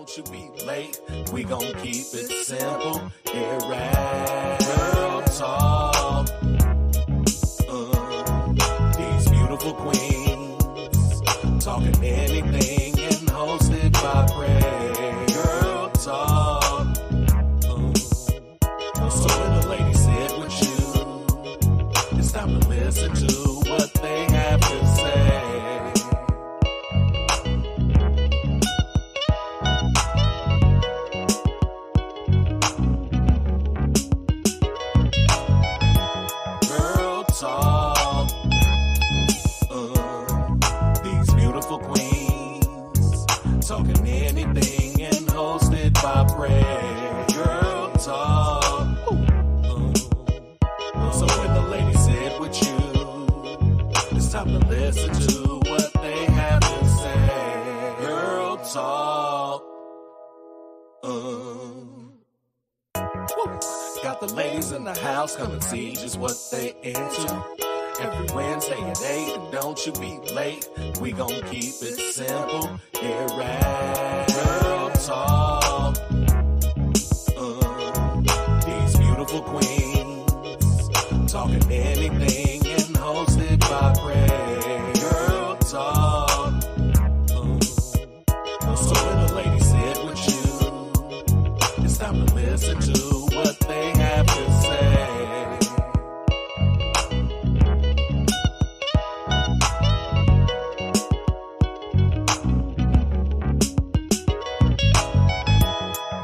Don't you be late, we gon' keep it simple. Here at Girl Talk. These beautiful queens talking anything and hosted by Prez. Girl Talk. So when the ladies sit with you, it's time to listen to what they have to say. Talk. These beautiful queens talking anything and hosted by Prez. Girl Talk. So when the ladies sit with you, it's time to listen to what they have to say. Girl Talk. Got the ladies in the house, come and see just what they into. Every Wednesday at 8, and don't you be late. We gon' keep it simple. Here at Girl Talk. These beautiful queens talking anything and hosted by Prez. Girl Talk. So when the ladies sit with you, it's time to listen to what they have to say.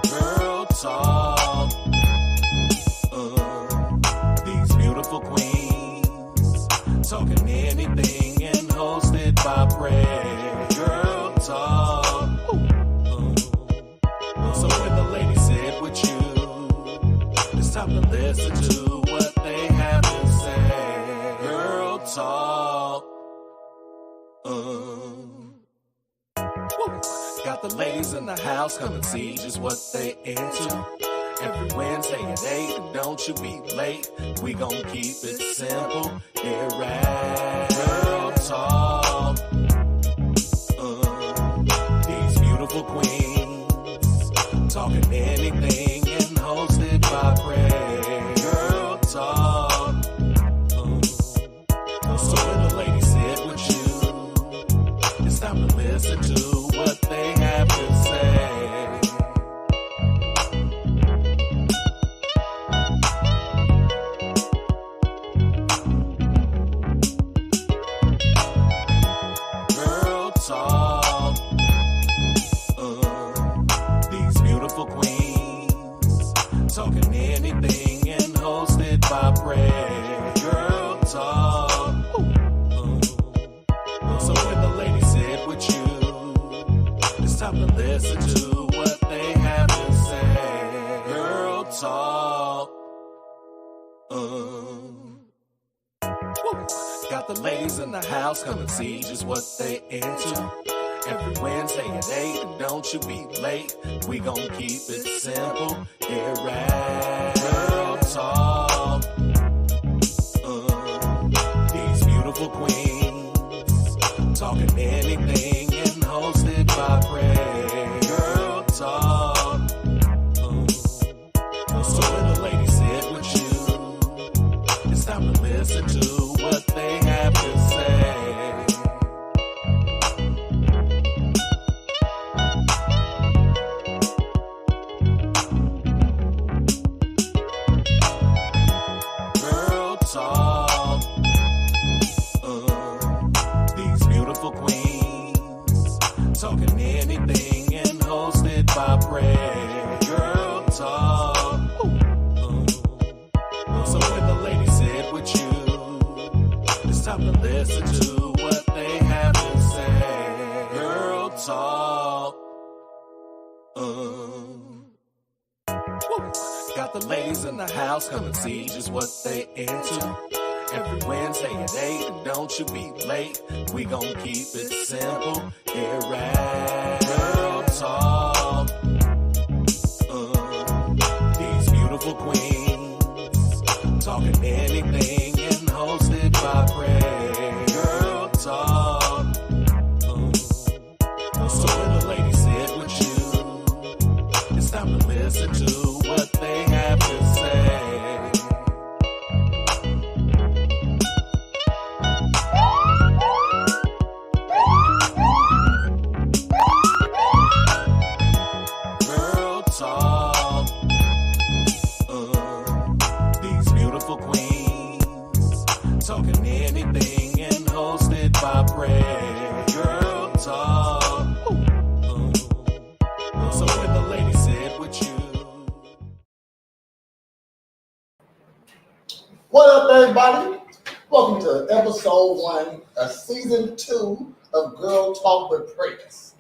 Girl Talk. These beautiful queens talking anything and hosted by Prez. Girl Talk. So when the ladies sit with you, it's time to listen to what they have to say. Girl Talk. Got the ladies in the house, come and see just what they into. Every Wednesday at 8, and don't you be late. We gon' keep it simple. Here at Girl Talk. These beautiful queens talking anything and hosted by Prez. Girl Talk. So when the ladies sit with you, it's time to listen to what they have to say. Girl Talk. These beautiful queens talking anything and hosted by Prez. Girl Talk. So when the ladies sit with you, it's time to listen to what they have to say. Girl Talk. Got the ladies in the house, come and see just what they into. Every Wednesday at 8, and don't you be late. We gon' keep it simple. Here at Girl Talk. These beautiful queens talking anything and hosted by Prez. Girl Talk. So when the ladies sit with you, it's time to listen to what they have to say. Girl Talk. These beautiful queens talking anything and hosted by Prez. Girl Talk. So when the ladies sit with you, it's time to listen to what they have to say. Girl Talk. Got the ladies in the house, come and see just what they into. Every Wednesday at 8, and don't you be late. We gon' keep it simple. Here at Girl Talk. These beautiful queens talking anything and hosted by Prez. Girl Talk. So when the ladies sit with you, listen to what they have to say. Girl Talk. These beautiful queens talking anything and hosted by Prez. Girl Talk. So when the lady said with you. What up, everybody? Welcome to episode 1 of season 2 of Girl Talk with Prez.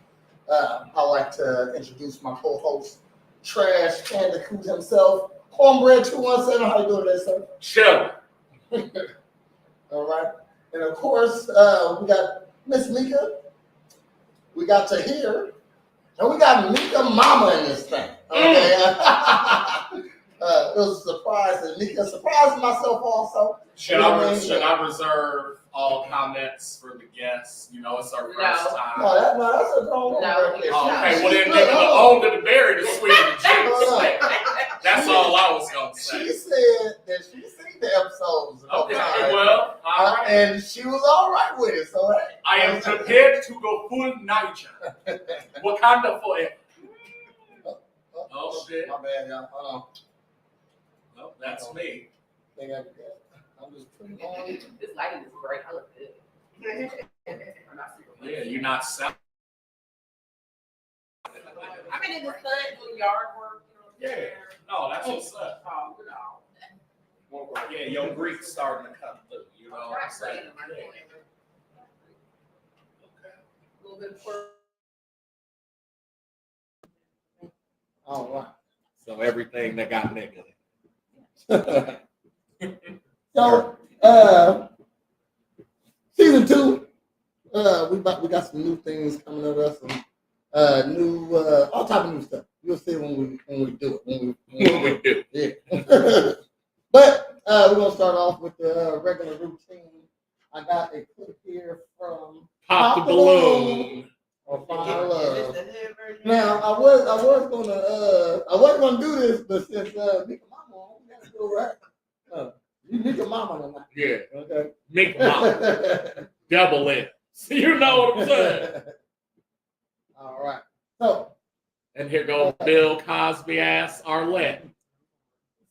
I'd like to introduce my co-host, Trash Candicoot himself, Cornbread 217. How you doing today, sir? Chill. All right. And of course, we got Miss Mika. We got Tahir. And we got Mika Mama in this thing. Okay. It was a surprise, and Mika surprised myself also. Should I reserve all comments for the guests? You know, it's our first time. No, that's a grown woman right there. Okay, well then give the old to the berry, the sweet and the juice. That's all I was going to say. She said that she seen the episodes. Okay, well, all right. And she was all right with it, so hey. I am prepared to go full nature. Wakanda forever. Oh, shit. My bad, y'all. Hold on. Well, that's me. I'm just putting on. This lighting is great. I look good. Yeah, you're not selling. I've been in the sun doing yard work. Yeah. No, that's what's up. Yeah, your Greek's starting to come through. You know what I'm saying? A little bit of All right. So everything that got negative. So, season 2, we got some new things coming at us, some new all type of new stuff. You'll see when we do it. When we do it. Yeah. But we're gonna start off with the regular routine. I got a clip here from Pop the Balloon. Or Final Love. Now I wasn't gonna do this, but since Mika Mama, we gotta do it right. You Mika Mama tonight. Yeah. Okay. Mika Mama. Double it. You know what I'm saying? All right. So. And here goes Bill Cosby ass Arlette.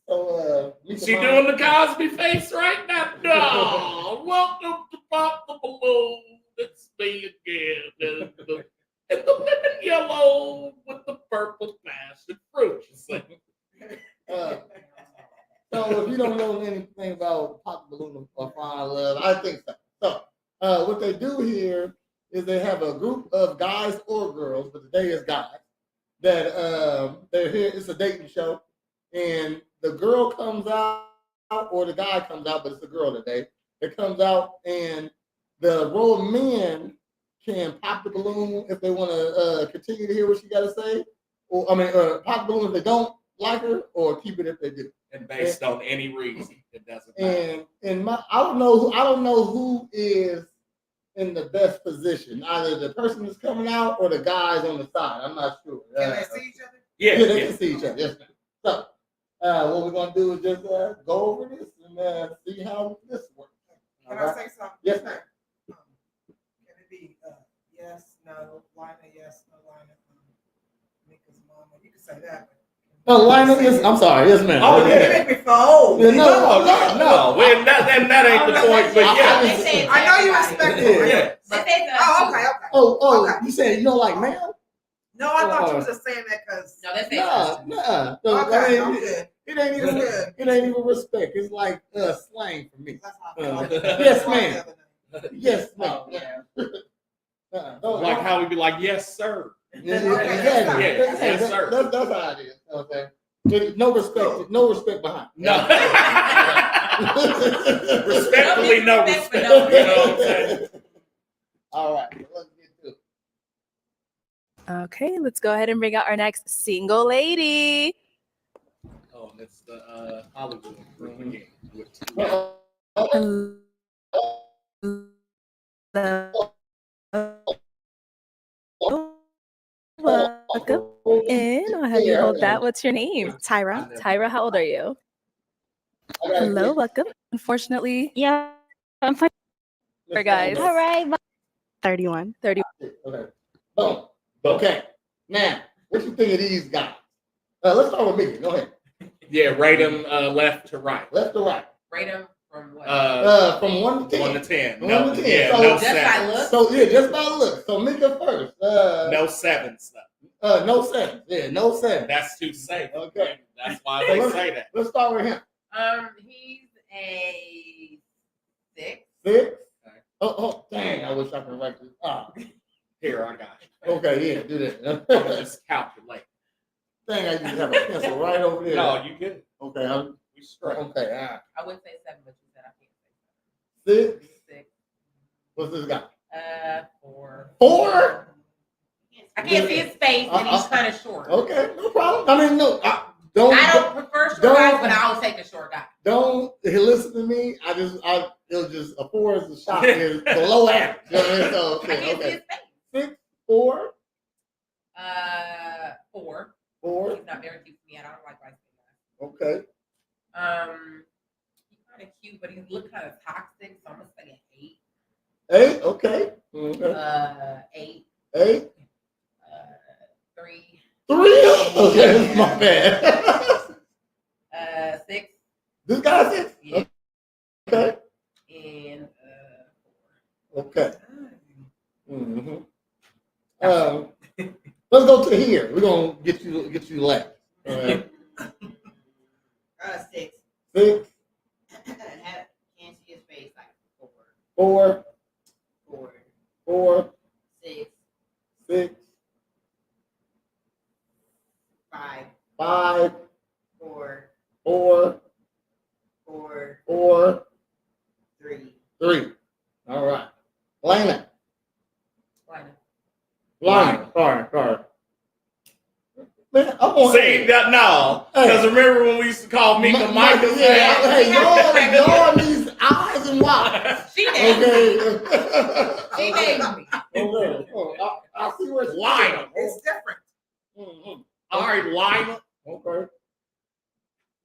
So she doing the Cosby face right now? No. Welcome to Pop the Balloon. It's me again. And the lemon yellow with the purple passion fruit. You see? So if you don't know anything about Pop the Balloon or Final Love, I think so. So what they do here is they have a group of guys or girls, but today is guys, that they're here. It's a dating show, and the girl comes out or the guy comes out, but it's a girl today. It comes out, and the role men can pop the balloon if they want to continue to hear what she got to say, or pop the balloon if they don't like her, or keep it if they do. And based on any reason, it doesn't matter. And I don't know who is in the best position. Either the person that's coming out or the guys on the side. I'm not sure. Can they see each other? Yeah, they can see each other. Yes. So what we're gonna do is just go over this and see how this works. Can I say something? Yes, ma'am. Can it be yes, no, Lina, yes, no, Lina, Mika's mama? You can say that. No, Lina is. I'm sorry. Yes, ma'am. Oh, yeah. Before. Yeah, No. That ain't the point. But yeah, I know you respect it. Yeah. Okay. Oh, you saying you don't like ma'am? No, I thought you was just saying that because. No, that's Nah. So, okay, it ain't even respect. It's like slang for me. Yes, ma'am. Yes, ma'am. Like how we be like, yes, sir. Exactly. Yes, sir. That's how it is. Okay. No respect behind. No. Respectfully, no respect. You know what I'm saying? All right. Let's get to it. Okay, let's go ahead and bring out our next single lady. Oh, that's the Hollywood group again. Welcome. in. I'll have you hold that. What's your name? Tyra. Tyra, how old are you? Hello, welcome. Unfortunately, Yeah, I'm fine. guys. All right, 31. 30. Okay. Boom. Okay. Now, what you think of these guys? Let's start with Mickey. Go ahead. Yeah, rate them left to right. Left or right? Rate them from what? From 1 to 10. 1 to 10. From No, 1 to 10. yeah, So no just by sevens. look? So yeah, just by look. So Mika first. No sevens though. No 7. Yeah, no 7. That's too safe. Okay. That's why So they say that. Let's start with him. He's a 6. 6. Oh, dang! I wish I could write this. Here, I got you. Okay, yeah, do that. I'm gonna just calculate. Dang, I used to have a pencil right over there. No, you good. Okay, We straight. okay, all right. I would say 7, but you said I can't say 6. 7. 6. What's this guy? 4. 4. I can't see his face, and he's kind of short. Okay, no problem. I mean, no, don't. I don't prefer short don't- guys, but I'll take a short guy. Don't listen to me. It was just a 4 is the shot is below average. You know what I mean? So, I can't see okay. his face. 6, 4, 4. 4. He's not very cute to me. I don't like light skin Okay. guys. He's kind of cute, but he look kind of toxic, so I'm gonna say an 8. 8. Okay. Okay. 8. 8. 3. 3. Okay, my bad. 6. This guy's 6. Yeah. Okay. And Okay. Mm-hmm. Let's go to here. We're gonna get you left. All right. 6. 6. Can't see his face like 4. 4. 4. 4. 6. 6. 5. 5. 4. 4. 4. 4. 3. 3. All right. Lana. Liner. Sorry. Man, I'm on. See, that, no. Because remember when we used to call Mika Michael? Yeah, hey, y'all these eyes and wise. She named me. Okay. She named me. Okay. Oh, I see where it's Liner. It's different. Mm-hmm. All right, Liner. Okay.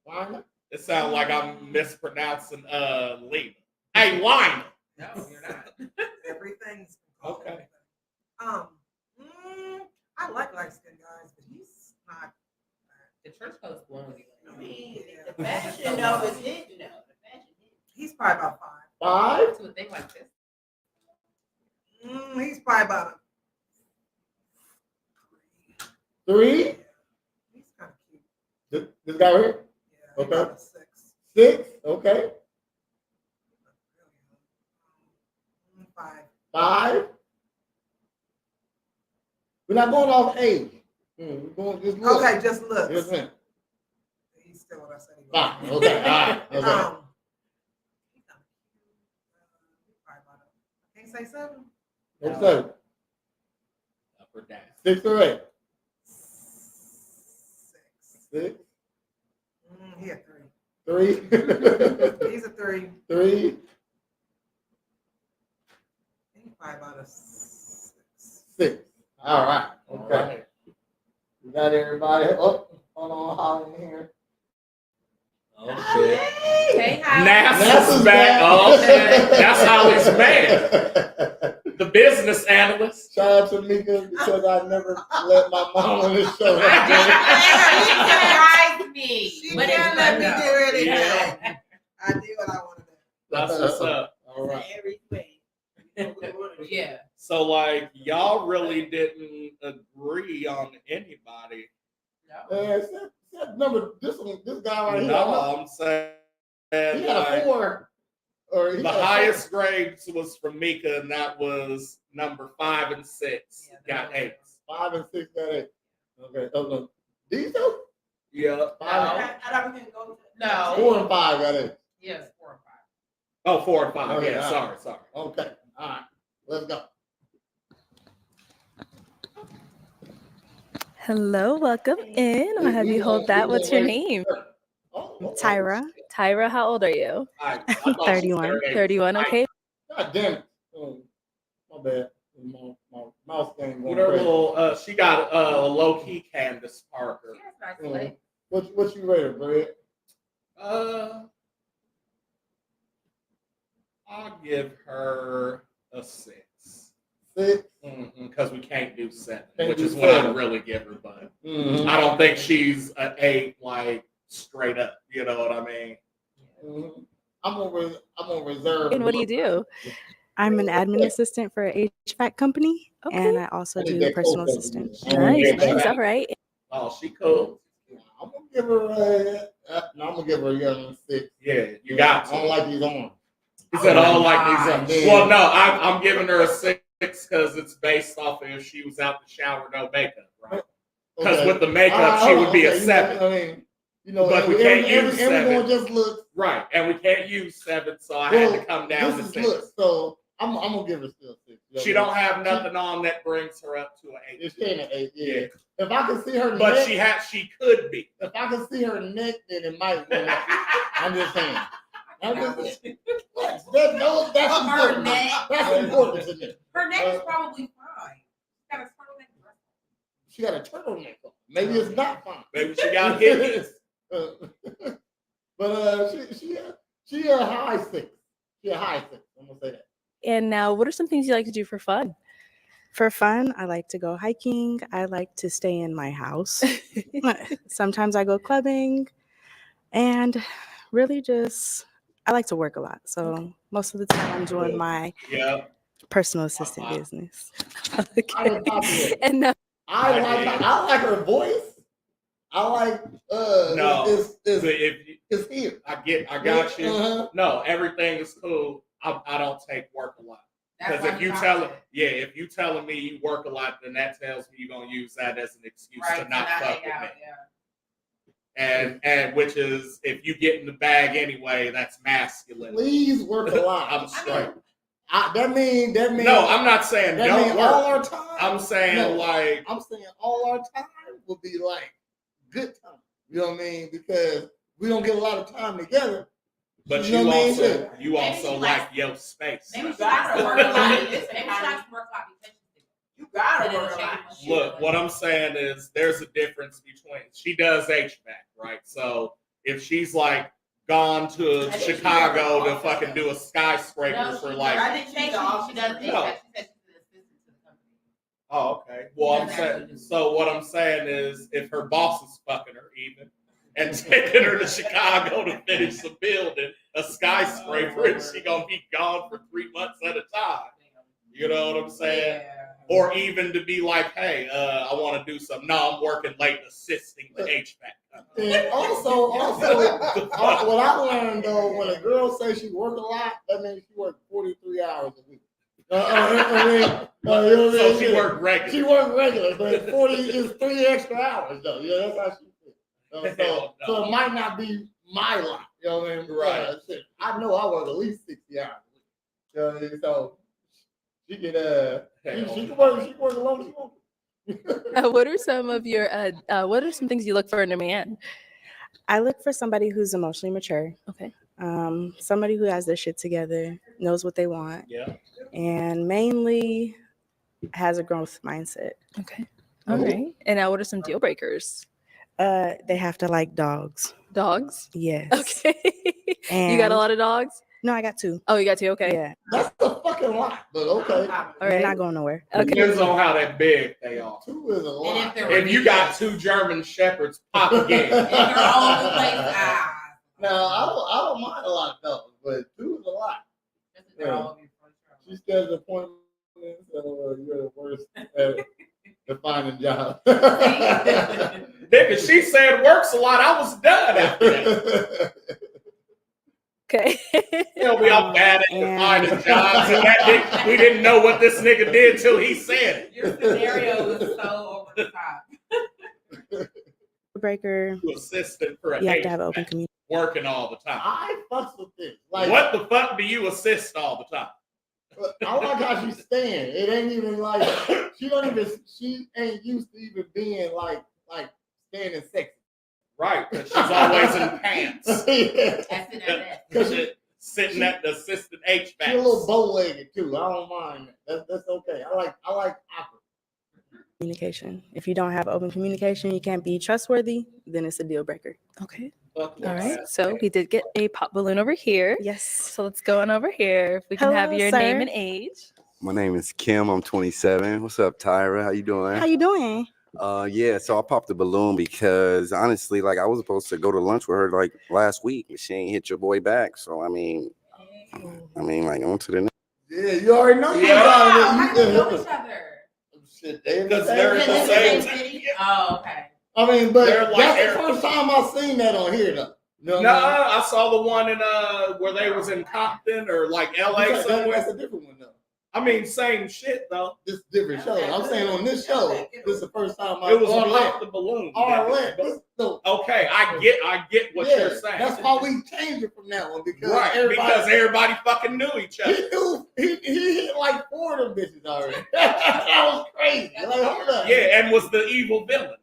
Liner. It sounds like I'm mispronouncing Lena. Hey, Liner. No, you're not. Everything's Okay. I like light skinned guys, but he's not. The church coat's blowing you. I mean, The fashion though is hidden though. The fashion hidden. he's probably about 5. To a thing like this. 5. He's probably about 3. He's kind of cute. This guy right here. Yeah. Okay. About a 6. 6. Okay. 5. 5. We're not going off age. We're going just look. Okay, just look. Yes, ma'am. He's still what I said he was. 5. Okay. All right. Okay. He's kind of cute. Probably about I can't say 7. What's that? Up or down? 6 or 8? 6. 6. He a 3. 3. He's a 3. 3. He's probably about a 6. 6. All right. All Okay. right. We got everybody. Oh, hold on, Holly in here. Oh, shit. Hey, how? NASA's back. Oh, shit. That's Holly's man. The business analyst. Shout out to Mika because I never let my mom on this show. I did. Me. She But can't it's let me no. do anything. Yeah. I did what I wanted to do. That's what's up. All right. Yeah. So, like, y'all really didn't agree on anybody. No. Except number this guy right here. No, I'm saying He had a like, 4. Or he the had a highest grades was from Mika, and that was number 5 and 6. Yeah, Got 8. 5 and 6 got 8. Okay. Oh, no. These two? Yeah. 5 No. 4 and 5 got 8. Yes, 4 and 5. Oh, 4 and 5. Okay, Yeah, all right. sorry. Okay. All right. Let's go. Hello, welcome in. I'll have you hold that. What's your name? Oh, Tyra. Tyra, how old are you? I thought she was 31. 38. 31, okay. God damn it. Oh, my bad. My mouse game With going her crazy. little, she got a low key Candace Parker. She has nice legs. What you rate her, Brad? I'll give her a 6. 6. Because we can't do 7, Can't which do is what I'd 7. really give her. But Mm-hmm. I don't think she's an 8, like straight up. You know what I mean? Mm-hmm. I'm gonna reserve. And what do you do? I'm an admin assistant for an HVAC company, Okay. and I also I need do that personal cold assistant. Nice, nice. All right. Oh, she cool. I'm gonna give her a young 6. Yeah, you got to. I don't like these arms. He said, I don't like these. Yeah. Well, no, I'm giving her a 6 because it's based off of if she was out the shower, no makeup, right? Because Okay. with the makeup, she would be a 7. But we can't use 7. Everyone just looks. Right, and we can't use 7, so I had to come down to 6. Look, so I'm gonna give her still 6. She don't have nothing on that brings her up to an 8. She ain't an 8, yeah. If I can see her But neck, she could be. if I can see her neck, then it might win out. I'm just saying. That's Her important. neck. That's important to me. Her neck is probably fine. She got a turtleneck dress. She got a turtleneck on. Maybe it's not fine. Maybe she got hippies. But she a high 6. She a high 6. I'm gonna say that. And now, what are some things you like to do for fun? For fun, I like to go hiking. I like to stay in my house. Sometimes I go clubbing, and really just I like to work a lot. So most of the time I'm doing my personal assistant business. Okay. And now, I like her voice. I like it's here. I got you. Uh-huh. No, everything is cool. I don't take work a lot. Because if you telling me you work a lot, then that tells me you're gonna use that as an excuse to not fuck with me. Yeah. And which is if you get in the bag anyway, that's masculine. Please work a lot. I'm straight. That means no, I'm not saying that don't mean work. all our time. I'm saying I'm saying all our time will be like good time. You know what I mean? Because we don't get a lot of time together. But you also like your space. Maybe she gotta work a lot. Maybe she likes to work a lot because you gotta work a lot. Look, what I'm saying is there's a difference between she does HVAC, right? So if she's like gone to Chicago to fucking do a skyscraper for like I didn't say she does HVAC. She said she's an assistant to the company. Oh, okay. Well, what I'm saying is if her boss is fucking her even and taking her to Chicago to finish the building, a skyscraper, and she gonna be gone for 3 months at a time. You know what I'm saying? Yeah. Or even to be like, hey, I want to do something. No, I'm working late assisting the HVAC company. And also, what I learned though, when a girl says she work a lot, that means she works 43 hours a week. So she worked regular. She worked regular, but 40 is 3 extra hours though. Yeah, that's how she feels. So it might not be my lot. You know what I mean? Right. I know I work at least 60 hours a week. You know what I mean? So she can she can work as long as she wants. what are some of your what are some things you look for in a man? I look for somebody who's emotionally mature. Okay. Somebody who has their shit together, knows what they want, Yeah. and mainly has a growth mindset. Okay. All right. And now, what are some deal breakers? They have to like dogs. Dogs? Yes. Okay. And you got a lot of dogs? No, I got 2. Oh, you got 2? Okay. Yeah. That's a fucking lot, but okay. All They're right. not going nowhere. Okay. Depends on how that big they are. 2 is a lot. If you got 2 German Shepherds, pop again. In your own place. No, I don't mind a lot of dogs, but 2 is a lot. She schedules appointments, so you're the worst at finding jobs. Nigga, she said works a lot. I was done after that. Okay. We all bad at finding jobs. And that we didn't know what this nigga did till he said it. Your scenario was so over the top. Breaker. You assistant for a You have to have open communication. working all the time. I fucks with this. Like, what the fuck do you assist all the time? I like how she's staying. It ain't even like she ain't used to even being like standing sexy. Right, because she's always in pants. Yeah. sitting at the assistant HVAC. She's a little bow-legged too. I don't mind that. That's okay. I like awkward. Communication. If you don't have open communication, you can't be trustworthy, then it's a deal breaker. Okay. Fuck All right. yes. So we did get a pop balloon over here. Yes. So let's go on over here. If we can have Hello, your sir. name and age. My name is Kim. I'm 27. What's up, Tyra? How you doing? How you doing? Yeah, so I popped the balloon because honestly, like I was supposed to go to lunch with her like last week, but she ain't hit your boy back. So I mean, like on to the next. Yeah, you already know. Yeah. How do we know each other? Shit, they in Because the they're in the same same city. Oh, okay. I mean, but They're like that's the first time I've seen that on here, though. You know No, what I I saw the one in where they was in Compton or like LA mean? somewhere. That's a different one, though. I mean, same shit though. This is a different show. I'm saying on this show, this is the first time It was a Arlette. pop the balloon. Arlette. Okay, I get what you're saying. That's why we changed it from that one because Right, because everybody fucking knew each other. he knew he hit like 4 of them bitches already. That was crazy. Like, hold up. Yeah, and was the evil villain.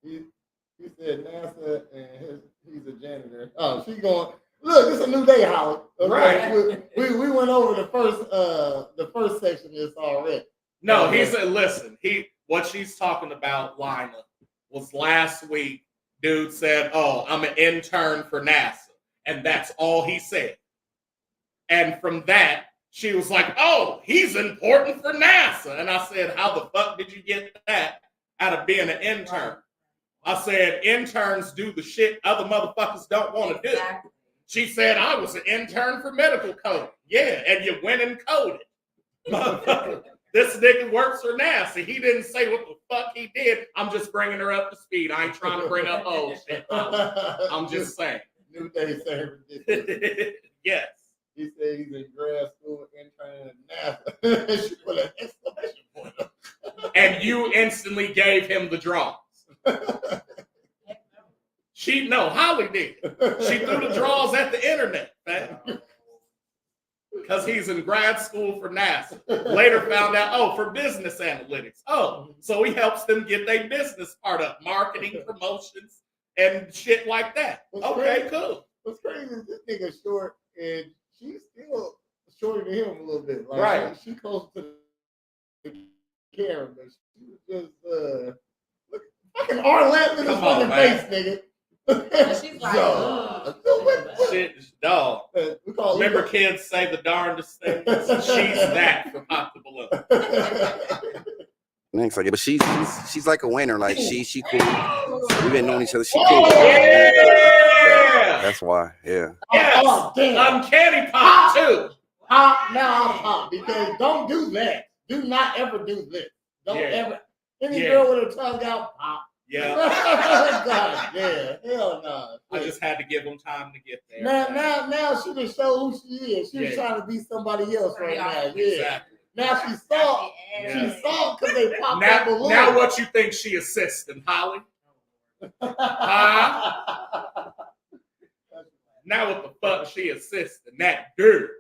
He said NASA and he's a janitor. Oh, she going. Look, it's a new day, Holly. Okay? Right. We went over the first section of this already. No, he said, listen, what she's talking about, Lina, was last week, dude said, oh, I'm an intern for NASA. And that's all he said. And from that, she was like, oh, he's important for NASA. And I said, how the fuck did you get that out of being an intern? I said, interns do the shit other motherfuckers don't want to do. Exactly. She said, I was an intern for medical coding. Yeah, and you went and coded. Motherfucker, this nigga works for NASA. He didn't say what the fuck he did. I'm just bringing her up to speed. I ain't trying to bring up old shit. I'm just saying. New day service. Yes. He said he's in grad school intern at NASA. She put an exclamation point up. And you instantly gave him the drawings. Holly did. She threw the draws at the internet, man. Because he's in grad school for NASA. Later found out, for business analytics. Oh, so he helps them get their business part up, marketing, promotions, and shit like that. Okay, cool. What's crazy is this nigga short, and she's still shorter than him a little bit. Like, Right. She close to the camera, but she was just look, fucking Arlette in his Come on, fucking man. face, nigga. She's like, Shit, dog. We call Remember kids say the darndest things? She's that for Pop the Balloon. Next, like, but she's like a winner. Like she cool. We've been knowing each other. She cool. Yeah! That's why. Yeah. Yes! Oh, damn. Uncanny Pop, too. Pop, now I'm pop. Because don't do that. Do not ever do this. Don't ever. Any girl with her tongue out, pop. Yeah. God, yeah. Hell no. I just had to give them time to get there. Now she can show who she is. She's trying to be somebody else right now. Yeah. Exactly. Now she saw. Yeah. She saw because they popped that balloon. Now what you think she assisting, Holly? Huh? Now what the fuck she assisting? That dude.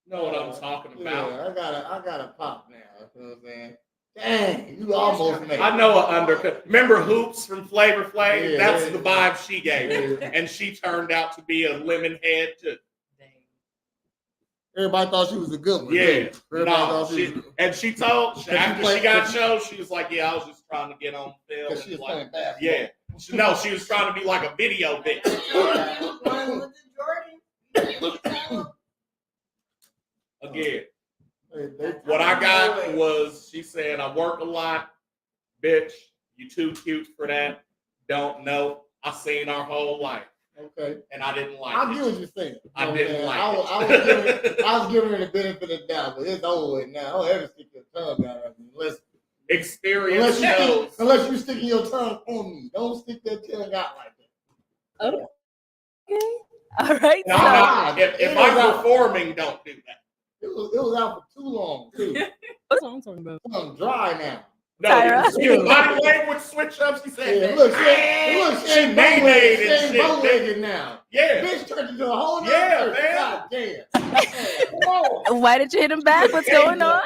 Know what I'm talking about? Yeah, I gotta pop now. You know what I'm saying? Dang, you almost made it. I know an undercut. Remember Hoops from Flavor Flav? Yeah, That's yeah, the vibe she gave. Yeah. And she turned out to be a lemon head too. Everybody thought she was a good one. Yeah. Everybody thought she was And she told, she after played- she got shows, she was like, yeah, I was just trying to get on film. because she was and playing like, basketball. yeah. She was trying to be like a video bitch. Again, what I got was, she said, I work a lot. Bitch, you too cute for that. Don't know. I seen our whole life. Okay. And I didn't like I it. get what you're saying. I didn't like I was giving her the benefit of the doubt, but it's over with now. Don't ever stick your tongue out at me Experience shows. unless you're sticking your tongue on me. Don't stick that tongue out like that. Okay. All right. No, So, if I'm performing, don't do that. It was out for too long, too. what's I'm talking about? I'm dry now. No, Tyra. she body language switch up. She said, Yeah, look, she she ain't mayonnaise and bow-legged shit. now. Yeah. Bitch turned into a whole nother Yeah, person. man. God damn. Come on. Why did you hit him back? What's going on?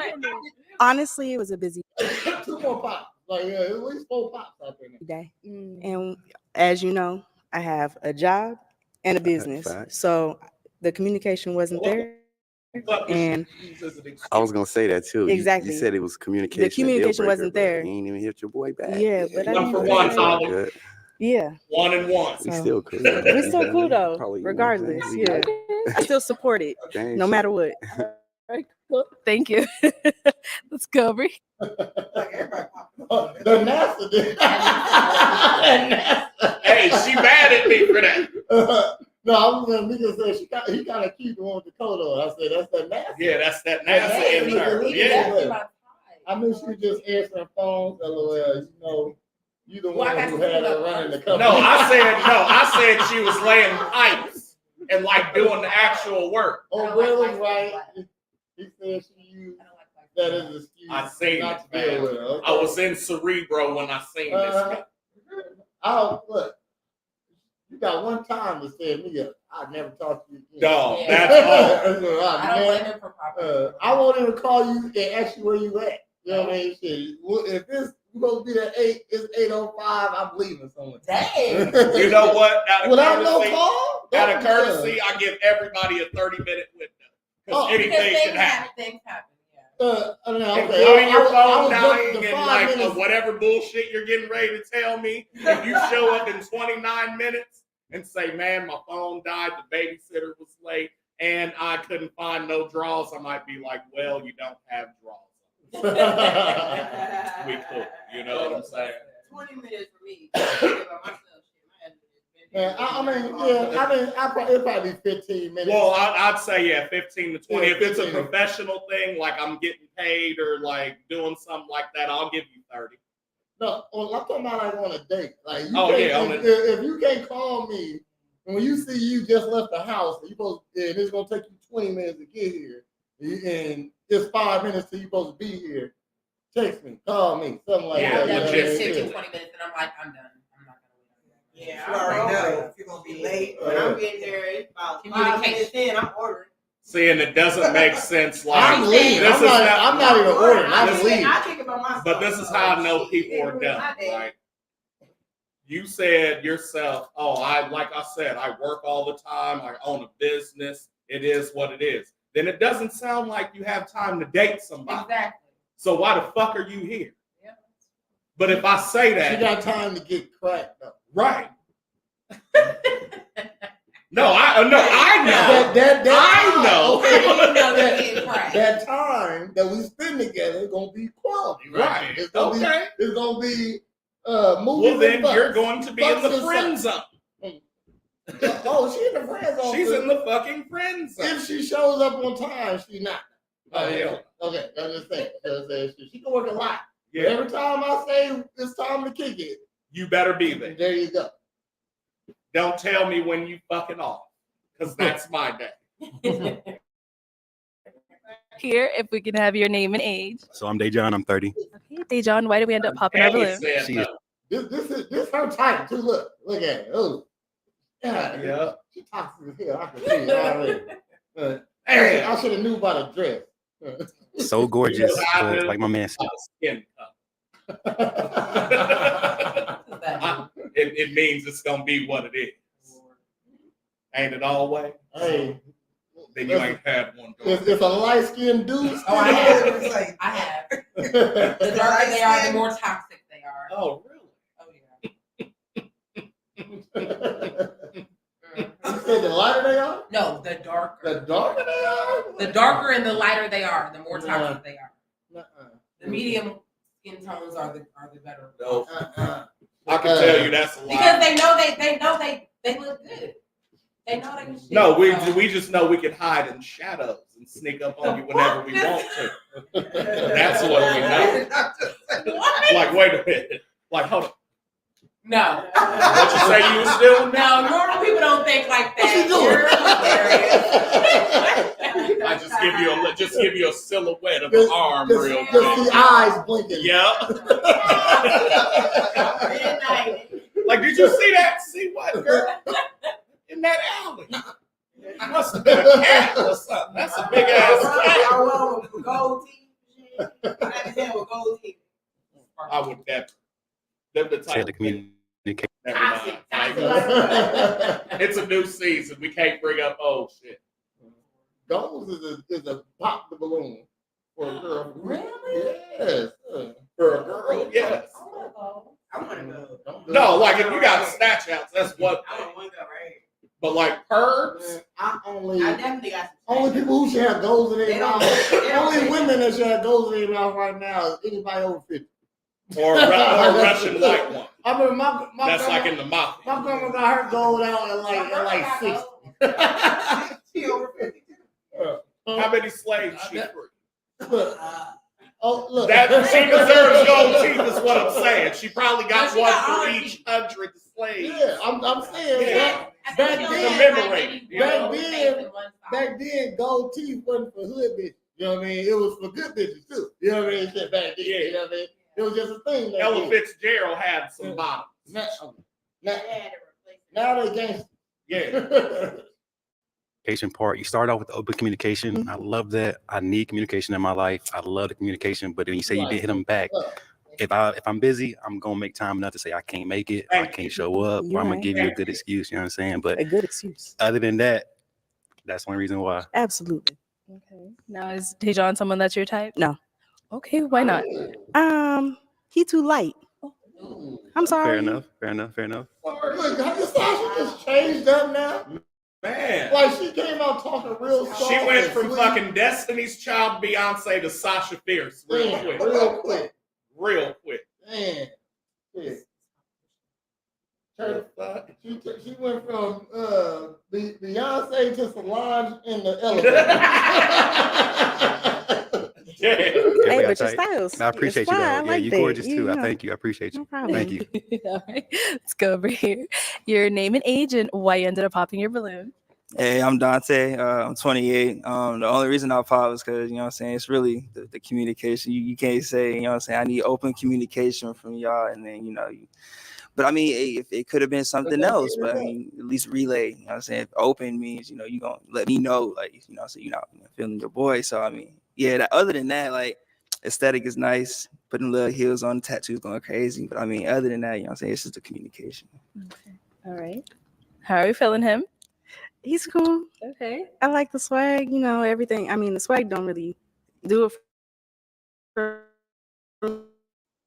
Honestly, it was a busy. 2 more pops. Like, yeah, at least 4 pops out there. Day. And as you know, I have a job and a business. Facts. So the communication wasn't there. And I was gonna say that too. Exactly. You said it was communication. The communication a deal breaker, wasn't but there. You ain't even hit your boy back. Yeah, but I One mean, for one, it's Holly. Good. Yeah. 1 and 1. We So- still cool. We're still cool though, Probably, regardless. you know what I'm Yeah. saying? I still support it, Dang, no shit. matter what. Right, cool. Thank you. Let's go, Bree. Like everybody popped up. Oh, the NASA did. The NASA. Hey, she mad at me for that. No, I was going to say he kind of cute the one with the coat on. I said, that's that NASA. Yeah, that's that Yeah, NASA intern. look at Yeah. that. I knew she was just answering phones. LOL. You know, you the Well, I one got who to had do her that running the first. company. I said she was laying pipes and like doing the actual work. Oh, I don't Will like was white right. people. He said she used I don't like white that people. as an excuse I seen not it, to deal man. with her. Okay. I was in Cerebro when I seen this. Oh, look. You got one time to set me up. I'd never talk to you again. Dog, Yeah. that's all. I don't blame him for popping up. I won't even call you and ask you where you at. You know what I mean? Shit. Well, if it's supposed to be at 8, it's 8:05. I'm leaving somewhere. Dang. You know what? Out of Without no courtesy, call? out of courtesy, I give everybody a 30-minute window. Because Oh, anything Because can happen. things happen. Okay. Including your I phone was dying just the and 5 like minutes. whatever bullshit you're getting ready to tell me. If you show up in 29 minutes and say, man, my phone died, the babysitter was late, and I couldn't find no drawers, I might be like, well, you don't have drawers. We cool. You know what I'm saying? 20 minutes for me. About myself, Yeah, it'd probably be 15 minutes. Well, I'd say, yeah, 15 to 20. Yeah, If it's a 15. professional thing, like I'm getting paid or like doing something like that, I'll give you 30. No, well, I'm talking about like on a date. Like, you Oh, can't, yeah, on if you can't call me when you see you just left the house, and it's gonna take you 20 minutes to get here, and it's 5 minutes till you're supposed to be here. Text me, call me, something like Yeah, that. I've you done know legit. what I 15, mean? 20 minutes, and I'm like, I'm done. I'm not going to wait. Yeah, You I already already know if you're gonna be late. When I'm getting there, it's about 5 minutes in, I'm ordering. See, and it doesn't make sense. Like, I'm leaving. this I'm is not even ordering. I'm This- leaving. I think about myself. But this is how I know people are Yeah, dumb. Right? You said yourself, like I said, I work all the time. I own a business. It is what it is. Then it doesn't sound like you have time to date somebody. Exactly. So why the fuck are you here? Yeah. But if I say She that, got time to get cracked up. right? No, I know. That I know. Okay. You know they're getting cracked. That time that we spend together is gonna be quality, right? Right. It's gonna Okay. be. It's gonna be movies. Well, then and bucks. you're going to be in Bucks the and friend sucks. zone. Oh, she in the friend zone. She's too. in the fucking friend zone. If she shows up on time, she's not. Oh, yeah. Okay, I'm just saying. She can work a lot. Yeah. Every time I say it's time to kick it, You better be there. there you go. Don't tell me when you fucking off, because that's my day. Here, if we can have your name and age. So I'm Dejon, I'm 30. Okay, Dejon, why did we end up popping our And he balloon? said She no. This her type too. Look at it. Oh, Yeah. She toxic as hell. I can see it already. Hey, I should have knew about a dress. So gorgeous, I but knew. like my man said, Skin it means it's gonna be what it is. Ain't it always? Hey, Then you ain't had one. if a light skinned dude, Oh, I have. It's like, I have. The darker they are, the more toxic they are. Oh, really? Oh, yeah. You said the lighter they are, No, the darker. the darker they are. The darker and the lighter they are, the more Nah. toxic they are. Uh-uh. The medium skin tones are the better. No. Uh-uh. I can tell you that's a Because lie. they know they look good. They know they can shit. No, So- we just know we can hide in shadows and sneak up on you whenever we want to. That's what we know. What? Like, wait a minute. Like, hold on. No. What you say you was doing? No, normal people don't think like What you that. doing? You're hilarious. I just give you a silhouette of an arm Just real the quick. eyes blinking. Yeah. Like, did you see that? See what, girl? In that alley. Must have been a cat or something. That's a big ass cat. I want with gold teeth. I had his hand with gold teeth. I would that the type to of communicate. Never mind. It's a new season. We can't bring up old shit. Goals is a pop the balloon for a girl. Really? Yes. For a girl, yes. I want to go. No, like if you got snatch outs, that's what. I don't want to go right. But like purrs, I definitely got some. only people who should have goals in They their don't- mouth. they don't Only take women that should have goals in their mouth right now is anybody over 50. or a Russian white one. I remember my That's grandma, like in the mouth. my grandma got her gold out at like 60. She over 50 too. How many slaves she free? Look, look. That she deserves gold teeth is what I'm saying. She probably got No, she one got for all each 100 slaves. Yeah, I'm saying Yeah. back Commemorate. then, gold teeth wasn't for hood bitches. You know what I mean? It was for good bitches too. You know what I mean? Shit back then. Yeah. You know what I mean? It was just a thing. back Ella then. Fitzgerald had some bottoms. Now they gangsters. Yeah. Communication part. You start off with the open communication. I love that. I need communication in my life. I love the communication. But then you say you didn't hit them back. If I'm busy, I'm gonna make time enough to say I can't make it, I can't show up, or I'm gonna give you a good excuse. You know what I'm saying? But A good excuse. other than that, that's one reason why. Absolutely. Okay. Now is Dejon someone that's your type? No. Okay, why not? He too light. I'm sorry. Fair enough. Look, have you saw she just changed up now? Man. Like she came out talking real soft. She went and from sweet. fucking Destiny's Child Beyonce to Sasha Fierce real Man, quick. real quick. Real quick. Man. She went from Beyonce to Solange in the elevator. Yeah. Hey, Everybody but your tight. styles. I appreciate you it's though. fine. I Yeah, like you that. gorgeous too. I Yeah. thank you. I appreciate you. No problem. Thank you. All right, let's go over here. Your name and age and why you ended up popping your balloon. Hey, I'm Dante. I'm 28. The only reason I pop is because, you know what I'm saying, it's really the communication. You can't say, you know what I'm saying, I need open communication from y'all. And then, but I mean, if it could have been something else, but I mean, at least relay, you know what I'm saying? If open means, you're going to let me know, like, so you're not feeling your boy. So, I mean, yeah, other than that, like, aesthetic is nice. Putting little heels on, tattoos going crazy. But I mean, other than that, you know what I'm saying, it's just the communication. Okay. All right. How are you feeling him? He's cool. Okay. I like the swag, everything. I mean, the swag don't really do it for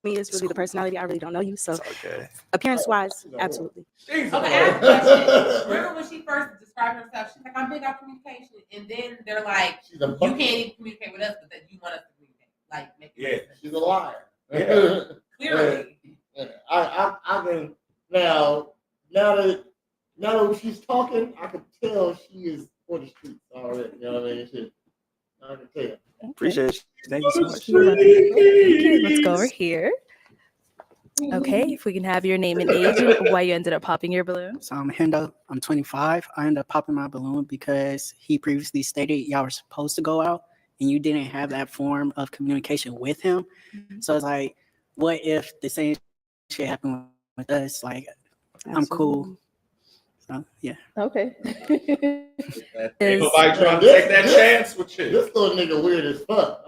me. It's really the personality. I really don't know you. So Okay. appearance-wise, absolutely. Okay, I have a question. Remember when she first described herself? She's like, I'm big on communication. And then they're like, you can't even communicate with us, but that you want us to communicate. Like, make it She's a liar. Clearly. Yeah. I can now that she's talking, I can tell she is for the streets already. You know what I mean? I can tell. Appreciate you. Thank you so much. Okay, let's go over here. Okay, if we can have your name and age and why you ended up popping your balloon. So I'm Hendo. I'm 25. I ended up popping my balloon because he previously stated y'all were supposed to go out and you didn't have that form of communication with him. So it's like, what if the same shit happened with us? Like, I'm cool. So, yeah. Okay. Ain't nobody trying to take that chance with you. This little nigga weird as fuck.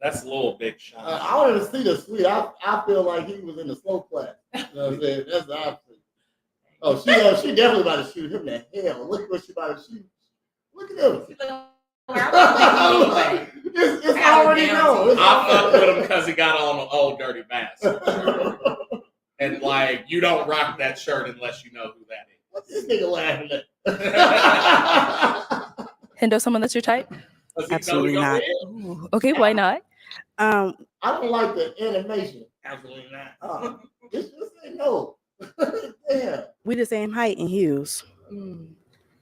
That's a little big shot. I wanted to see the sweet. I feel like he was in the slow class. You know what I'm saying? That's the opposite. Oh, she definitely about to shoot him to hell. Look what she about to shoot. Look at him. It's already known. I fucked with him because he got on an old dirty bastard. And like, you don't rock that shirt unless you know who that is. What's this nigga laughing at? Hendo, someone that's your type? Absolutely not. Ooh, okay, why not? I don't like the animation. Absolutely not. Just say no. Damn. We the same height and heels.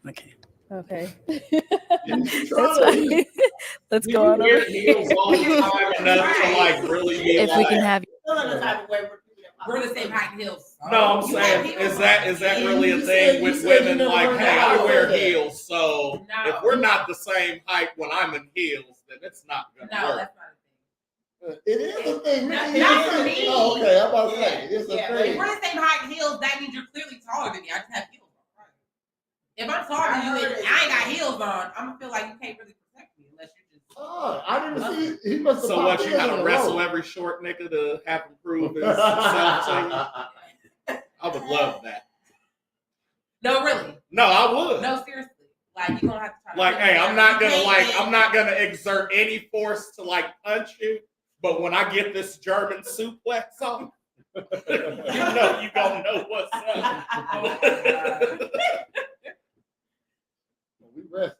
Okay. Okay. That's fine. Let's go on over Wear here. heels all the time enough to like really be If we can have We're the same height and heels. No, I'm saying, is that really a thing with women? Like, hey, I wear heels, so if we're not the same height when I'm in heels, then it's not gonna work. That's not It is a thing. Not for me. Oh, okay, I'm about to say it's a If thing. we're the same height and heels, that means you're clearly taller than me. I just have heels on. If I'm taller than you and I ain't got heels on, I'm gonna feel like you can't really protect me unless you just. Oh, I didn't see. He must have. So what? You gotta wrestle every short nigga to have him prove himself to you? I would love that. No, really. No, I would. No, seriously. Like you gonna have to try. Like, hey, I'm not gonna exert any force to like punch you, but when I get this German suplex on, you gonna know what's up. We rest.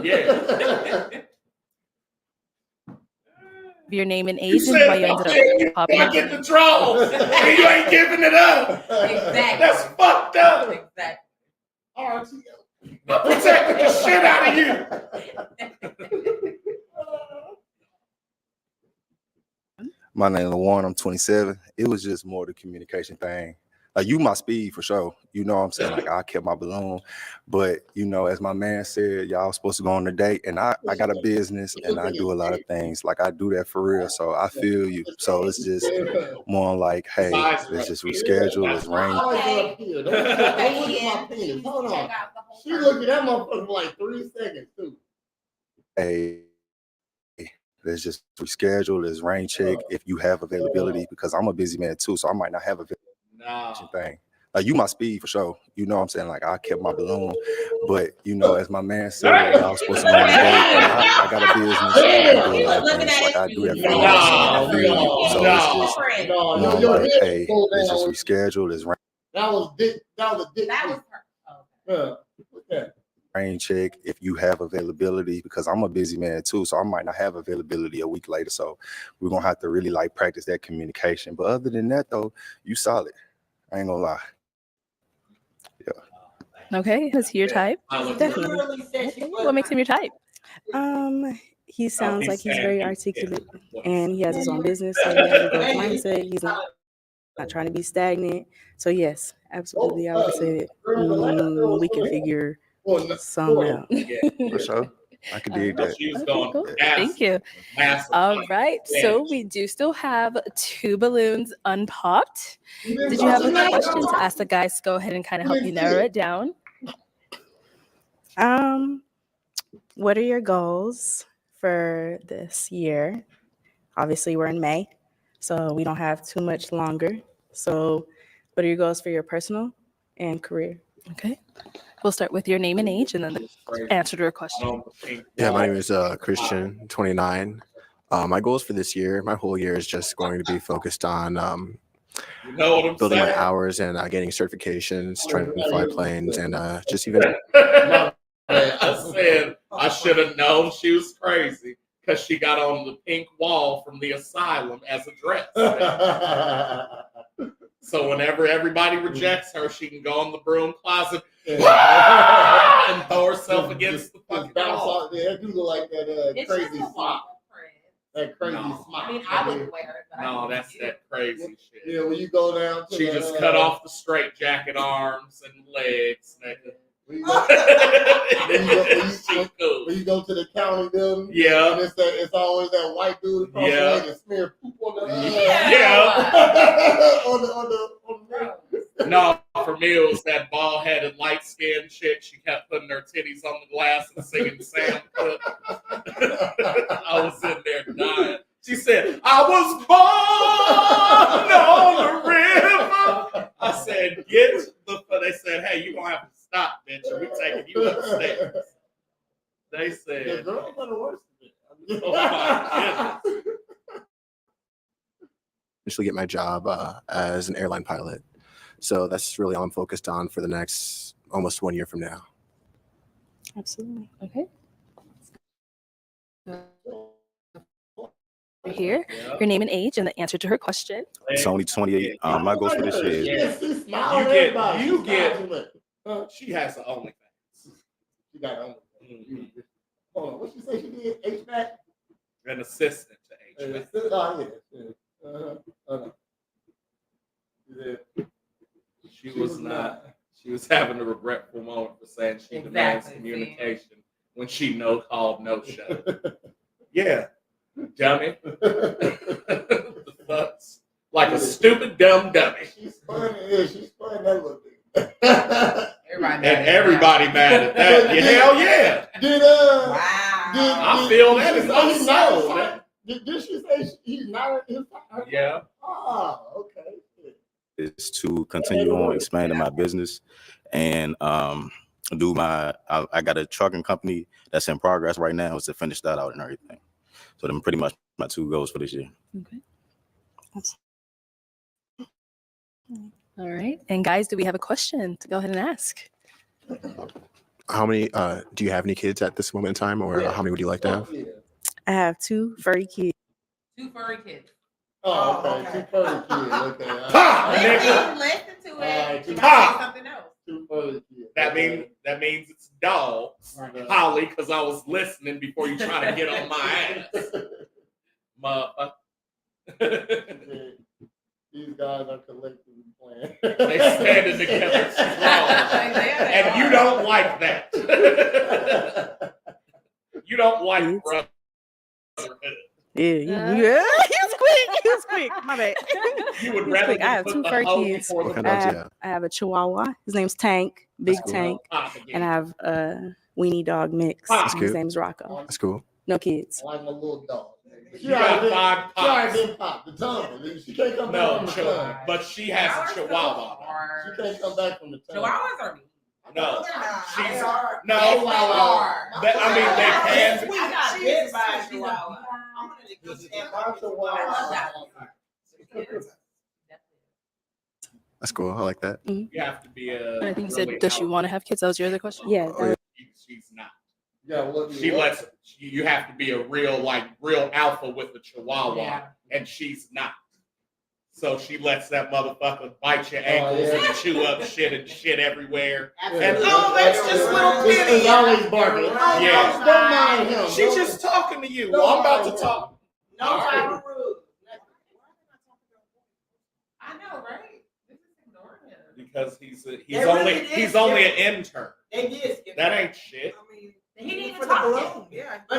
Yeah. Your name and age and why you ended up popping. I get the draws, and you ain't giving it up. Exactly. That's fucked up. Exactly. RTO. I protected the shit out of you. My name is Warren. I'm 27. It was just more the communication thing. Like, you my speed for sure. You know what I'm saying? Like, I kept my balloon. But, as my man said, y'all supposed to go on a date. And I got a business and I do a lot of things. Like, I do that for real. So I feel you. So it's just more like, hey, let's just reschedule. Let's rain. Don't look at my penis. Hold on. She looked at that motherfucker for like 3 seconds, too. Hey, let's just reschedule. Let's rain check if you have availability, because I'm a busy man too. So I might not have availability. Thing. Like, you my speed for sure. You know what I'm saying? Like, I kept my balloon. But, as my man said, y'all supposed to go on a date. And I got a business. And I do a lot of things. Like, I do that for you. So it's just more like, hey, let's just reschedule. Let's That was dick. That was a dick. That was her. Yeah. rain check if you have availability, because I'm a busy man too. So I might not have availability a week later. So we're going to have to really like practice that communication. But other than that, though, you solid. I ain't gonna lie. Yeah. Okay, is he your type? Definitely. Okay. What makes him your type? He sounds like he's very articulate and he has his own business, so he has a growth mindset. He's not trying to be stagnant. So yes, absolutely, I would say that we can figure something out. For sure. I could dig that. Okay, cool. Thank you. All right. So we do still have 2 balloons unpopped. Did you have a question to ask the guys? Go ahead and kind of help you narrow it down. What are your goals for this year? Obviously, we're in May, so we don't have too much longer. So what are your goals for your personal and career? Okay. We'll start with your name and age and then the answer to your question. Yeah, my name is Christian, 29. My goals for this year, my whole year is just going to be focused on building my hours and getting certifications, trying to fly planes, and just even. I said I should have known she was crazy because she got on the pink wall from the asylum as a dress. So whenever everybody rejects her, she can go in the broom closet and throw herself against the fucking wall. Yeah, do look like that crazy smile. That crazy smile. I mean, I wouldn't wear it. No, that's that crazy shit. Yeah, when you go down to she just cut off the straight jacket arms and legs, nigga. When you go to the county building, yeah, and it's always that white dude across the way that smear poop on the on the No, for me it was that bald-headed, light-skinned chick. She kept putting her titties on the glass and singing Sam Cooke. I was sitting there dying. She said, "I was born on the river." I said, "Get the." They said, "Hey, you gonna have to stop, bitch. Or we taking you upstairs." They said, "The girls are the worst." Oh my goodness. Eventually get my job as an airline pilot. So that's really all I'm focused on for the next almost 1 year from now. Absolutely. Okay. Here, your name and age and the answer to her question. It's only 28. My goals for this year is You get. She has an OnlyFans. She got OnlyFans. Hold on, what she say she did? HVAC? An assistant to HVAC. She was not. She was having a regretful moment for saying she demands communication when she called no show. Yeah, dummy. The fucks. Like a stupid dumb dummy. She's funny. Yeah, she's funny that little bit. Everybody mad at that. Yeah, hell yeah. Did I feel that in my soul. Did she say he's not his side? Yeah. Oh, okay. Is to continue on expanding my business and do my. I got a trucking company that's in progress right now. Is to finish that out and everything. So them pretty much my 2 goals for this year. Okay. All right. And guys, do we have a question to go ahead and ask? How many? Do you have any kids at this moment in time, or how many would you like to have? I have 2 furry kids. 2 furry kids. Oh, okay. 2 furry kids. Okay. Listen to it. She might say something else. 2 furry kids. That means it's dogs, Holly, because I was listening before you try to get on my ass. These guys are collectively playing. They standing together strong. And you don't like that. You don't like brotherhood. Yeah. He was quick. My bad. You would rather I have 2 fur kids. I have a Chihuahua. His name's Tank, Big Tank, and I have a weenie dog mix. His name's Rocco. That's cool. No kids. I like my little dog. You got 5 pops. She already been popped. The tongue. She can't come back from the tongue. But she has a Chihuahua. She can't come back from the tongue. Chihuahuas are mean. No, she's no. I mean, they can. I got bit by a Chihuahua. That's cool. I like that. You have to be a. I think you said, does she want to have kids? That was your other question? Yeah. She's not. Yeah, she lets. You have to be a real alpha with the Chihuahua, and she's not. So she lets that motherfucker bite your ankles and chew up shit everywhere. And that's just little Penny. He's always barking. Yeah. Don't mind him. She's just talking to you. Well, I'm about to talk. No time to rude. I know, right? This is ignoring him. Because he's only an intern. They did skip that ain't shit. I mean, he didn't even for the talk balloon. yet. Yeah. I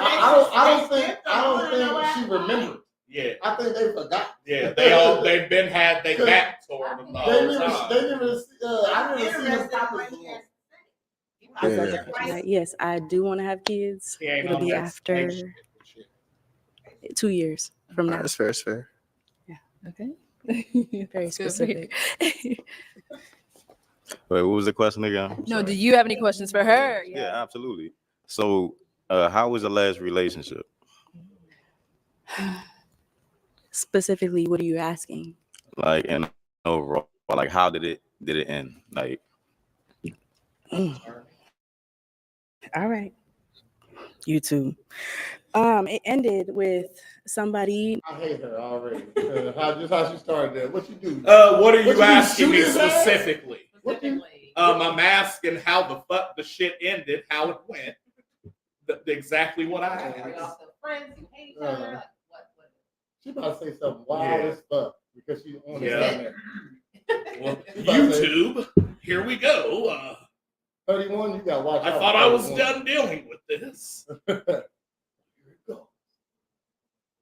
don't think she remembered. Yeah. I think they forgot. Yeah, they've been had their back toward them the whole time. They never I never seen them stop it. Yes, I do want to have kids. It'll be after 2 years from now. That's fair. That's fair. Yeah. Okay. Very specific. Wait, what was the question again? No, do you have any questions for her? Yeah, absolutely. So, how was the last relationship? Specifically, what are you asking? Like, and overall, like, how did it end? Like, all right, you too. It ended with somebody. I hate her already. Just how she started there. What you do? What are you asking me specifically? I'm asking how the fuck the shit ended, how it went. Exactly what I asked. Friends, you hate each other. She about to say something wild as fuck because she's on there. Well, YouTube, here we go. 31, you gotta watch out. I thought I was done dealing with this.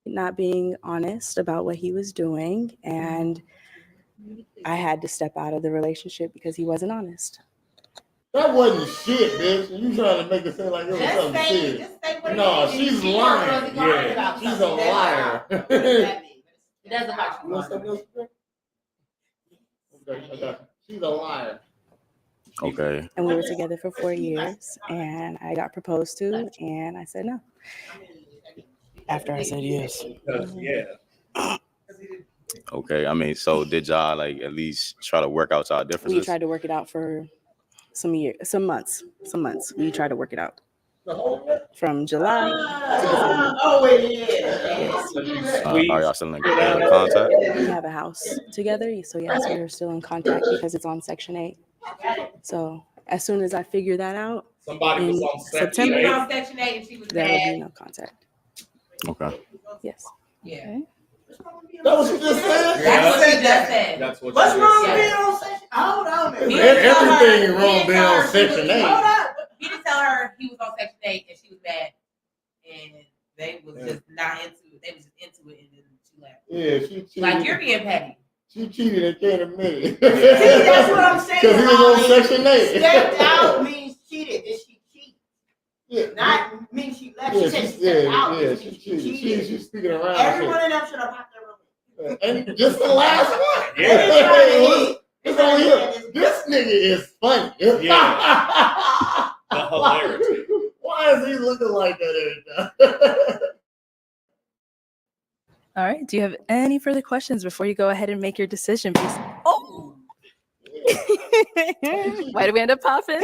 Not being honest about what he was doing, and I had to step out of the relationship because he wasn't honest. That wasn't shit, bitch. You trying to make it seem like it was something serious. No, she's lying. Yeah, she's a liar. It doesn't matter. You want something else? Okay. She's a liar. Okay. And we were together for 4 years, and I got proposed to, and I said no. After I said yes. Yeah. Okay. I mean, so did y'all like at least try to work out y'all differences? We tried to work it out for some months. We tried to work it out. From July to December. Are y'all still in contact? We have a house together, so yes, we are still in contact because it's on Section 8. So as soon as I figure that out, somebody was on September, Section 8 and she was there will be no contact. Okay. Yes. Yeah. That what you just said? That's what she just said. That's what what's she wrong just with being said. on Section? Hold on. Everything wrong being on Section 8. Hold up. He didn't tell her he was on Section 8 and she was mad, and they was just not into it. They was just into it, and then she left. Yeah, she cheated. Like, you're being petty. She cheated and can't admit it. See, that's what I'm saying. Because he was on Section 8. Stepped out means cheated. Did she cheat? Yeah. Not mean she left. Yeah, She said she stepped out. Yeah, she's speaking around. Everyone in them should have popped their room. And just the last one. Yeah. This nigga is funny. Yeah. The hilarity. Why is he looking like that every time? All right. Do you have any further questions before you go ahead and make your decision? Please. Oh. Why did we end up popping?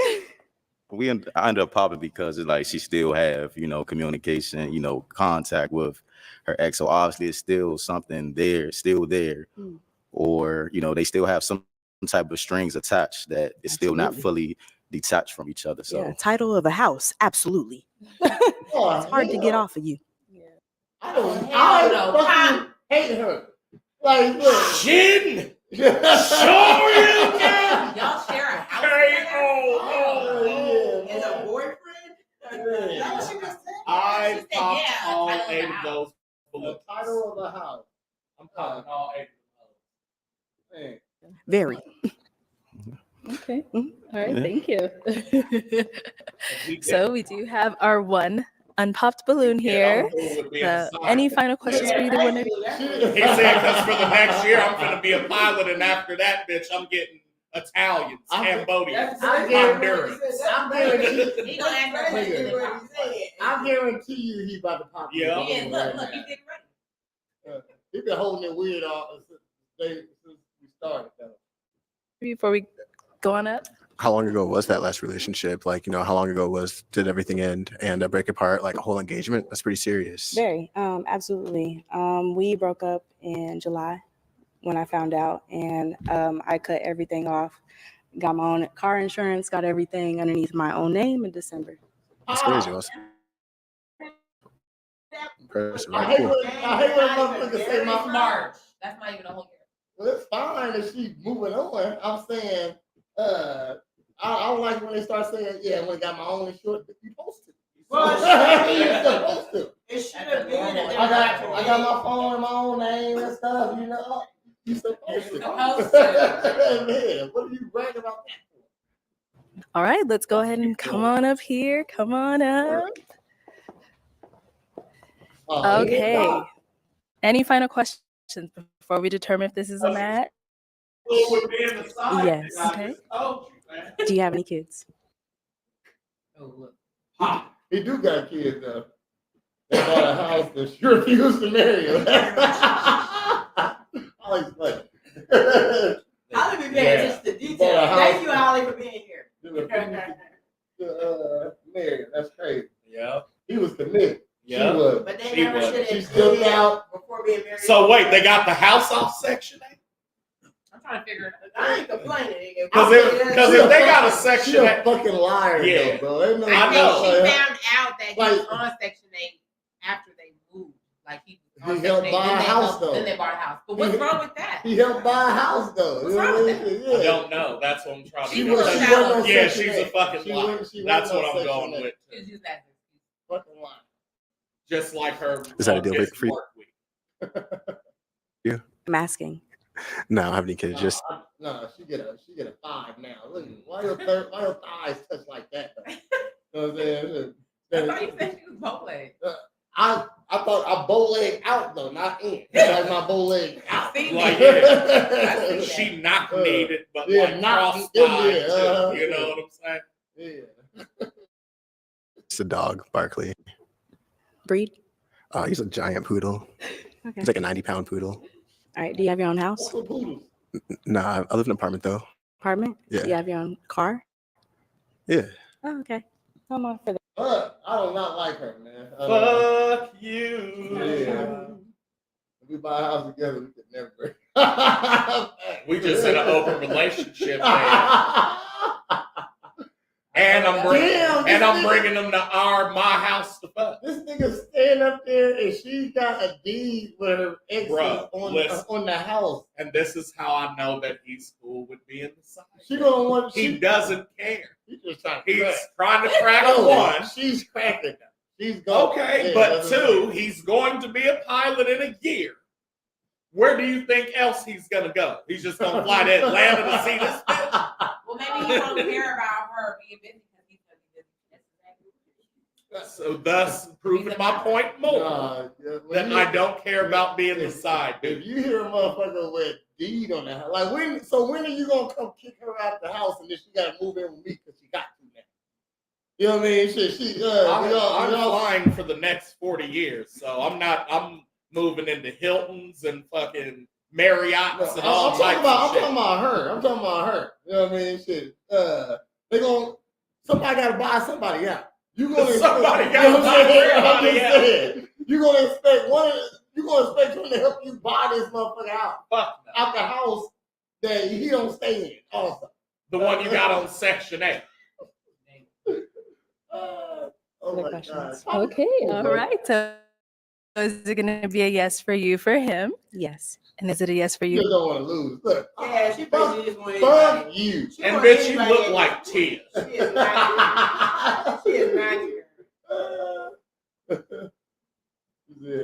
I ended up popping because it's like she still have, communication, contact with her ex. So obviously it's still something there, still there. Or, they still have some type of strings attached that is still not fully detached from each other. So Yeah, title of a house, absolutely. It's hard to get off of you. I hate her. Like, look. Chin. Sure you can. Y'all share a house. And a boyfriend? Yeah. I popped all 8 of those balloons. The title of the house. I'm popping all 8 of those. Very. Okay. All right. Thank you. So we do have our one unpopped balloon here. Any final questions for either one of you? He said, because for the next year, I'm going to be a pilot, and after that, bitch, I'm getting Italians, Cambodians, Honduras. I guarantee you he about to pop. Yeah, look, he's getting ready. He been holding it weird since we started. Before we go on up? How long ago was that last relationship? Like, how long ago did everything end and break apart? Like a whole engagement? That's pretty serious. Very, absolutely. We broke up in July when I found out, and I cut everything off. Got my own car insurance, got everything underneath my own name in December. That's crazy. Awesome. Impressive. I hate when motherfuckers say my March. That's not even a whole year. Well, it's fine if she's moving on. I'm saying, I don't like when they start saying, yeah, when I got my own insurance, but you supposed to. You're supposed to. It should have been. I got my phone in my own name and stuff, You supposed to. Man, what are you bragging about that for? All right, let's go ahead and come on up here. Come on up. Okay. Any final questions before we determine if this is a match? Yes. Okay. Do you have any kids? He do got kids though. They bought a house that she refused to marry him. Holly's funny. Holly be paying attention to details. Thank you, Holly, for being here. Married. That's crazy. Yeah. He was committed. Yeah. She was. But they never should have. She stepped out before being married. So wait, they got the house off Section 8? I'm trying to figure it out. I ain't complaining. Because if they got a Section 8, she a fucking liar, yeah, though, bro. I think she found out that he was on Section 8 after they moved. Like he helped buy a house, though. Then they bought a house. But what's wrong with that? He helped buy a house, though. What's wrong with that? Yeah. I don't know. That's what I'm trying to She figure wasn't out. on Yeah, Section she's 8. a fucking liar. That's what I'm going with. Fucking liar. Just like her. Is that a deal breaker for you? Yeah. I'm asking. No, I don't have any kids. Just No, she get a 5 now. Look, why your thighs touch like that? Though? You know what I'm saying? I thought you said she was bow leg. I thought I bow leg out though, not in. Like my bow leg out. Like, yeah. She knock kneed it, but yeah, like cross thighs. You know what I'm saying? Yeah. it's a dog, Barkley. Breed? He's a giant poodle. Okay. He's like a 90-pound poodle. All right. Do you have your own house? Nah, I live in an apartment though. Apartment? Yeah. Do you have your own car? Yeah. Oh, okay. I'm on for that. I do not like her, man. Fuck you. Yeah. If we buy a house together, we could never break. We just in an open relationship, man. And I'm bringing them to my house to fuck. This nigga stand up there and she got a deed with her ex on the house. And this is how I know that he's cool with being the side. She don't want. He doesn't care. He's just trying to crack one. She's cracking. She's going. Okay, yeah, but 2, he's going to be a pilot in a year. Where do you think else he's gonna go? He's just gonna fly to Atlanta to see this bitch. Well, maybe he won't care about her being busy because he's gonna be busy. So thus proving my point more that I don't care about being the side dude. If you hear a motherfucker with deed on the house, like when are you gonna come kick her out the house and then she gotta move in with me because she got to now? You know what I mean? I'm flying for the next 40 years, so I'm moving into Hiltons and fucking Marriott's and all types of shit. I'm talking about her. You know what I mean? Shit. Somebody gotta buy somebody out. You gonna expect him to help you buy this motherfucker out. Out the house that he don't stay in also. The one you got on Section 8. Oh my God. Okay, all right. So is it going to be a yes for you for him? Yes. And is it a yes for you? You don't want to lose. Look. Yeah, she basically just wanted Fuck you. And bitch, you look like Tia. She is not here.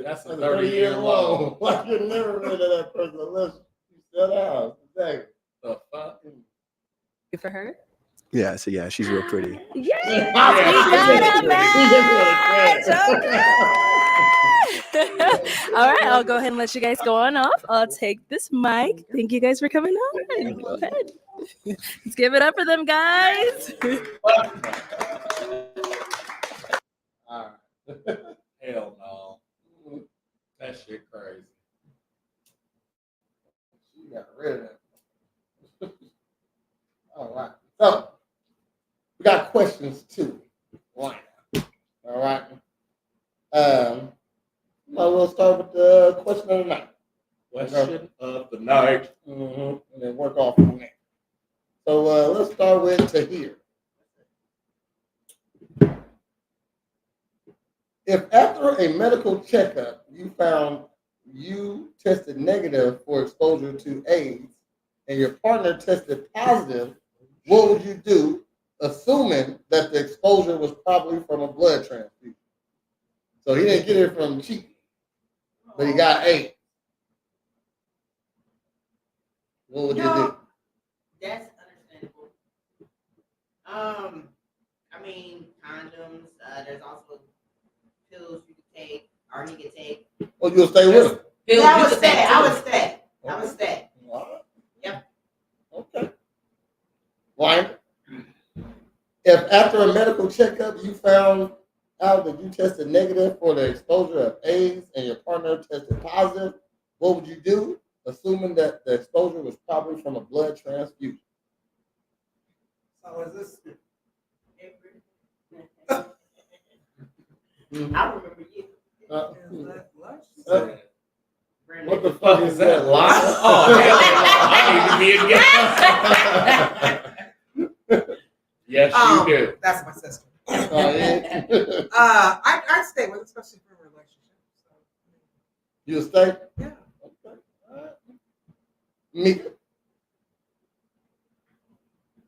That's a 30-year loan. Like you're never rid of that person unless you sell out. Exactly. The fuck? You for her? Yeah, so yeah, she's real pretty. Yes! All right, I'll go ahead and let you guys go on off. I'll take this mic. Thank you guys for coming on. Go ahead. Let's give it up for them, guys. All right. Hell no. That shit crazy. She got rid of that. All right. So, we got questions too. All right. We'll start with the question of the night. Question of the night. And then work off from there. So let's start with Tahir. If after a medical checkup you found you tested negative for exposure to AIDS and your partner tested positive, what would you do, assuming that the exposure was probably from a blood transfusion? So he didn't get it from cheating, but he got AIDS. What would you do? That's understandable. I mean, condoms. There's also pills you can take, or he could take. Oh, you'll stay with him? Yeah, I would stay. I would stay. Yep. Okay. Why? If after a medical checkup you found out that you tested negative for the exposure of AIDS and your partner tested positive, what would you do, assuming that the exposure was probably from a blood transfusion? So is this? I remember you. What the fuck is that? Lie? Oh, hell no. I need to be again. Yes, you do. That's my sister. Yeah. I'd stay with, especially for a relationship. So. You'll stay? Yeah. Okay. All right. Mika?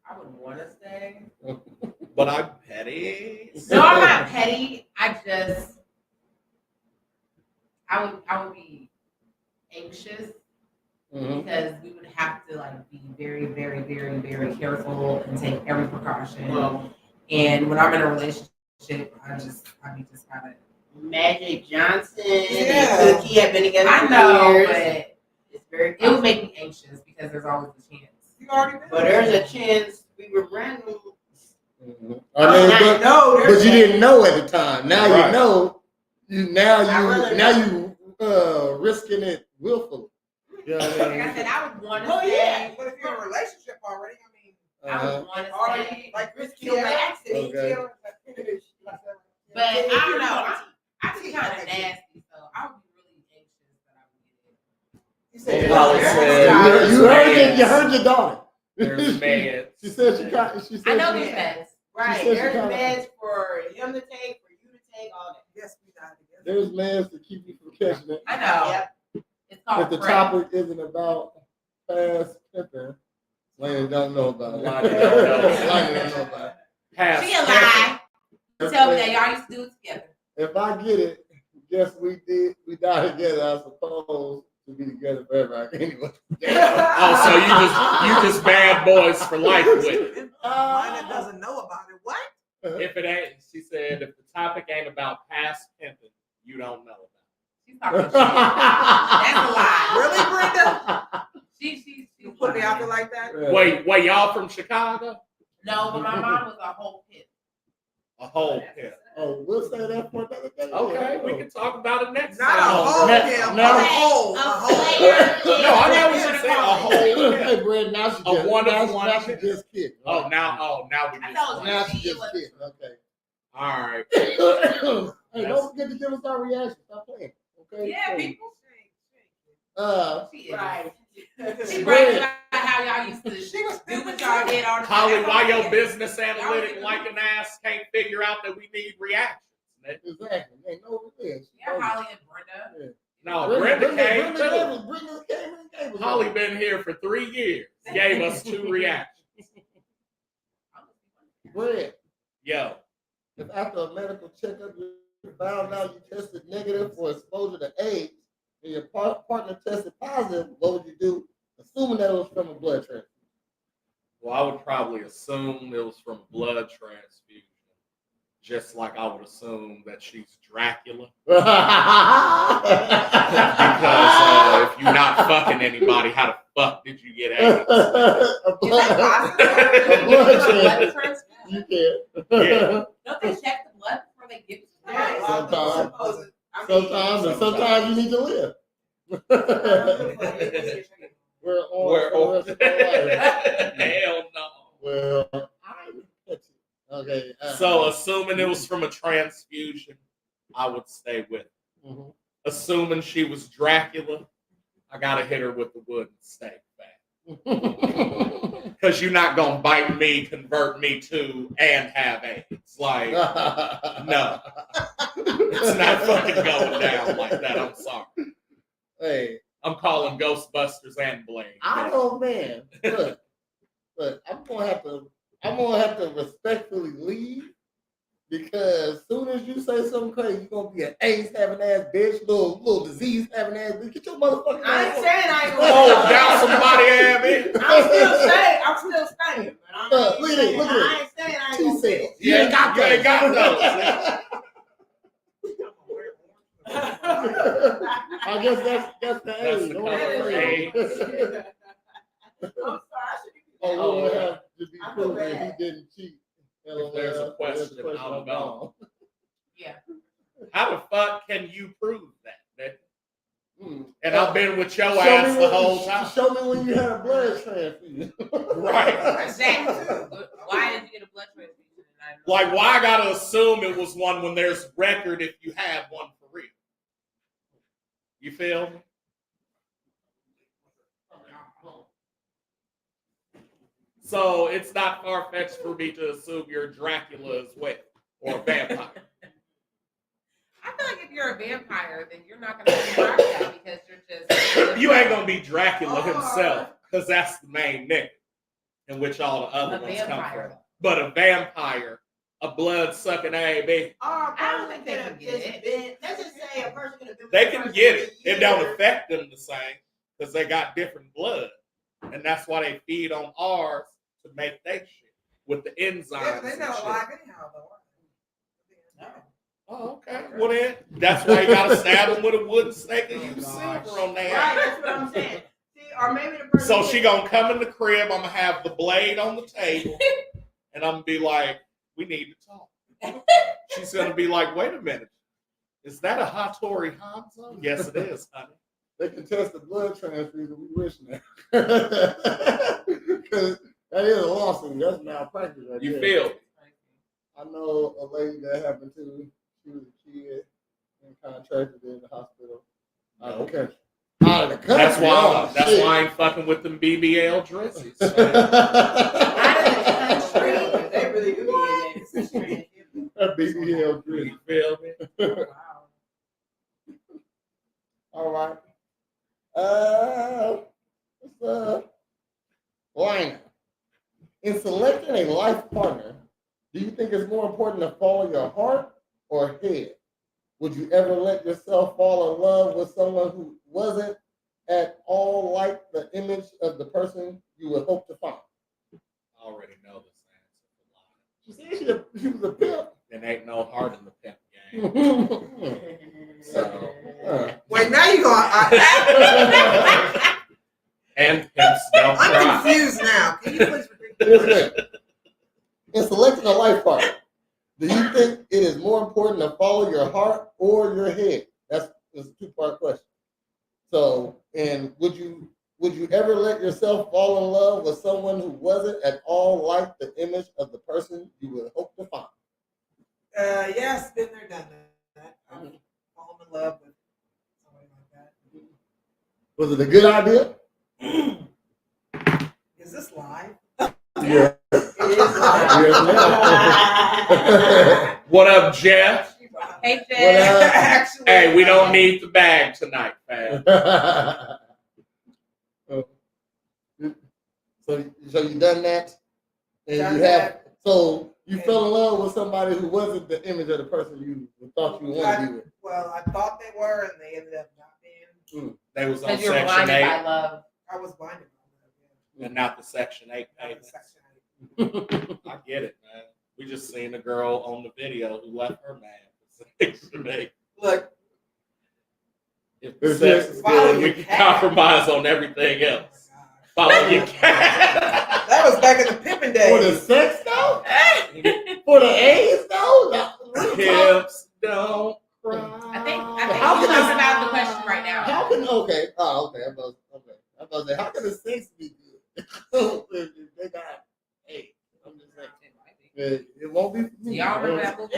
I would want to stay. But I'm petty. No, I'm not petty. I would be anxious because we would have to like be very, very, very, very careful and take every precaution. And when I'm in a relationship, I be just kind of Magic Johnson and Cookie have been together. I know, years. but It's very. it would make me anxious because there's always a chance. You already been. But there's a chance we were random. But you didn't know at the time. Now you know. You risking it willfully. You know what I mean? Like I said, I would want to Oh stay. yeah, but if you're in a relationship already, I mean, I would want to stay. like risk Kill kill my accident. Okay. But I don't know. I be kind of nasty, so I would be really anxious that I would get it. You said you heard your daughter. There's meds. She said she said I know she- these meds. Right. said she There's kinda- meds for him to take, for you to take, all that. Yes, we died together. There's meds to keep you from catching it. I know. Yep. It's called If the PrEP. topic isn't about fast pimping, Lane don't know about it. Lonnie don't know. Lonnie don't know about it. She a lie. Tell me that y'all used to do it together. If I get it, guess we died together. I suppose to be together forever anyway. Oh, so you just bad boys for life with it. Mine that doesn't know about it. What? If it ain't, she said, if the topic ain't about past pimping, you don't know about it. She's talking shit. That's a lie. Really, Brenda? She You put me out there like that? Wait, y'all from Chicago? No, but my mom was a whole pimp. A whole pimp. Oh, we'll say that for another day. Okay, we can talk about it next Not a time. whole pimp. No. A whole. No, I know what you're saying. A whole pimp. Hey, Brad, now she A just, one now, of one now she pimp. just kidding. Now we I just. know Now she she just was. kidding. Okay. All right. Hey, don't forget to give us our reaction. Stop playing. Okay. Yeah, So, people. Uh, She is. Right. She brags about how y'all used to do what y'all did all the time. Holly, why your Yeah. business analytic like an ass can't figure out that we need reactions? exactly. Ain't no this. Yeah, Holly and Brenda. No, Brenda came too. Brenda came and gave us. Holly been here for 3 years. Gave us 2 reactions. Brad, Yo, if after a medical checkup you found out you tested negative for exposure to AIDS and your partner tested positive, what would you do? Assuming that it was from a blood transfusion. well, I would probably assume it was from a blood transfusion. Just like I would assume that she's Dracula. Because if you're not fucking anybody, how the fuck did you get AIDS? A blood transfusion. You can. Yeah. Don't they check the blood before they give it to you? Sometimes you need to live. We're on for the rest of our life. Hell no. Well, I get you. Okay. So, assuming it was from a transfusion, I would stay with it. Mm-hmm. Assuming she was Dracula, I gotta hit her with the wooden stake back. Because you're not gonna bite me, convert me to, and have AIDS. Like, no. It's not fucking going down like that. I'm sorry. Hey. I'm calling Ghostbusters and Blade. I know, man. Look, I'm gonna have to respectfully leave because as soon as you say something crazy, you're gonna be an AIDS having ass bitch, little disease having ass bitch. Get your motherfucking I ass ain't saying I ain't Oh, down somebody have it. I'm still saying. Look at it. I ain't saying I ain't gonna say it. You ain't got You ain't got those. I guess that's the That's age. the Don't color worry. age. I'm sorry. I should be. Oh, we'll have to be I feel proven he bad. didn't cheat. If there's a question, I'm gone. Yeah. How the fuck can you prove that? Hmm. And I've been with your ass the whole time. Show me when you had a blood transfusion. Right. Exactly. Why did you get a blood transfusion? Like, why I gotta assume it was one when there's record if you have one for real? You feel me? So it's not far-fetched for me to assume you're Dracula as well, or a vampire. I feel like if you're a vampire, then you're not going to be Dracula because you're just. You ain't gonna be Dracula himself, because that's the main nigga in which all the other ones come from. But a vampire, a blood-sucking AB, I don't think they can get it. Let's just say a person could have been. they can get it. It don't affect them the same because they got different blood, and that's why they feed on ours to make their shit with the enzymes. Yeah, but they're and not shit. alive anyhow, though. Oh, okay. Well then, that's why you gotta stab them with a wooden stake and use silver on their Right, ass. that's what I'm saying. See, or maybe the person. So she gonna come in the crib. I'm gonna have the blade on the table, and I'm gonna be like, "We need to talk." She's gonna be like, "Wait a minute, is that a Hattori Hanzo?" Yes, it is, honey. They can test the blood transfusion. We wish now. Because that is a lawsuit. That's malpractice. Right You there. feel? I know a lady that happened to. She was a kid and contracted in the hospital. Out of the country. Out of the country. That's why. That's shit. why I ain't fucking with them BBL dresses. Out of the country. They really do be in That BBL dress. You feel me? All right. Line. In selecting a life partner, do you think it's more important to follow your heart or head? Would you ever let yourself fall in love with someone who wasn't at all like the image of the person you would hope to find? I already know this She said she was a pimp. There ain't no heart in the pimp game. So wait, now you going? And pimps don't cry. I'm confused now. Can you please repeat the question? In selecting a life partner, do you think it is more important to follow your heart or your head? That's a two-part question. So, and would you ever let yourself fall in love with someone who wasn't at all like the image of the person you would hope to find? Yes, been there, done that. I've fallen in love with somebody like that. Was it a good idea? Is this live? Yeah. It is live. What up, Jeff? Hey, Jeff. Hey, we don't need the bag tonight, fam. So you done that, and Done you have that. so you fell in love with somebody who wasn't the image of the person you thought you wanted to be with. Well, I thought they were, and they ended up not being. They was on Because you're Section 8. blinded by love. I was blinded by love. And not the Section 8 payments. I get it, man. We just seen a girl on the video who left her man for Section 8. Look, if the sex is good, we can compromise on everything else. Follow your cat. That was back in the pimping days. For the sex though? For the AIDS though? Hips don't cry. I think we're talking about the question right now. How can okay? Oh, okay. I'm about to say, how can the sex be good? If they got AIDS. I'm just saying. It won't be for me. Y'all remember that movie?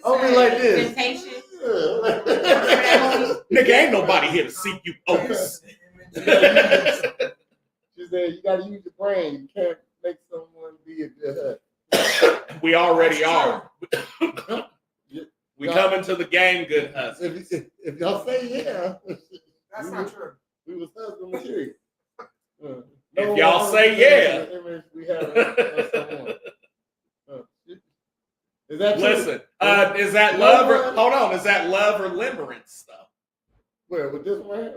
I'll be like this. Temptation. Nigga, ain't nobody here to see you oats. She said you gotta use your brain. You can't make someone be a good husband. We already are. We coming to the game, good husband. If y'all say yeah, that's not true. We was husband material. If y'all say yeah, we have someone. Is that true? Listen, is that love or hold on? Is that love or limerence stuff? Where with this one?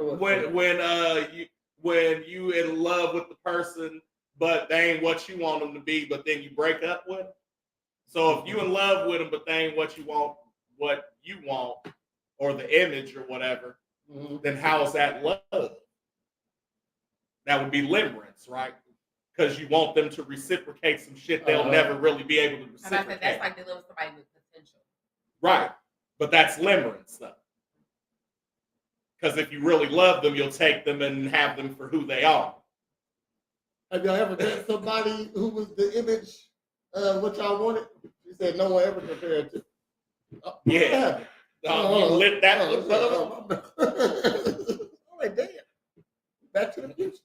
When you in love with the person, but they ain't what you want them to be, but then you break up with them. So if you in love with them, but they ain't what you want, or the image or whatever, then how is that love? That would be limerence, right? Because you want them to reciprocate some shit they'll never really be able to reciprocate. That's like dealing with somebody with potential. Right. But that's limerence, though. Because if you really love them, you'll take them and have them for who they are. Have y'all ever met somebody who was the image of what y'all wanted? You said no one ever compared to. Yeah. You lit that. Oh, damn. Back to the future.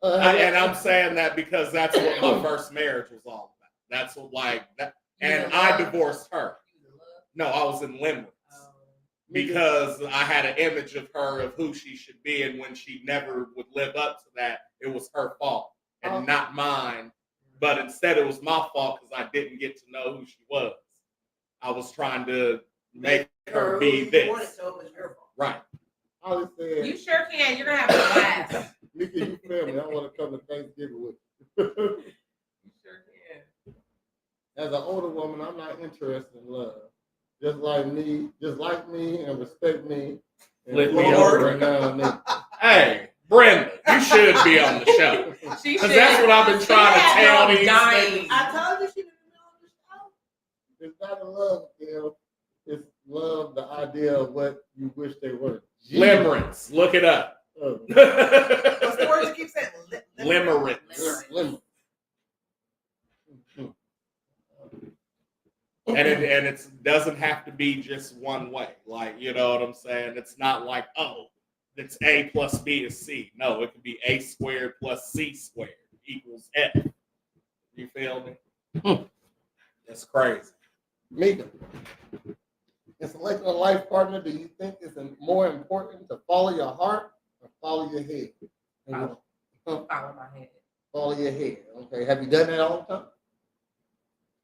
And I'm saying that because that's what my first marriage was all about. That's what, like that, and I divorced her. No, I was in limerence because I had an image of her of who she should be, and when she never would live up to that, it was her fault and not mine. But instead, it was my fault because I didn't get to know who she was. I was trying to make her be this. Right. You sure can. You're gonna have a blast. Nikki, you family. I want to come to Thanksgiving with you. You sure can. As an older woman, I'm not interested in love. Just like me, and respect me. And Let me over now and then. Hey, Brenda, you should be on the show. Because that's what I've been trying to tell these niggas. I told you she didn't be on the show. It's not a love, Gail. It's love, the idea of what you wish they were. Limerence. Look it up. What's the word you keep saying? Limerence. And it doesn't have to be just one way. Like, you know what I'm saying? It's not like, oh, it's A plus B is C. No, it could be A squared plus C squared equals F. You feel me? That's crazy. Mika, in selecting a life partner, do you think it's more important to follow your heart or follow your head? Follow my head. Follow your head. Okay. Have you done that all the time?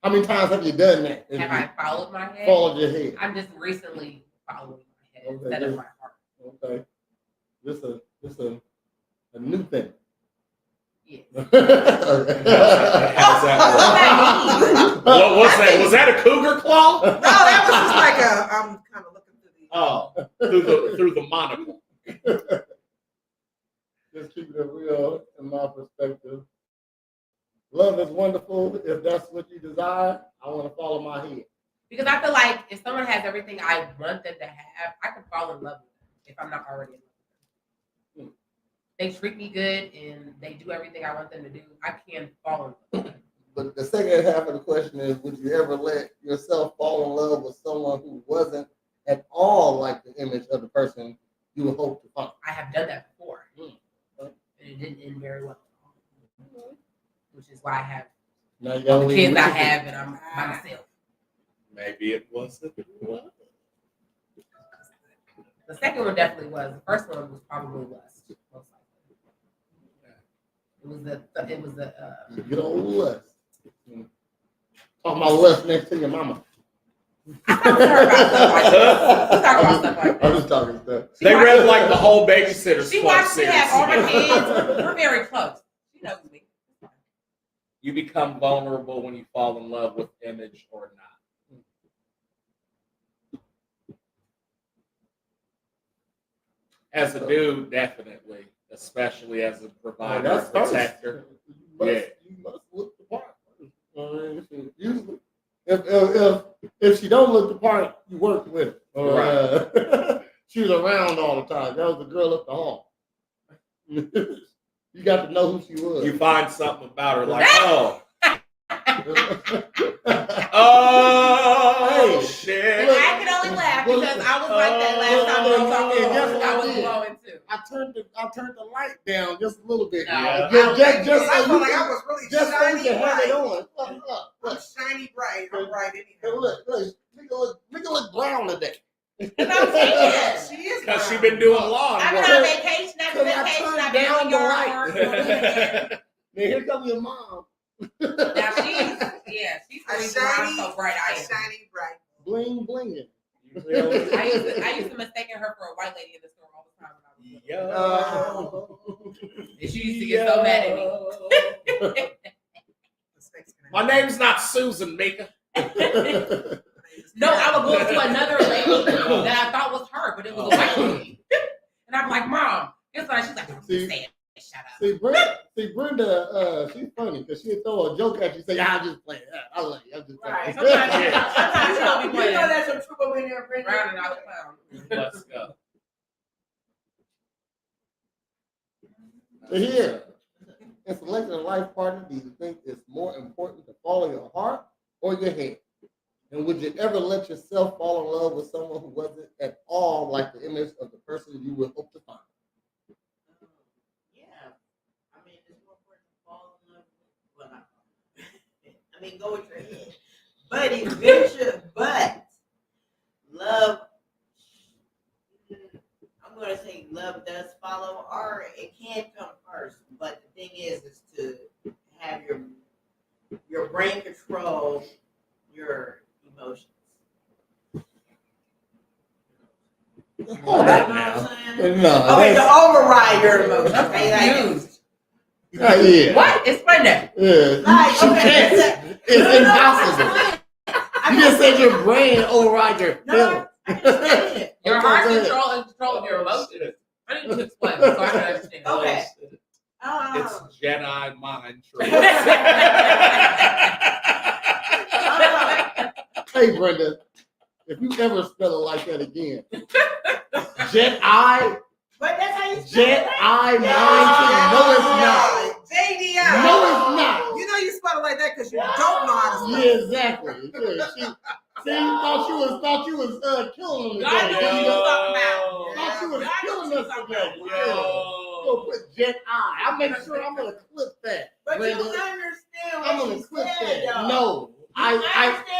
How many times have you done that? Have I followed my head? Followed your head. I'm just recently following my head instead of my heart. Okay. This a new thing. Yes. What was that? Was that a cougar claw? No, that was just like I'm kind of looking through the. Through the monocle. Just keep it real in my perspective. Love is wonderful. If that's what you desire, I want to follow my head. Because I feel like if someone has everything I want them to have, I could fall in love with them if I'm not already in love with them. They treat me good and they do everything I want them to do. I can fall in love with them. But the second half of the question is, would you ever let yourself fall in love with someone who wasn't at all like the image of the person you would hope to find? I have done that before. And it didn't end very well. Which is why I have all the kids I have and I'm by myself. Maybe it wasn't. The second one definitely was. The first one was probably lust, most likely. It was the good old lust. Talking about lust next to your mama. I'm just talking stuff. They read like the whole Babysitter's She Club watched me series. have all my kids. We're very close. She knows me. You become vulnerable when you fall in love with image or not. As a dude, definitely, especially as a provider and protector. You must look the part. Usually, if she don't look the part, you work with her. Right. She was around all the time. That was the girl up the hall. You got to know who she was. You find something about her like, oh. Oh, shit. And I can only laugh because I was like that last time we were talking. I was going too. I turned the light down just a little bit. No, I felt like I was really shiny bright. I'm shiny bright. I'm bright anyhow. Look, we can look brown today. And I'm saying She is Because she's been doing lawn I've been work. on vacation after vacation. I've been on yard work. Now here comes your mom. Now she's really shiny, so bright. I am. shiny bright. Bling blinging. I used to mistake her for a white lady in the store all the time when I was little. And she used to get so mad at me. My name's not Susan, Mika. No, I would go to another lady that I thought was her, but it was a white lady. And I'm like, Mom, guess what? She's like, I'm just saying. Shut up. See, Brenda, she's funny because she'd throw a joke at you, say, "I'm just playing. I love you. I'm just playing." Right. Sometimes you don't be playing. You know that's some trouble in there, Brenda. Round and out the clown. Let's go. So here, in selecting a life partner, do you think it's more important to follow your heart or your head? And would you ever let yourself fall in love with someone who wasn't at all like the image of the person you would hope to find? I mean, go with your head. But eventually, love, I'm going to say love does follow, or it can come first. But the thing is to have your brain control your emotions. Hold that now. No. Okay, to override your emotions. Okay, yeah. What? Explain that. Yeah. Like, okay, it's impossible. You just said your brain override your feelings. Your heart control your emotions. I need to explain so I can understand. Okay. It's Jedi mind trick. Hey, Brenda, if you ever spell it like that again, Jedi. But that's how you spell Jet it. I 19. No, it's not. JDI. No, it's not. You know you spell it like that because you don't know how to spell it. Yeah, exactly. Yeah, thought you was killing them today. God knows what you're talking about. Thought you was killing us today. Go put Jet I. I'll make sure I'm gonna clip that. But Brenda. you understand what I'm gonna she clip said, that. though. No,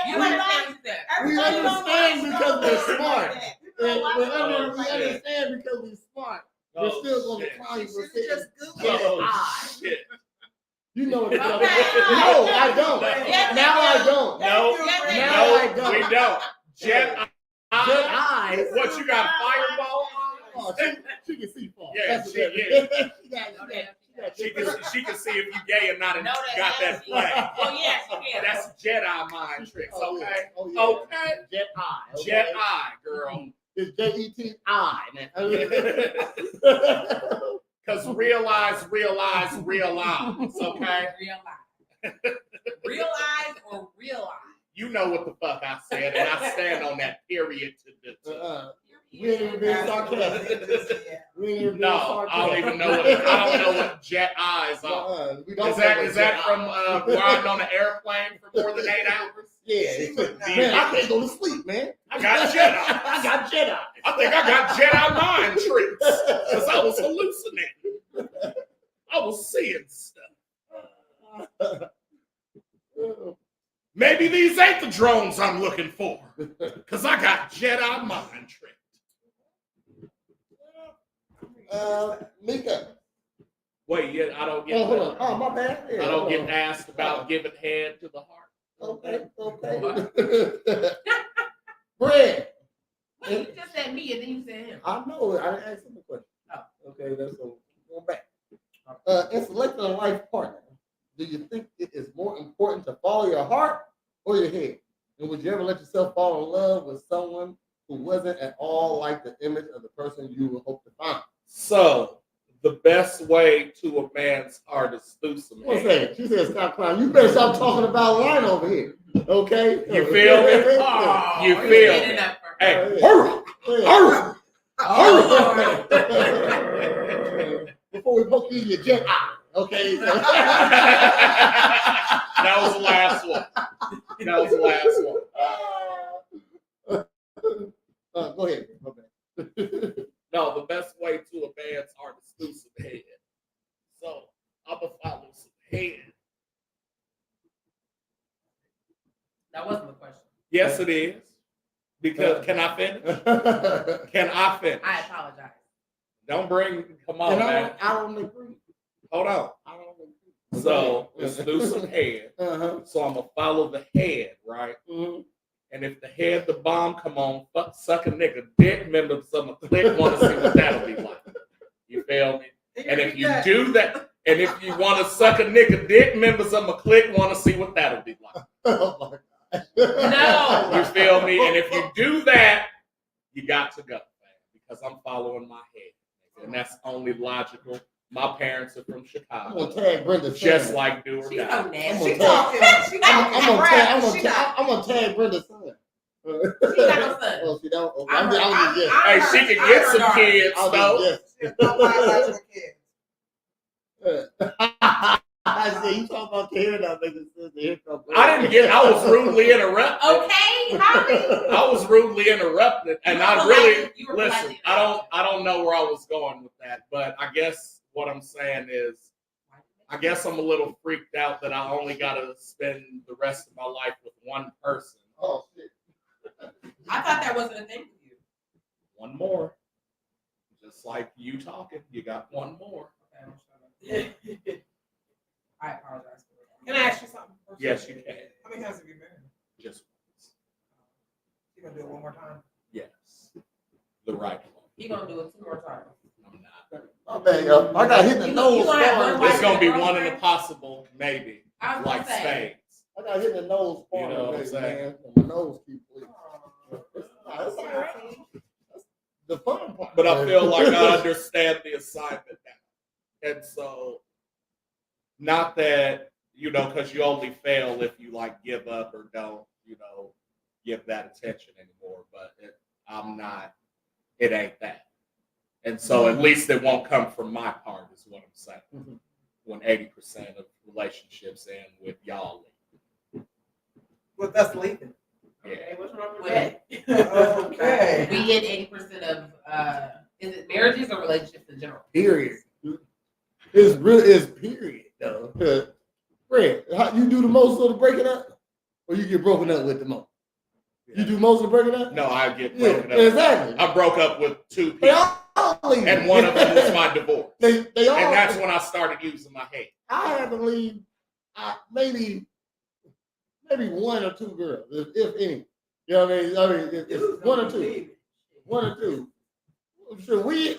You understand we understand because we're smart. We understand because we're smart. We're still gonna call you for saying Jet I. You know what it is. No, I don't. Now I don't. No, I don't. we don't. Jet I. What, you got a fireball on? Oh, she can see far. Yeah, That's she what is. she got She can see if you gay or not and got that flag. Oh yes, you can. That's Jedi mind tricks, okay? Oh, yeah. Okay. Jedi. Okay? Jedi, girl. It's J-E-T-I, man. Because realize, okay? Realize or realize? You know what the fuck I said, and I stand on that period to the We ain't even being sarcastic. No, I don't even know what I don't know what jet eyes are. Is that from riding on an airplane for more than 8 hours? Yeah. Man, I can't go to sleep, man. I got Jedi. I got Jedi. I think I got Jedi mind tricks because I was hallucinating. I was seeing stuff. Maybe these ain't the drones I'm looking for because I got Jedi mind tricks. Mika. Wait, yeah, I don't get. Hold on. Oh, my bad. Yeah, I don't get asked about giving head to the heart. Okay. Brad. Wait, you just said me and then you said him. I know. I didn't ask him a question. Oh. Okay, that's so. Going back. In selecting a life partner, do you think it is more important to follow your heart or your head? And would you ever let yourself fall in love with someone who wasn't at all like the image of the person you would hope to find? So, the best way to a man's heart is through some What's head. that? She said, stop clowning. You better stop talking about line over here. Okay? You feel me? Oh, You feel me? Hey, hurry! Before we poke you in your jet eye. Okay? That was the last one. Go ahead. Okay. No, the best way to a man's heart is through some head. So, I'm going to follow some head. That wasn't the question. Yes, it is. Because, can I finish? Can I finish? I apologize. Come on, man. I don't agree. Hold on. I don't agree. So, it's through some head. So, I'm going to follow the head, right? Mm-hmm. And if the head, the bomb come on, suck a nigga dick, members of a clique want to see what that'll be like. You feel me? And if you do that, and if you want to suck a nigga dick, members of a clique want to see what that'll be like. Oh my God. No. You feel me? And if you do that, you got to go, man, because I'm following my head. And that's only logical. My parents are from Chicago. I'm gonna tag Brenda. Just like do or She's die. so nasty. I'm gonna tag Brenda's son. She got no son. Oh, she don't. Okay. Hey, she can get some kids, though. I said, you talking about the hair now, making sense. I was rudely interrupted. Okay, Harvey. I was rudely interrupted, and I really listen. I don't know where I was going with that, but I guess what I'm saying is, I guess I'm a little freaked out that I only got to spend the rest of my life with one person. Oh shit! I thought that wasn't a thing for you. One more, just like you talking. You got one more. Okay, I apologize for that. Can I ask you something? Yes, you can. How many times have you been married? Just once. You gonna do it one more time? Yes, the right one. You gonna do it 2 more times? I'm not. Oh man, I got hit in the nose. It's gonna be one in a possible, maybe, I was like gonna say. spades. I got hit in the nose. You know what I'm saying? Man. My nose keeps bleeding. That's all right. That's the fun part. But I feel like I understand the assignment now. And so, not that, because you only fail if you like give up or don't, give that attention anymore. But it ain't that. And so at least it won't come from my part is what I'm saying. Mm-hmm. When 80% of relationships end with y'all leaving. With us leaving. Okay, what's wrong with that? Okay. We get 80% of, is it marriages or relationships in general? Period. It's period, though. Fred, how you do the most of the breaking up? Or you get broken up with the most? You do most of the breaking up? No, I get broken up. Exactly. I broke up with 2 people. And one of them was my divorce. They all, and that's when I started using my head. I had to leave maybe 1 or 2 girls, if any. You know what I mean? It's 1 or 2. 1 or 2. So we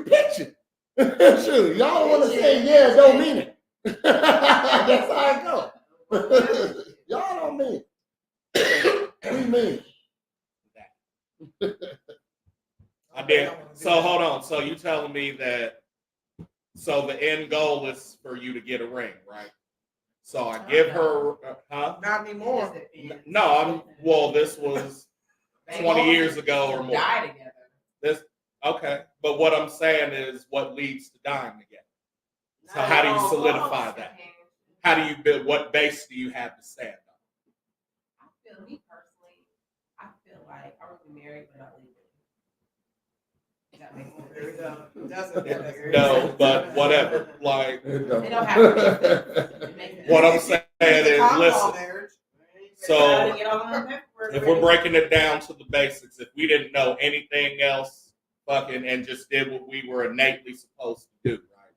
pitching. Shoot, y'all want to say yeah, don't mean it. That's how it go. Y'all don't mean it. We mean it. I did. So hold on. So you telling me that? So the end goal is for you to get a ring, right? So I give her, huh? Not anymore. No, well, this was 20 years ago or more. Die together. This, okay. But what I'm saying is what leads to dying together. So how do you solidify that? How do you build, what base do you have to stand on? I feel, me personally, I feel like I want to be married but not legally. That makes sense. No, but whatever. Like, they don't have to be. What I'm saying is, listen. So, if we're breaking it down to the basics, if we didn't know anything else, fucking, and just did what we were innately supposed to do, right?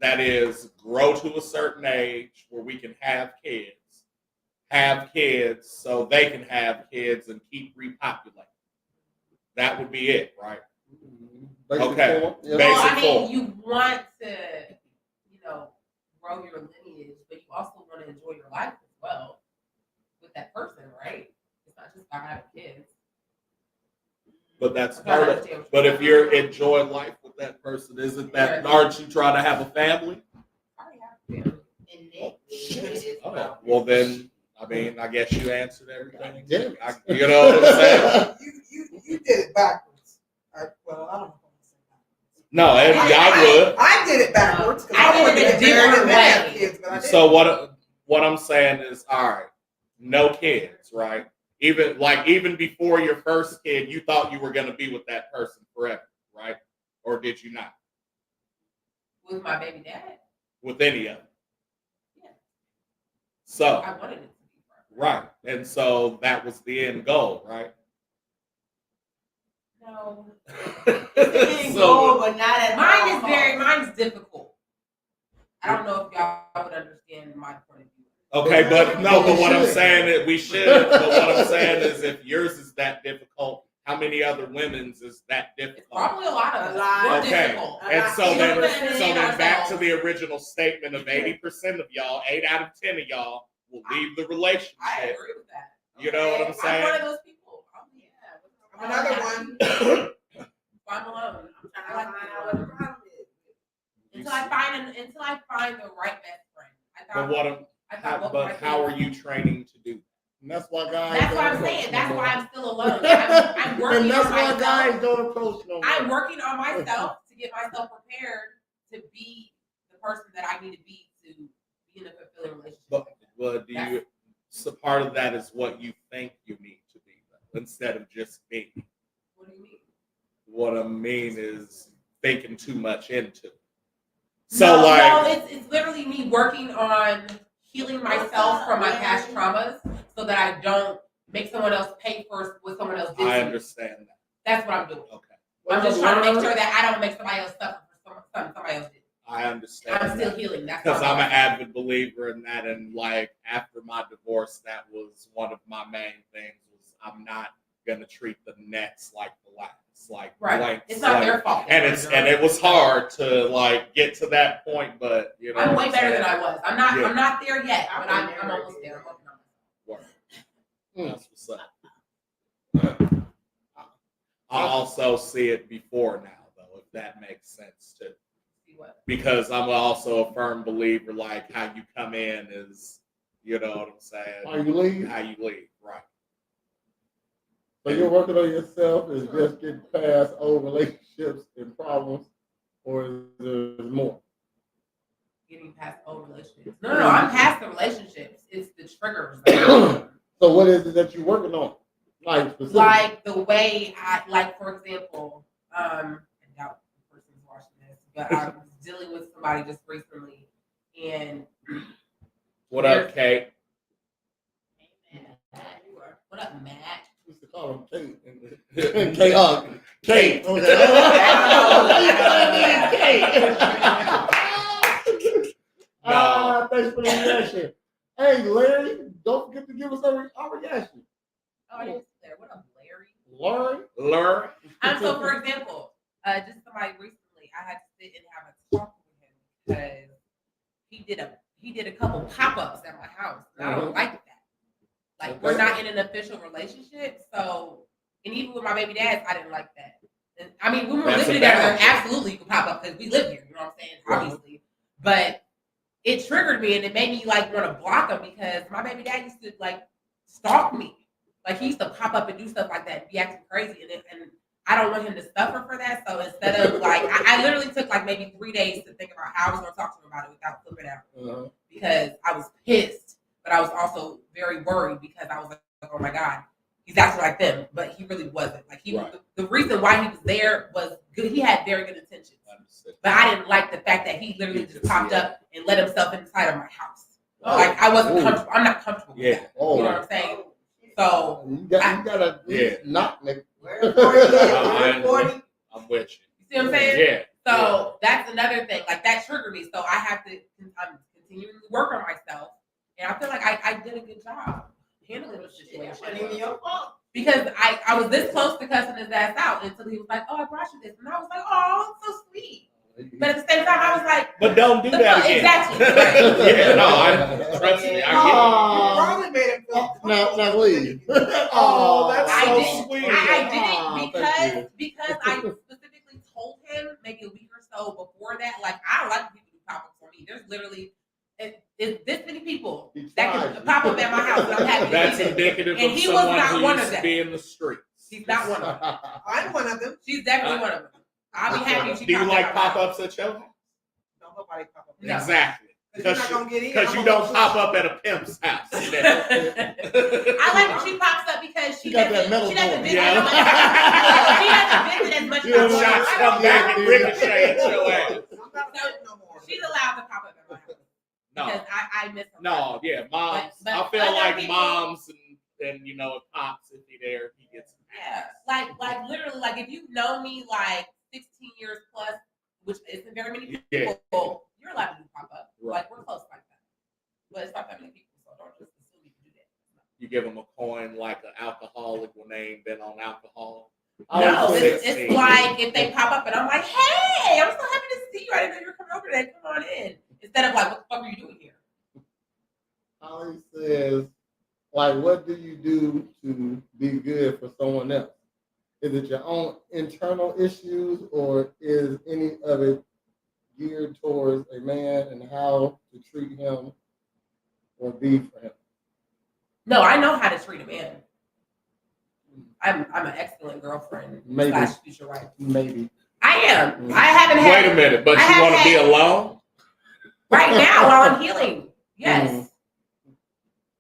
That is, grow to a certain age where we can have kids so they can have kids and keep repopulating. That would be it, right? Okay. Well, I mean, you want to, grow your lineage, but you also want to enjoy your life as well with that person, right? It's not just about having kids. But that's part of it. But if you're enjoying life with that person, isn't that, aren't you trying to have a family? I already have a family. Okay. Well, then, I mean, I guess you answered everything. Yeah. You know what I'm saying? You did it backwards. Well, I don't know. No, I would. I did it backwards. I did it a different way. Kids, but I did. So what I'm saying is, all right, no kids, right? Even before your first kid, you thought you were going to be with that person forever, right? Or did you not? With my baby dad? With any of them? Yeah. So I wanted it to be forever. Right, and so that was the end goal, right? No. It's an end goal, but not at mine's difficult. I don't know if y'all would understand my point of view. Okay, but what I'm saying is we should. But what I'm saying is, if yours is that difficult, how many other women's is that difficult? Probably a lot of us. Okay, Difficult. and so then back to the original statement of 80% of y'all, 8 out of 10 of y'all will leave the relationship. I agree with that. You know what I'm saying? I'm one of those people. I'm another one. I'm alone. I'm trying to find out what the problem is. Until I find the right best friend. How are you training to do that? And that's why guys. That's what I'm saying. That's why I'm still alone. I'm working and that's on why myself. guys don't approach no more. I'm working on myself to get myself prepared to be the person that I need to be in a fulfilling relationship. But do you? So part of that is what you think you need to be, though, instead of just being. What do you mean? What I mean is thinking too much into it. No, it's literally me working on healing myself from my past traumas so that I don't make someone else pay for what someone else did. I understand that. That's what I'm doing. Okay. I'm just trying to make sure that I don't make somebody else suffer for something somebody else did. I understand. I'm still healing. That's because I'm an avid believer in that, and after my divorce, that was one of my main things. Was I'm not gonna treat the next like the last. Right. It's not their fault. And it was hard to get to that point, but I'm way better than I was. I'm not there yet, but I'm almost there. I'm working on it. That's what's up. I also see it before now, though, if that makes sense too. Because I'm also a firm believer, how you come in is, you know what I'm saying? How you leave, right. So you're working on yourself is just getting past old relationships and problems, or is there more? Getting past old relationships. No, I'm past the relationships. It's the triggers. So what is it that you're working on? Like the way for example, I doubt the person's watching this, but I was dealing with somebody just recently, and what up, Kate? Hey, Matt. What up, Matt? We used to call him Kate. Kate. Thanks for the reaction. Hey, Larry, don't forget to give us our reaction. Oh, I didn't see there. What up, Larry? Larry. So, for example, just somebody recently, I had to sit and have a talk with him because he did a couple pop-ups at my house. And I don't like that. Like we're not in an official relationship, so and even with my baby dads, I didn't like that. And, I mean, when we were living together, absolutely you could pop up because we live here. You know what I'm saying? Obviously, but it triggered me and it made me like want to block him because my baby dad used to like stalk me. Like he used to pop up and do stuff like that and be acting crazy, and I don't want him to suffer for that. So instead of like, I literally took like maybe 3 days to think about how I was going to talk to him about it without flipping out because I was pissed, but I was also very worried because I was like, oh my God, he's acting like them, but he really wasn't. Like the reason why he was there was good. He had very good intentions, but I didn't like the fact that he literally just popped up and let himself inside of my house. Like I wasn't comfortable. I'm not comfortable with that. You know what I'm saying? So you gotta knock, nigga. I'm with you. You see what I'm saying? Yeah. So that's another thing. Like that triggered me. So I have to continually work on myself, and I feel like I did a good job handling the situation. Because I was this close to cussing his ass out until he was like, "Oh, I brought you this," and I was like, "Oh, it's so sweet." But at the same time, I was like, "But don't do that again." Exactly. Yeah, no, trust me, I get it. You probably made him feel now leave. Oh, that's so sweet. I did it because I specifically told him maybe a week or so before that, like I don't like people who pop up for me. There's literally this many people that can pop up at my house, and I'm happy That's to see indicative and of he was someone not who one used of to them. be in the streets. She's not one of them. I'm one of them. She's definitely one of them. I'll be happy if she Do you pops like up at my house. pop-ups at your house? Don't nobody pop up. No. Exactly. Because you don't pop up at a pimp's house. I like when she pops up because she doesn't visit as much. She doesn't visit as much. Shots come back and ricochet at your ass. She's allowed to pop up at my house. No. Because I miss her. No, yeah, moms. But I feel other like people- moms and you know, pops, if he there, he gets Yeah, like literally, like if you've known me like 16 years plus, which isn't very many people, you're allowed to do pop up. Right. Like we're close like that, but it's not that many people, so don't just assume you can do that. You give them a coin like an alcoholic when they ain't been on alcohol. No, it's like if they pop up and I'm like, hey, I'm so happy to see you. I didn't know you were coming over today. Come on in. Instead of like, what the fuck are you doing here? Holly says, like, what do you do to be good for someone else? Is it your own internal issues, or is any of it geared towards a man and how to treat him or be for him? No, I know how to treat a man. I'm an excellent girlfriend. Maybe. / future wife. Maybe. I am. I haven't had. Wait a minute, but you want to be alone? Right now, while I'm healing. Yes.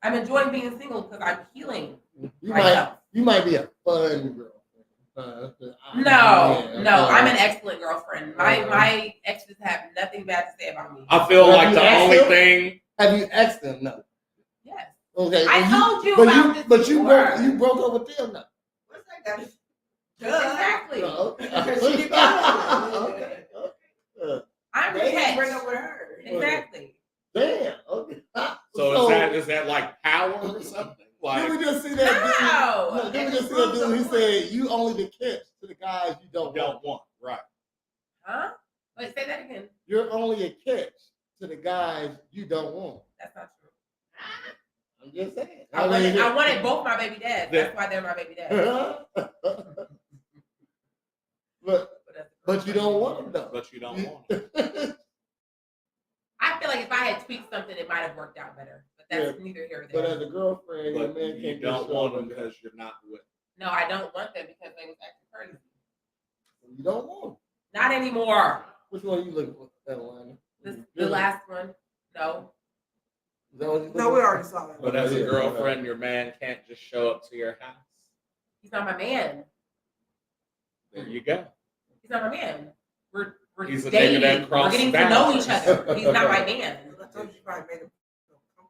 I'm enjoying being single because I'm healing myself. You might be a fun girl. No, I'm an excellent girlfriend. My exes have nothing bad to say about me. I feel like the only thing. Have you asked them? No. Yes. Okay. I told you but about this. But you broke up with them now. What's that guy? Exactly. I'm They didn't attached. bring up with her. Exactly. Damn. Okay. So is that like power or something? Like, Did we just see that No. dude? Did we just see that dude? He said you only the catch to the guys you don't want. Right. Huh? Wait, say that again. You're only a catch to the guys you don't want. That's not true. I'm just saying. I wanted both my baby dads. That's why they're my baby dads. But you don't want them though. But you don't want them. I feel like if I had tweaked something, it might have worked out better. But that's neither here nor But there. as a girlfriend, your But man you can't don't just want show them up. because you're not with No, I don't want them because they was acting crazy. You don't want them. Not anymore. Which one are you looking for, Adeline? The last one. No. Is that what you No, we already saw that. But as a girlfriend, your man can't just show up to your house. He's not my man. There you go. He's not my man. We're He's a dating. nigga that We're getting to know each crosses other. He's not my man. I told you probably made him.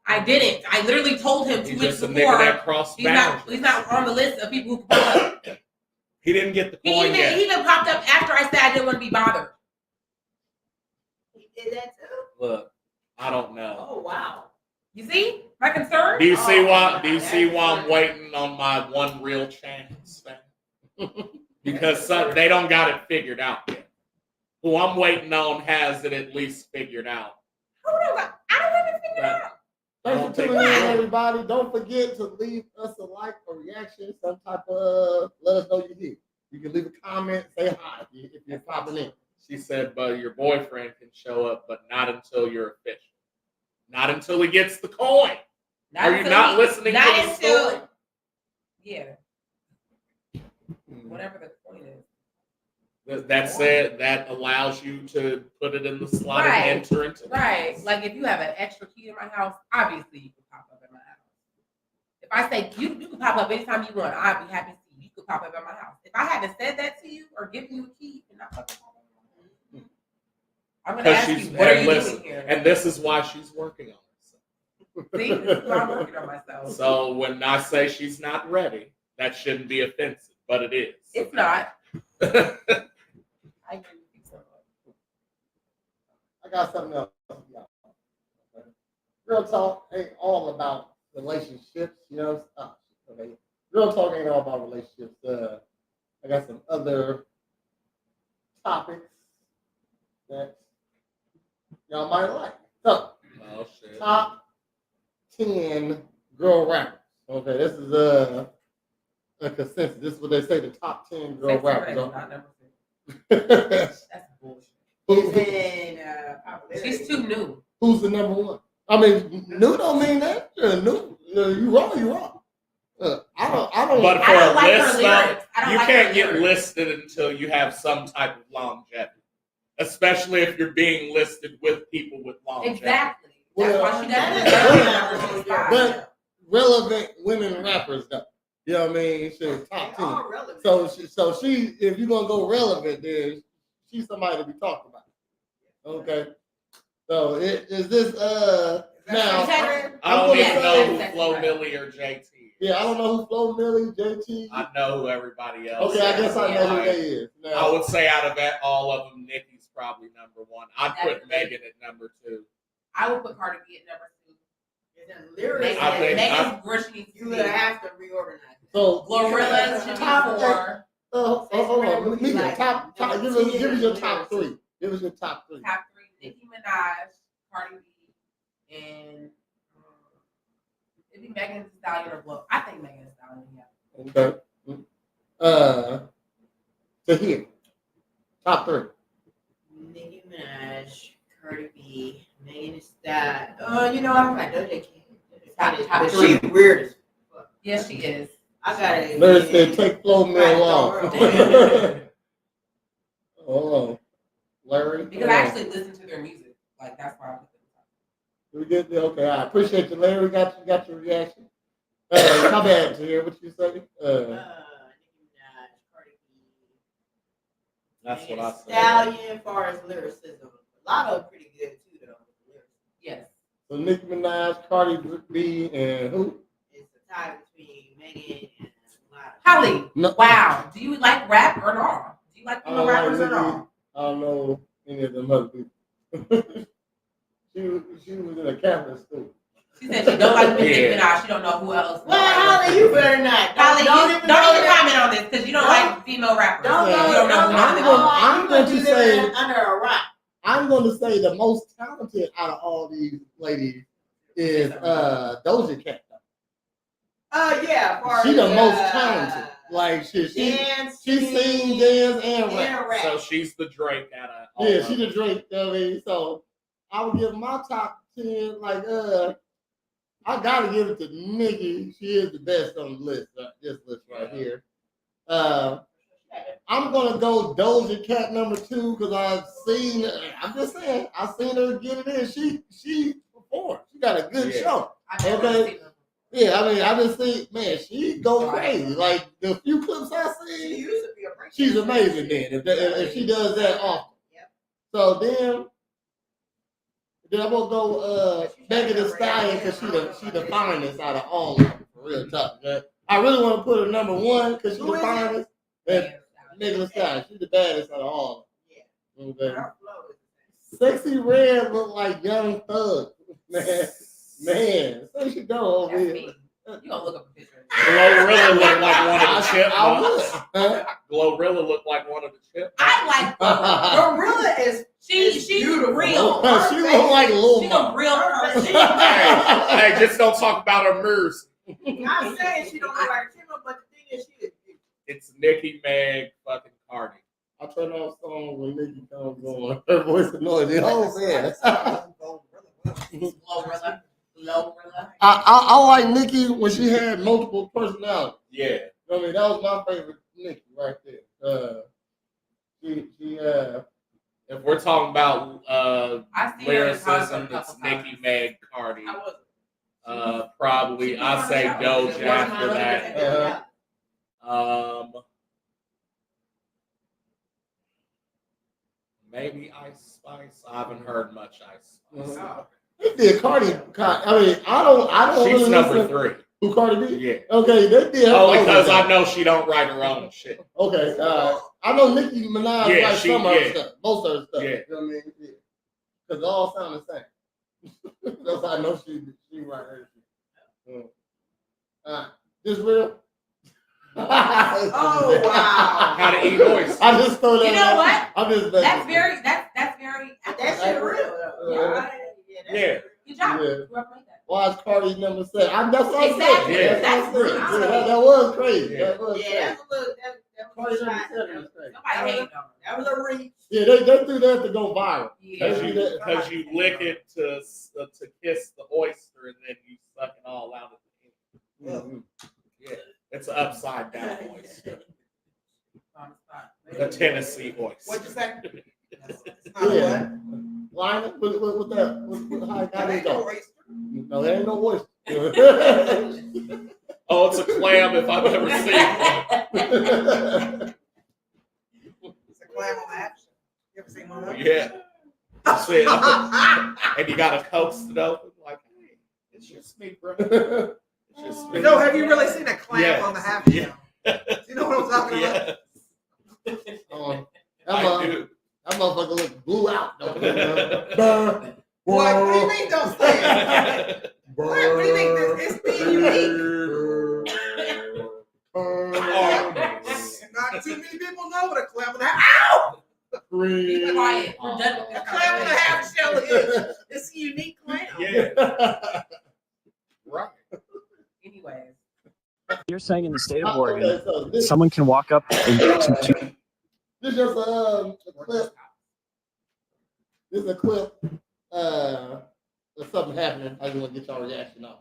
I didn't. I literally told him 2 He's weeks just a before. nigga that crossed boundaries. He's not on the list of people who can pull up. He didn't get the He coin yet. even popped up after I said I didn't want to be bothered. He did that too? Look, I don't know. Oh, wow. You see my concern? Do you see why? Do you see why I'm waiting on my one real chance? Because they don't got it figured out yet. who I'm waiting on has it at least figured out. I don't have it figured out. Thanks for tuning in, everybody. Don't forget to leave us a like or reaction, some type of, let us know you're here. You can leave a comment, say hi if you're popping in. She said, but your boyfriend can show up, but not until you're official. Not until he gets the coin. Are you not listening to the story? Yeah. Whatever the coin is. That said, that allows you to put it in the slot and enter into the house. Like if you have an extra key in my house, obviously you can pop up at my house. If I say you can pop up anytime you want, I'd be happy to see you. You could pop up at my house. If I hadn't said that to you or given you a key, and not fucking pop up at my house. I'm gonna ask you, what are you doing here? And this is why she's working on herself. See, this is why I'm working on myself. So when I say she's not ready, that shouldn't be offensive, but it is. It's not. I got something else. Girl Talk ain't all about relationships, you know. Okay. Girl Talk ain't all about relationships. I got some other topics that y'all might like. So, top 10 girl rappers. Okay, this is a consensus. This is what they say, the top 10 girl rappers. That's bullshit. She's too new. Who's the number one? I mean, new don't mean that. New, you wrong. I don't. But for a list, you can't get listed until you have some type of longevity, especially if you're being listed with people with longevity. Exactly. Well, that's why she doesn't. But relevant women rappers, though. You know what I mean? She's top 10. So she, if you're gonna go relevant, then she's somebody to be talked about. Okay. So is this now? I don't even know who Flo Milli or JT is. Yeah, I don't know who Flo Milli, JT. I know who everybody else. Okay, I guess I know who they is. Now, I would say out of that, all of them, Nicki's probably number one. I'd put Megan at number 2. I would put Cardi B at number 2. Lyrics, Megan's where she needs to be. You would have to reorganize. So Glorilla should be 4. Hold on. Top, give us your top 3. Give us your top 3. Top 3: Nicki Minaj, Cardi B, and it'd be Megan Thee Stallion or Blow. I think Megan Thee Stallion. Yeah. Okay. To here. Top 3. Nicki Minaj, Cardi B, Megan Thee Stallion. You know, I'm like Doja Cat. But she's weird as fuck. Yes, she is. I got it. Larry said, take Flo Mill off. Oh, Larry. Because I actually listen to their music. Like, that's why I put We get there. Okay, I appreciate you, Larry. Got your reaction. My bad, here. What you say? Nicki Minaj, Cardi B. That's what I said. Stallion, as far as lyricism, a lot of them pretty good too, though. Yes. So Nicki Minaj, Cardi B, and who? It's a tie between Megan and Holly. No. Wow. Do you like rap or not? Do you like female rappers or not? I don't know any of them other people. She was in a Catholic school. She said she don't like Nicki Minaj. She don't know who else. Well, Holly, you better not. Holly, don't even comment on this because you don't like female rappers. You don't know who I'm going to say under a rock. I'm going to say the most talented out of all these ladies is Doja Cat. Yeah. She's the most talented. Like she sing, dance, and rap. So she's the Drake out of all. Yeah, she's the Drake. I mean, so I would give my top 10. Like I gotta give it to Nicki. She is the best on the list. This list right here. I'm gonna go Doja Cat number 2 because I've seen her get it in. She performed. She got a good show. Okay. Yeah, I mean, I just think, man, she go crazy. Like the few clips I see, she's amazing. Then if she does that often. So then I'm gonna go Megan Thee Stallion because she the finest out of all of them. For real tough. Okay? I really want to put her number 1 because she's the finest. And Megan Thee Stallion, she's the baddest out of all of them. Okay. Sexy Red look like Young Thug, man. So she go over here. You gonna look up a picture? Really look like one of the chipmunks. Glorilla looked like one of the chipmunks. I like Gorilla is she's real. She look like a little She's mom. a real person. Hey, just don't talk about her moves. I'm saying she don't look like a chipmunk, but the thing is, she is. It's Nicki Meg fucking Cardi. I turn on song when Nicki comes on. Her voice annoys me. Oh man. I like Nicki when she had multiple personalities. Yeah. I mean, that was my favorite Nicki right there. If we're talking about lyricism, it's Nicki Meg Cardi. Probably I say Doja after that. Maybe Ice Spice. I haven't heard much Ice Spice. They did Cardi. I mean, I don't. She's really number listen. 3. Who Cardi B? Yeah. Okay, they did. Only because I know she don't write her own shit. Okay. I know Nicki Minaj writes some of her stuff, most of her stuff. Yeah. You know what I mean? Yeah. Because they all sound the same. That's how I know she write her shit. This real? Oh wow! How to eat oysters. I just throw that. You know what? I'm just. That's very real. Yeah. Good job. Yeah. Why is Cardi number 7? That's what I said. Exactly. Yeah, That's that was crazy. Yeah. That was crazy. That's a little. That was a shot. Nobody hated on her. That was a reach. Yeah, they do that to go viral. Because you lick it to kiss the oyster and then you suck it all out at the end. Mm-hmm. Yeah, it's an upside down oyster. The Tennessee oyster. What'd you say? Yeah. Line up with that. With how they go. No, there ain't no oyster. Oh, it's a clam if I've ever seen one. It's a clam on action. You ever seen one of those? Yeah. That's it. And you gotta coax it open like, hey, it's just me, bro. It's just me. No, have you really seen a clam on the half shell? Yeah. You know what I'm talking about? I do. That motherfucker look blew out. What do you mean don't say it? What do you mean this being unique? Not too many people know what a clam and a half. Ow! Be quiet. A clam and a half shell is. It's a unique clam. Yeah. Right. Anyways. You're saying in the state of Oregon, Okay, so this someone can walk up and is just a clip. This is a clip of something happening. I just want to get y'all reaction off.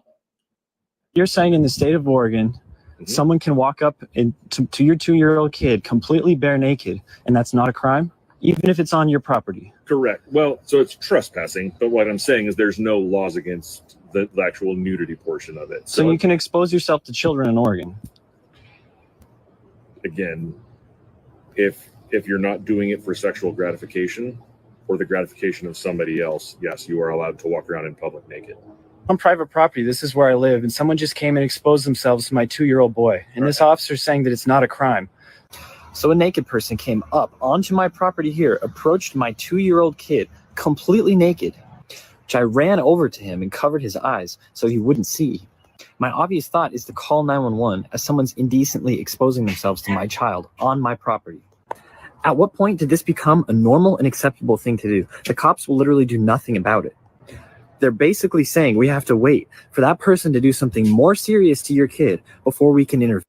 You're saying in the state of Oregon, someone can walk up and to your 2-year-old kid completely bare naked, and that's not a crime, even if it's on your property. Correct. Well, so it's trespassing, but what I'm saying is there's no laws against the actual nudity portion of it. So you can expose yourself to children in Oregon. Again, if you're not doing it for sexual gratification or the gratification of somebody else, yes, you are allowed to walk around in public naked. On private property, this is where I live, and someone just came and exposed themselves to my 2-year-old boy. And this officer's saying that it's not a crime. So a naked person came up onto my property here, approached my 2-year-old kid, completely naked, which I ran over to him and covered his eyes so he wouldn't see. My obvious thought is to call 911 as someone's indecently exposing themselves to my child on my property. At what point did this become a normal and acceptable thing to do? The cops will literally do nothing about it. They're basically saying we have to wait for that person to do something more serious to your kid before we can intervene.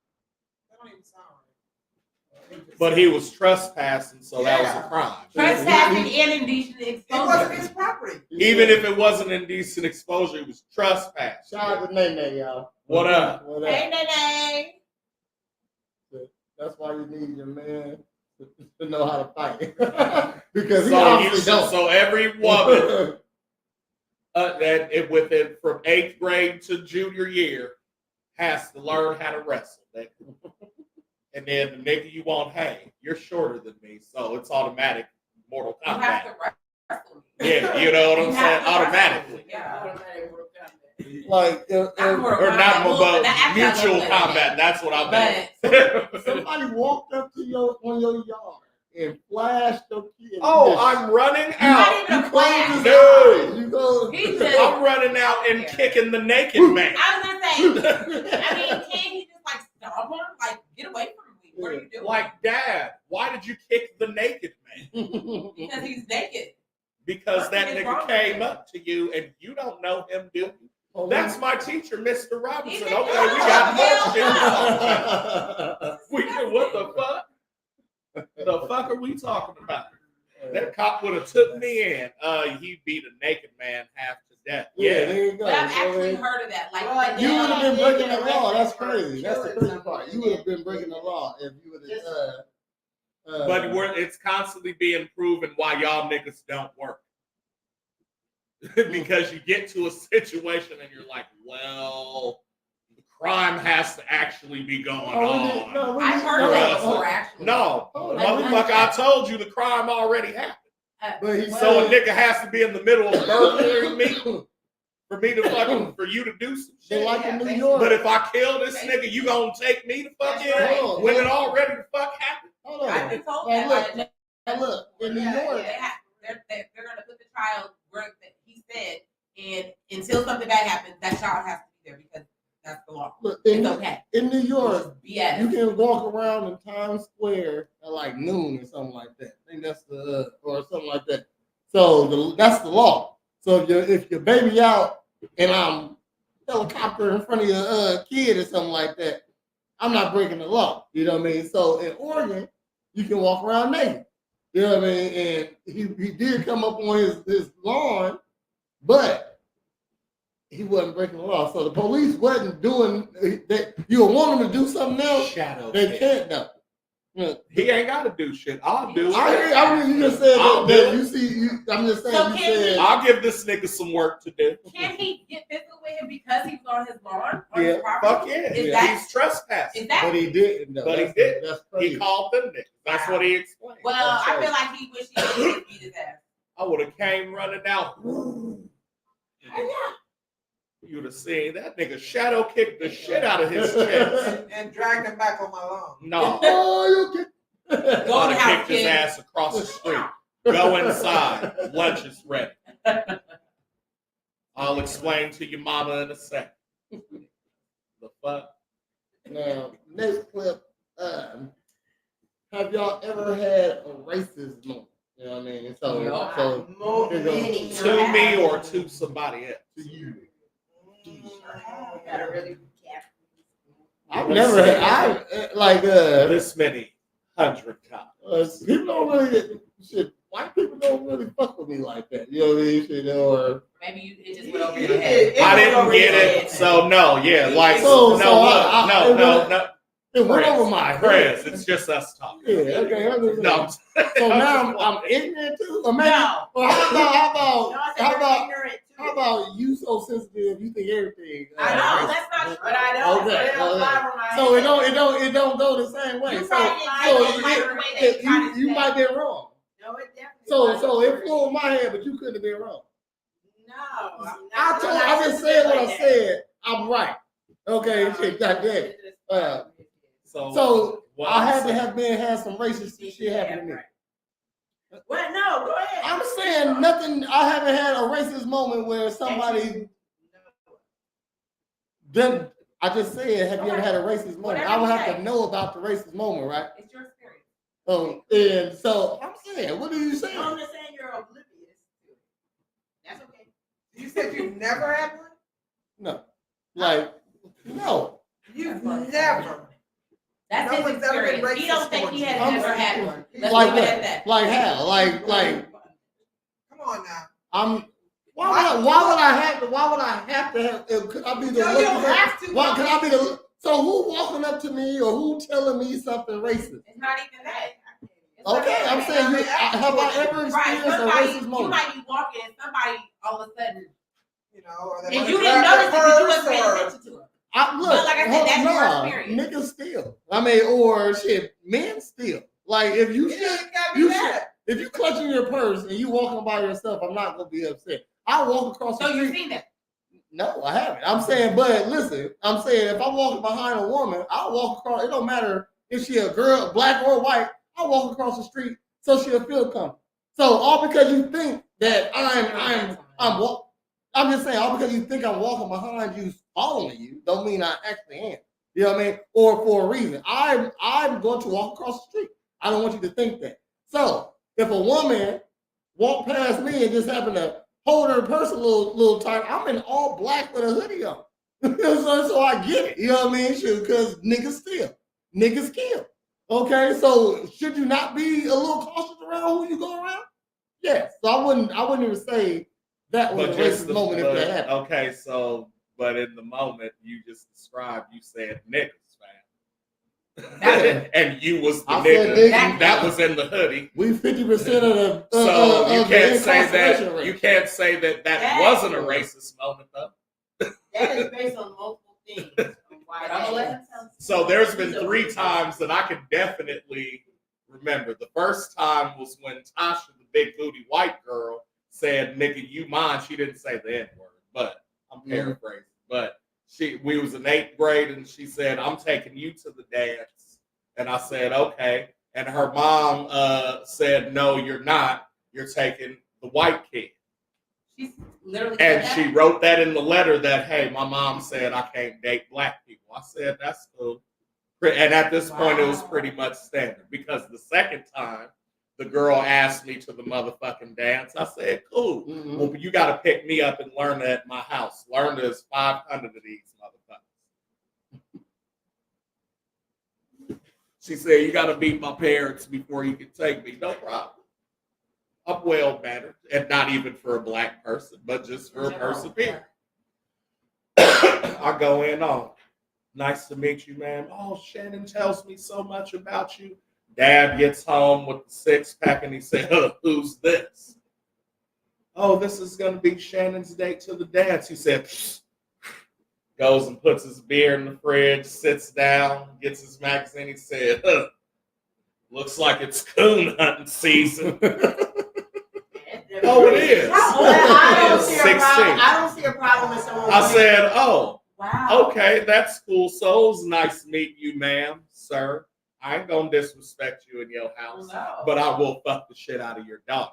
But he was trespassing, so that was a crime. Trespassing and indecent exposure. It wasn't his property. Even if it wasn't indecent exposure, it was trespass. Shout out to Nene, y'all. What up? What up? Hey, Nene. That's why you need your man to know how to fight. Because he So, obviously don't. so every woman from 8th grade to junior year has to learn how to wrestle. And then the nigga you want, hey, you're shorter than me, so it's automatic Mortal Kombat. You have to wrestle. Yeah, you know what I'm saying? Automatically. Yeah. Like, Or not, but mutual combat. That's what I meant. Somebody walked up to on your yard and flashed your kid. Oh, I'm running out. Not even a flash. No. You go. I'm running out and kicking the naked man. I was gonna say, I mean, can he just like stomp him? Like, get away from me. What are you doing? Like, Dad, why did you kick the naked man? Because he's naked. Because that nigga came up to you and you don't know him, do you? That's my teacher, Mr. Robinson. Okay, we got more shit. What the fuck? The fuck are we talking about? That cop would have took me in. He beat a naked man half to death. Yeah, there you go. But I've actually heard of that. Like, you would have been breaking the law. That's crazy. That's the crazy part. You would have been breaking the law if you would have. But it's constantly being proven why y'all niggas don't work. Because you get to a situation and you're like, well, the crime has to actually be going on. I've heard of that before, actually. No, motherfucker, I told you the crime already happened. So a nigga has to be in the middle of burglaring me for me to fucking, for you to do some shit. Like in New York. But if I kill this nigga, you gonna take me to fuck in when it already the fuck happened? Hold on. I've been told that. Look, in New York. They're going to put the child where he said, and until something bad happens, that child has to be there because that's the law. Look, it's okay. In New York, BS. You can walk around in Times Square at like noon or something like that. I think that's or something like that. So that's the law. So if your baby out and I'm helicopter in front of your kid or something like that, I'm not breaking the law. You know what I mean? So in Oregon, you can walk around naked. You know what I mean? And he did come up on his lawn, but he wasn't breaking the law. So the police wasn't doing that. You want them to do something else? They can't though. He ain't got to do shit. I'll do it. I mean, you just said that you see. I'm just saying. So you said, I'll give this nigga some work to do. Can he get physical with him because he's on his lawn? Yeah, his property? Fuck yeah. Is that, He's trespassing. But he didn't. Though. But he did. He called them niggas. That's what he explained. Well, I feel like he wish he didn't beat his ass. I would have came running out. You would have seen that nigga shadow kick the shit out of his chest. and drag him back on my lawn. No. Oh, Go to kick his ass across the street. Go inside. Lunch is ready. I'll explain to your mama in a second. The fuck? Now, next clip. Have y'all ever had a racist moment? You know what I mean? So to me or to somebody else? To you. Gotta really I've never had. This many 100 times. People don't really shit. White people don't really fuck with me like that. You know what I mean? Shit, or maybe it just went over your head. I didn't get it. So no, yeah, like no. It went Prez, over my Prez. It's just us talking. Yeah, okay. No. So now I'm ignorant too. Or maybe, or how about you so sensitive you think everything? I know that's not true, but I don't. Okay. It don't fly over my So head. it don't go the same way. You might be wrong. No, it definitely. So it flew in my head, but you couldn't have been wrong. No, I just said what I said. I'm right. Okay, shit, goddamn. So I had to have had some racist shit happen to me. Well, no, go ahead. I'm saying nothing. I haven't had a racist moment where somebody. Then I just said, have you ever had a racist moment? I would have to know about the racist moment, right? It's your experience. And so I'm saying, what are you saying? I'm just saying you're oblivious. That's okay. You said you've never had one? No. Like, no. You've never. That's No his one's ever been experience. He racist don't think towards he you. has never had one. Let's Like leave it at what? that. Like how? Like Come on now. why would I have to have could I be the No, you don't have to. Why could I be the so who walking up to me or who telling me something racist? It's not even that. Okay, I'm saying have I ever experienced a racist You moment? might be walking and somebody all of a sudden, or and you didn't notice it because you wasn't paying attention to it. Look, But like I said, that's your experience. Niggas steal. I mean, or shit, men steal. Like if you if you clutching your purse and you walking by yourself, I'm not gonna be upset. I walk across the So street. you've seen that? No, I haven't. I'm saying, but listen, I'm saying if I'm walking behind a woman, I'll walk across. It don't matter if she a girl, black or white. I'll walk across the street so she'll feel comfortable. So all because you think that I'm just saying, all because you think I'm walking behind you, following you, don't mean I actually am. You know what I mean? Or for a reason. I'm going to walk across the street. I don't want you to think that. So if a woman walked past me and just happened to hold her purse a little tight, I'm in all black with a hoodie on. so I get it. You know what I mean? Because niggas steal. Niggas kill. Okay, so should you not be a little cautious around who you go around? Yes. So I wouldn't even say that was a racist moment if that happened. Okay, so but in the moment you just described, you said niggas, man. And you was the nigga that was in the hoodie. We 50% of the so you of can't the say that incarceration rate. you can't say that wasn't a racist moment though. That is based on multiple things. So there's been 3 times that I can definitely remember. The first time was when Tasha, the big booty white girl, said, "Nigga, you mine." She didn't say the N-word, but I'm paraphrasing. But we was in 8th grade and she said, "I'm taking you to the dance." And I said, "Okay." And her mom said, "No, you're not. You're taking the white kid." She's literally and she wrote that in the letter that, "Hey, my mom said I can't date black people." I said, "That's cool." And at this point, it was pretty much standard because the second time the girl asked me to the motherfucking dance, I said, "Cool. Well, you got to pick me up and learn at my house. Learn there's 500 of these motherfuckers." She said, "You got to beat my parents before you can take me." No problem. I'm well mannered, and not even for a black person, but just for a person period. I go in on, "Nice to meet you, ma'am." "Oh, Shannon tells me so much about you." Dad gets home with the 6-pack and he said, "Who's this?" "Oh, this is going to be Shannon's date to the dance." He said, goes and puts his beer in the fridge, sits down, gets his magazine. He said, "Looks like it's coon hunting season." Oh, it is. I don't see a problem with someone. I said, "Oh, wow. Okay, that's cool. So it's nice to meet you, ma'am, sir. I ain't gonna disrespect you in your house, but I will fuck the shit out of your dog."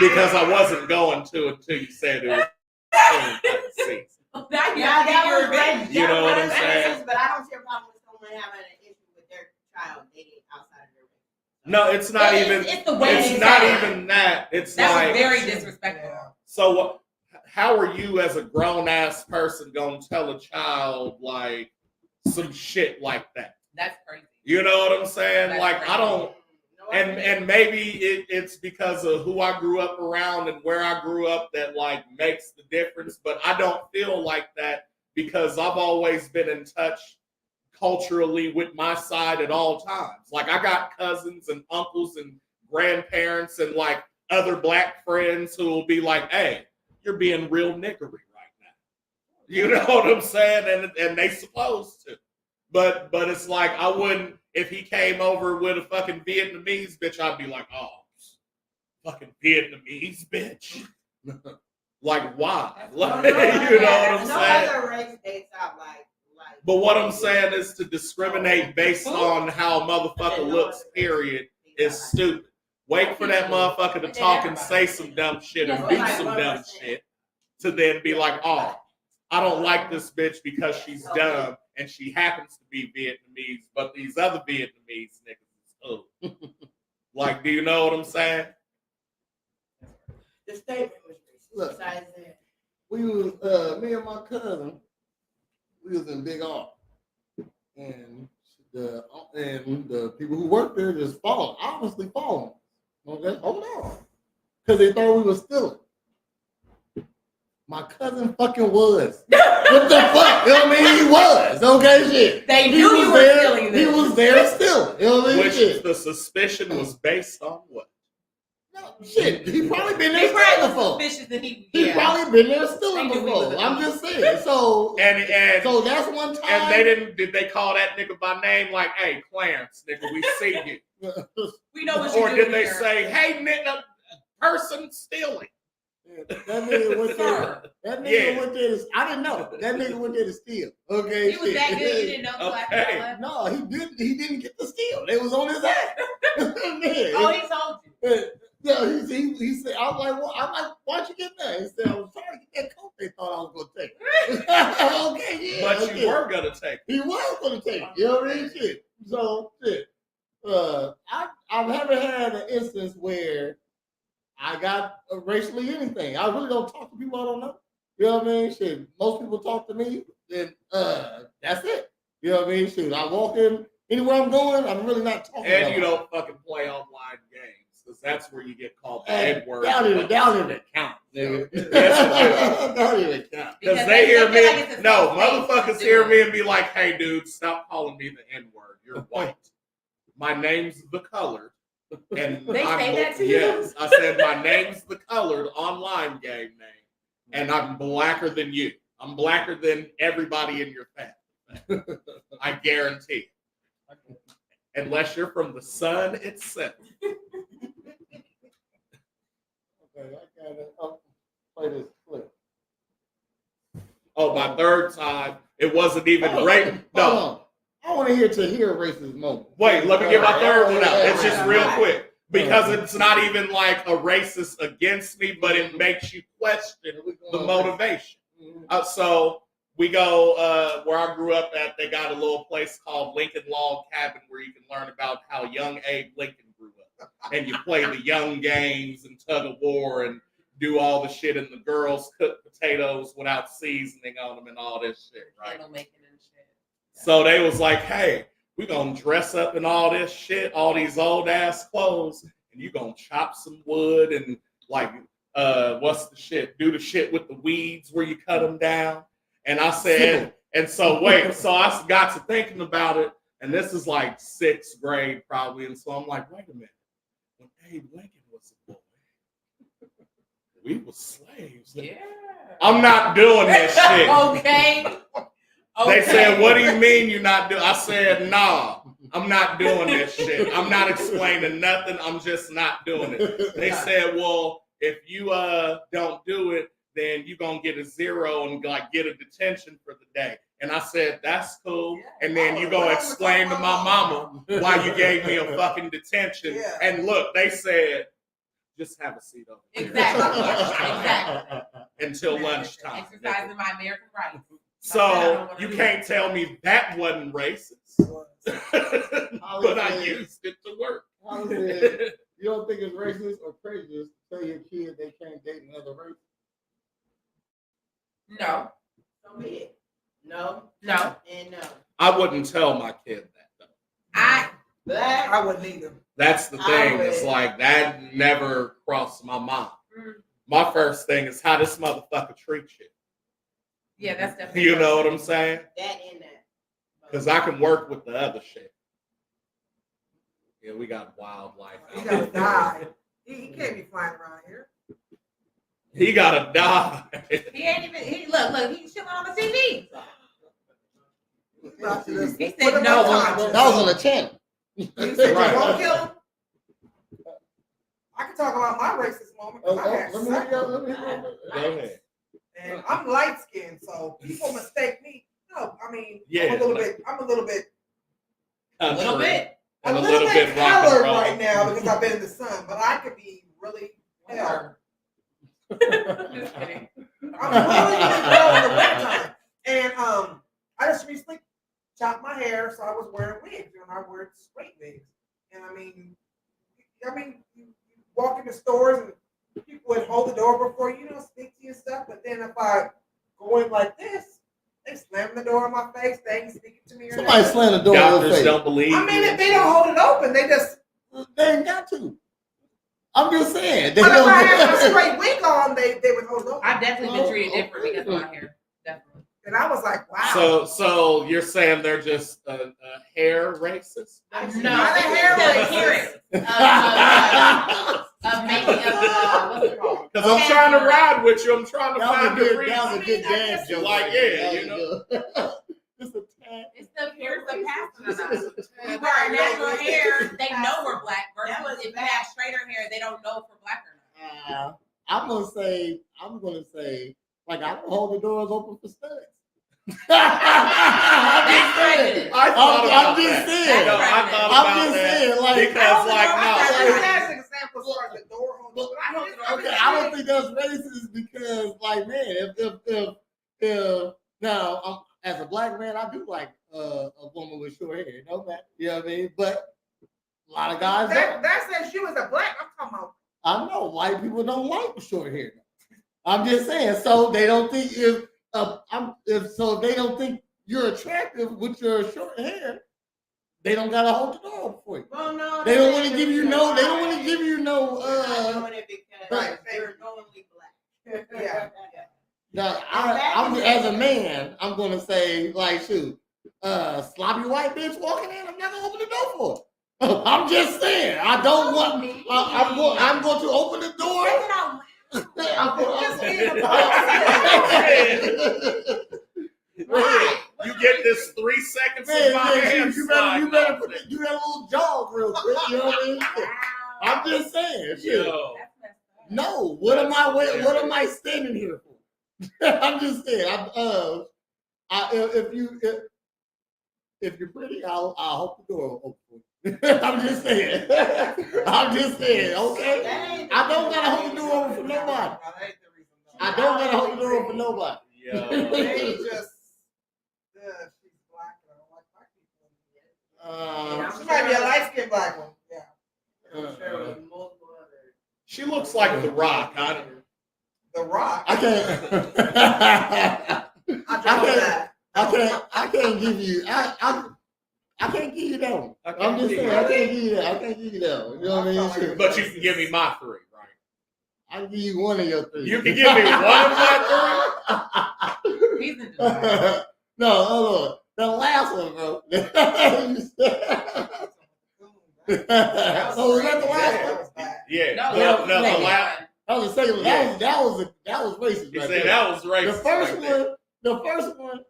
Because I wasn't going to until you said it was season. You know what I'm saying? But I don't see a problem with someone having an issue with their child dating outside of their race. No, it's not even. It's the way it's not even that. It's that like was very disrespectful. So, how are you as a grown ass person gonna tell a child like some shit like that? That's crazy. You know what I'm saying? That's like crazy. I don't. And maybe it's because of who I grew up around and where I grew up that like makes the difference. But I don't feel like that because I've always been in touch culturally with my side at all times. Like I got cousins and uncles and grandparents and like other black friends who will be like, "Hey, you're being real niggery right now." You know what I'm saying? And they supposed to. But it's like I wouldn't, if he came over with a fucking Vietnamese bitch, I'd be like, "Oh, fucking Vietnamese bitch." Like why? Like, you know what I'm saying? No other race dates out like. But what I'm saying is to discriminate based on how a motherfucker looks, period, is stupid. Wait for that motherfucker to talk and say some dumb shit or do some dumb shit to then be like, "Oh, I don't like this bitch because she's dumb and she happens to be Vietnamese, but these other Vietnamese niggas is cool." Like, do you know what I'm saying? The statement was besides that. We was me and my cousin. We was in Big R, and the people who worked there just obviously following. Okay, hold on, because they thought we were stealing. My cousin fucking was. What the fuck? You know what I mean? He was. Okay, shit. They knew you were stealing this. He was there stealing. You know what I mean? Which the suspicion was based on what? Shit, he probably been there stealing before. He probably been there stealing before. I'm just saying. So and so that's one time. And did they call that nigga by name like, "Hey, Clarence, nigga, we see you." We know what you're Or doing. did they here. say, "Hey, nigga, person stealing"? That nigga went there. That nigga went there. I didn't know. That nigga went there to steal. Okay. He was that good. You didn't know. Okay. No, he didn't. He didn't get the steal. They was on his ass. Oh, he told you. Yeah, he said, I was like, well, why'd you get that? He said, I was trying to get that coat they thought I was gonna take. Okay, yeah. But you were gonna take it. He was gonna take it. You know what I mean? Shit. So shit. I haven't had an instance where I got racially anything. I really don't talk to people I don't know. You know what I mean? Shit. Most people talk to me, then that's it. You know what I mean? Shit. I walk in anywhere I'm going, I'm really not talking. And you don't fucking play online games because that's where you get called the N-word. That don't even count, nigga. Yes, don't even count. Because they hear me. No, motherfuckers hear me and be like, "Hey, dude, stop calling me the N-word. You're white. My name's the colored." And They say that to you? Yes, I said my name's the colored online game name, and I'm blacker than you. I'm blacker than everybody in your family. I guarantee. Unless you're from the sun itself. Okay, I gotta play this clip. Oh, my third time, it wasn't even rape. No. I want to hear a racist moment. Wait, let me get my third one out. It's just real quick. Because it's not even like a racist against me, but it makes you question the motivation. So we go where I grew up at, they got a little place called Lincoln Log Cabin where you can learn about how young Abe Lincoln grew up. And you play the young games and tug of war and do all the shit, and the girls cook potatoes without seasoning on them and all this shit, right? So they was like, hey, we gonna dress up in all this shit, all these old ass clothes, and you gonna chop some wood and like, what's the shit? Do the shit with the weeds where you cut them down. And I said, and so wait, so I got to thinking about it, and this is like 6th grade probably, and so I'm like, wait a minute, when Abe Lincoln was a boy, we were slaves. Yeah. I'm not doing this shit. Okay. They said, what do you mean you're not doing? I said, nah, I'm not doing this shit. I'm not explaining nothing. I'm just not doing it. They said, well, if you don't do it, then you're going to get a 0 and like get a detention for the day. And I said, that's cool. And then you're going to explain to my mama why you gave me a fucking detention. Yeah. And look, they said, just have a seat over here. Exactly. Until lunchtime. Exercising my American rights. So you can't tell me that wasn't racist. But I used it to work. You don't think it's racist or prejudiced to tell your kid they can't date another race? No. So be it. No. No. And no. I wouldn't tell my kid that though. I wouldn't either. That's the thing. It's like that never crossed my mind. My first thing is how this motherfucker treat you. Yeah, that's definitely. You know what I'm saying? That and that. Because I can work with the other shit. Yeah, we got wildlife. He gotta die. He can't be flying around here. He gotta die. He ain't even. Look. He's chilling on the TV. He said no. That was on the channel. He said you won't kill him. I can talk about my racist moment. Let me Go ahead. And I'm light skinned, so people mistake me. No, I mean, yeah, I'm a little bit A little bit colored right now because I've been in the sun, but I could be really pale. Just kidding. I'm really pale in the wintertime. And I just recently chopped my hair, so I was wearing wigs, and I wear straight wigs. And I mean, you walk into stores and people would hold the door before you speak to you and stuff. But then if I go in like this, they slam the door in my face. They ain't speaking to me. Somebody slam the door in your face. Don't believe. I mean, if they don't hold it open, they ain't got to. I'm just saying. But if I had my straight wig on, they would hold it open. I've definitely been treated different because of my hair. Definitely. And I was like, wow. So you're saying they're just a hair racist? No, not a hair racist. What's it called? Because I'm trying to ride with you. I'm trying to find the reason. That was a good dad joke. Like, yeah, you know. It's the hair, the pattern. We wear natural hair, they know we're black. Versus if you have straighter hair, they don't know if we're black or not. I'm gonna say, like I don't hold the doors open for studs. I'm just saying. Like because like no. That's an example as far as the door holder. Okay, I don't think that's racist because like man, if now as a black man, I do like a woman with short hair. You know what I mean? But a lot of guys don't. That says she was a black. I'm talking about. I know white people don't like short hair. I'm just saying. So they don't think if they don't think you're attractive with your short hair, they don't gotta hold the door open for you. Well, no, they don't want to give you no. They don't want to give you no. doing it because they're normally black. Yeah. Now, I'm as a man, I'm gonna say like, shoot, sloppy white bitch walking in, I'm never open the door for her. I'm just saying, I don't want. I'm going to open the door. You get this 3 seconds of my hand. You better put it, you got a little jog real quick. You know what I mean? I'm just saying. Shit. No, what am I standing here for? I'm just saying. If you're pretty, I'll hope the door will open for you. I'm just saying. Okay. I don't gotta hold the door open for nobody. I don't gotta hold the door open for nobody. They just. She's black. I don't like black people. She might be a light-skinned black one. Yeah. She looks like The Rock. The Rock. I can't give you. I can't give you that one. I'm just saying. I can't give you that. I can't give you that one. You know what I mean? But you can give me my 3, right? I can give you one of your 3. You can give me one of my 3. No, hold on. The last one, bro. So was that the last one? Yeah. No, the last. That was the second one. That was racist. You right said there. that was racist. The first one,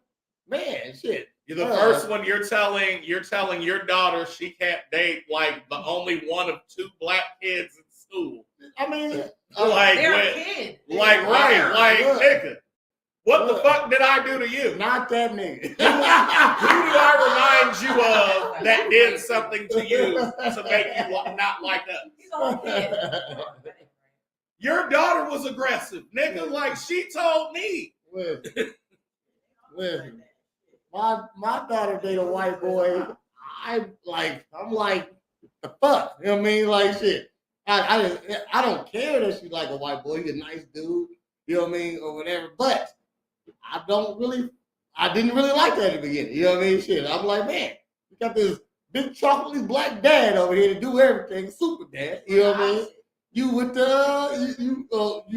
man, shit. The first one, you're telling your daughter she can't date like the only one of 2 black kids in school. I mean, they're kids. Nigga. What the fuck did I do to you? Not that nigga. Who do I remind you of that did something to you to make you not like us? Your daughter was aggressive, nigga. Like she told me. Listen. My daughter dated a white boy. I'm like, the fuck? You know what I mean? Like shit. I don't care that she like a white boy. He's a nice dude. You know what I mean? Or whatever. But I didn't really like that at the beginning. You know what I mean? Shit. I'm like, man, you got this big chocolatey black dad over here to do everything. Super dad. You know what I mean? You with you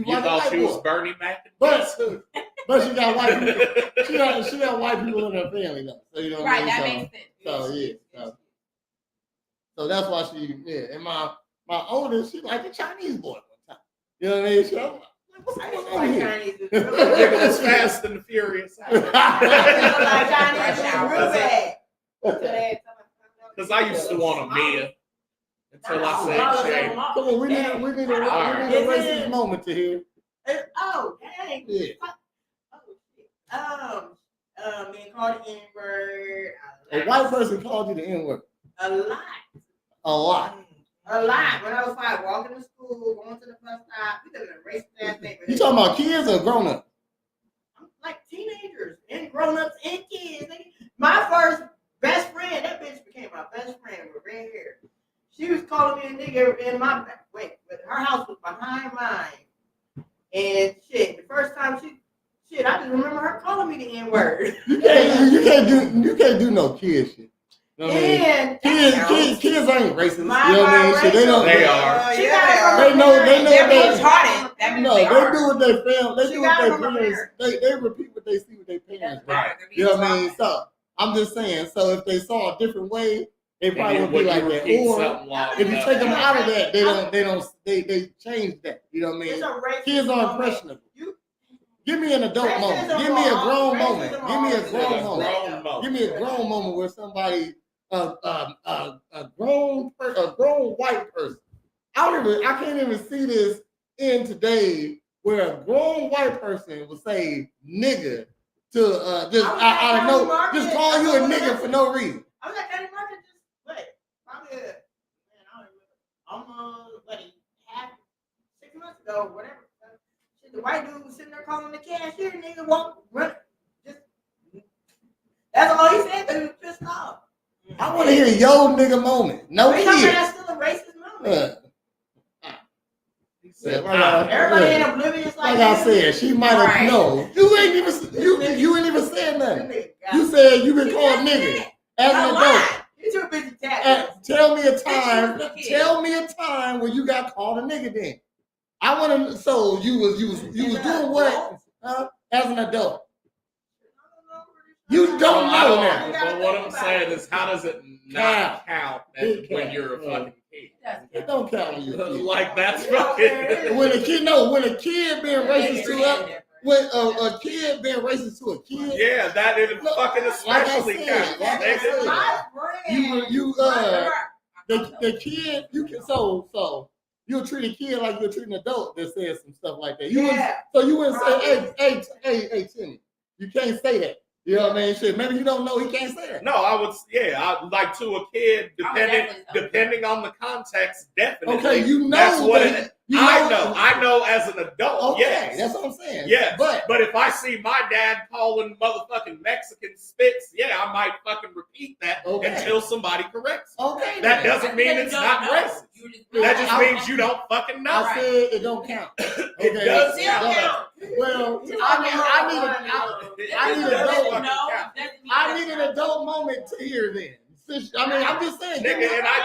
like thought she was boy. Bernie Mac? But she got white people. She got white people in her family though. So you know what I mean? That makes sense. So yeah. So that's why and my oldest, she like a Chinese boy one time. You know what I mean? So I'm like, what's going on here? It was Fast and the Furious. Because I used to want a Mia until I said Shay. Come on, we need a racist moment to hear. Oh, dang. Yeah. Being called the N-word. A white person called you the N-word. A lot. A lot. A lot. When I was like walking to school, going to the bus stop, we live in a racist ass neighborhood. You talking about kids or grown-ups? Like teenagers and grown-ups and kids. My first best friend, that bitch became my best friend with red hair. She was calling me a nigga in my but her house was behind mine. And shit, the first time I just remember her calling me the N-word. You can't do no kid shit. You know what I mean? Kids ain't racist. You know what I mean? So they don't. They are. They know. They do what they feel. They do what their parents. They repeat what they see with their parents. Right. You know what I mean? So I'm just saying. So if they saw a different way, they probably would be like that. Or if you take them out of that, they change that. You know what I mean? Kids are impressionable. Give me an adult moment. Give me a grown moment. Give me a grown moment. Give me a grown moment where somebody, a grown white person. I can't even see this in today where a grown white person will say nigga to just out of no, just call you a nigga for no reason. I was like, Daddy Martin, probably, man, I don't remember. Almost, 6 months ago, whatever. The white dude was sitting there calling the cashier, nigga, run. hear your nigga moment. No Wait, how kid. that's still a racist moment? Everybody ain't oblivious like I said, she might have no. You ain't even said nothing. You said you been called nigga as an adult. You too busy tapping. Tell me a time when you got called a nigga then. I want to. So you was doing what as an adult? You don't know now. But what I'm saying is, how does it not count when you're a fucking kid? It don't count when you're a kid. Like that's fucking. When a kid being racist to us, when a kid being racist to a kid. Yeah, that is fucking especially counts. The kid, you can so you'll treat a kid like you'll treat an adult that says some stuff like that. You wouldn't say, hey, Timmy, you can't say that. You know what I mean? Shit, maybe you don't know he can't say that. No, I would. Yeah, I like to a kid, depending on the context. Definitely. Okay, you know that's what that, it. I know as an adult. Okay, yes, that's what I'm saying. Yeah, but if I see my dad calling motherfucking Mexican spits, yeah, I might fucking repeat that until somebody corrects me. Okay, that doesn't mean it's not racist. That just means you don't fucking know. I said it don't count. It does count. Well, I need an adult moment to hear then. I mean, I'm just saying. Nigga, and I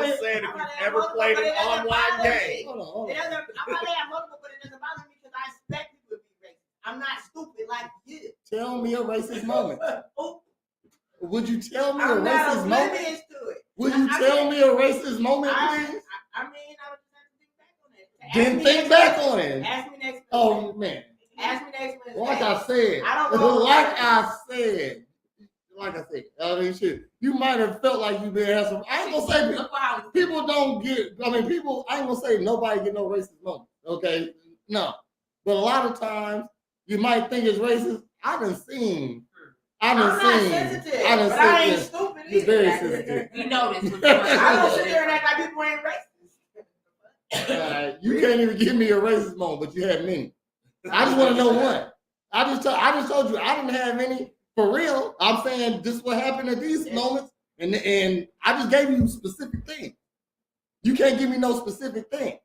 just said if you've ever played an online game. Hold on. I might have multiple, but it doesn't bother me because I expect people to be racist. I'm not stupid like you. Tell me a racist moment. Would you tell me I'm a racist moment? To it. Would you tell me a racist moment, please? I mean, I would just Didn't think back on it. Ask me next. Oh man. Ask me next. Like I said. I don't know. Like I said, I mean, shit. You might have felt like you been had some. I ain't gonna say people don't get. I mean, people. I ain't gonna say nobody get no racist moment. Okay, no. But a lot of times you might think it's racist. I done seen. I'm not sensitive, but I ain't stupid either. You're very sensitive. You know this. I don't sit there and act like people ain't racist. You can't even give me a racist moment, but you had many. I just want to know one. I just told you I didn't have any for real. I'm saying this is what happened at these moments, and I just gave you specific things. You can't give me no specific thing.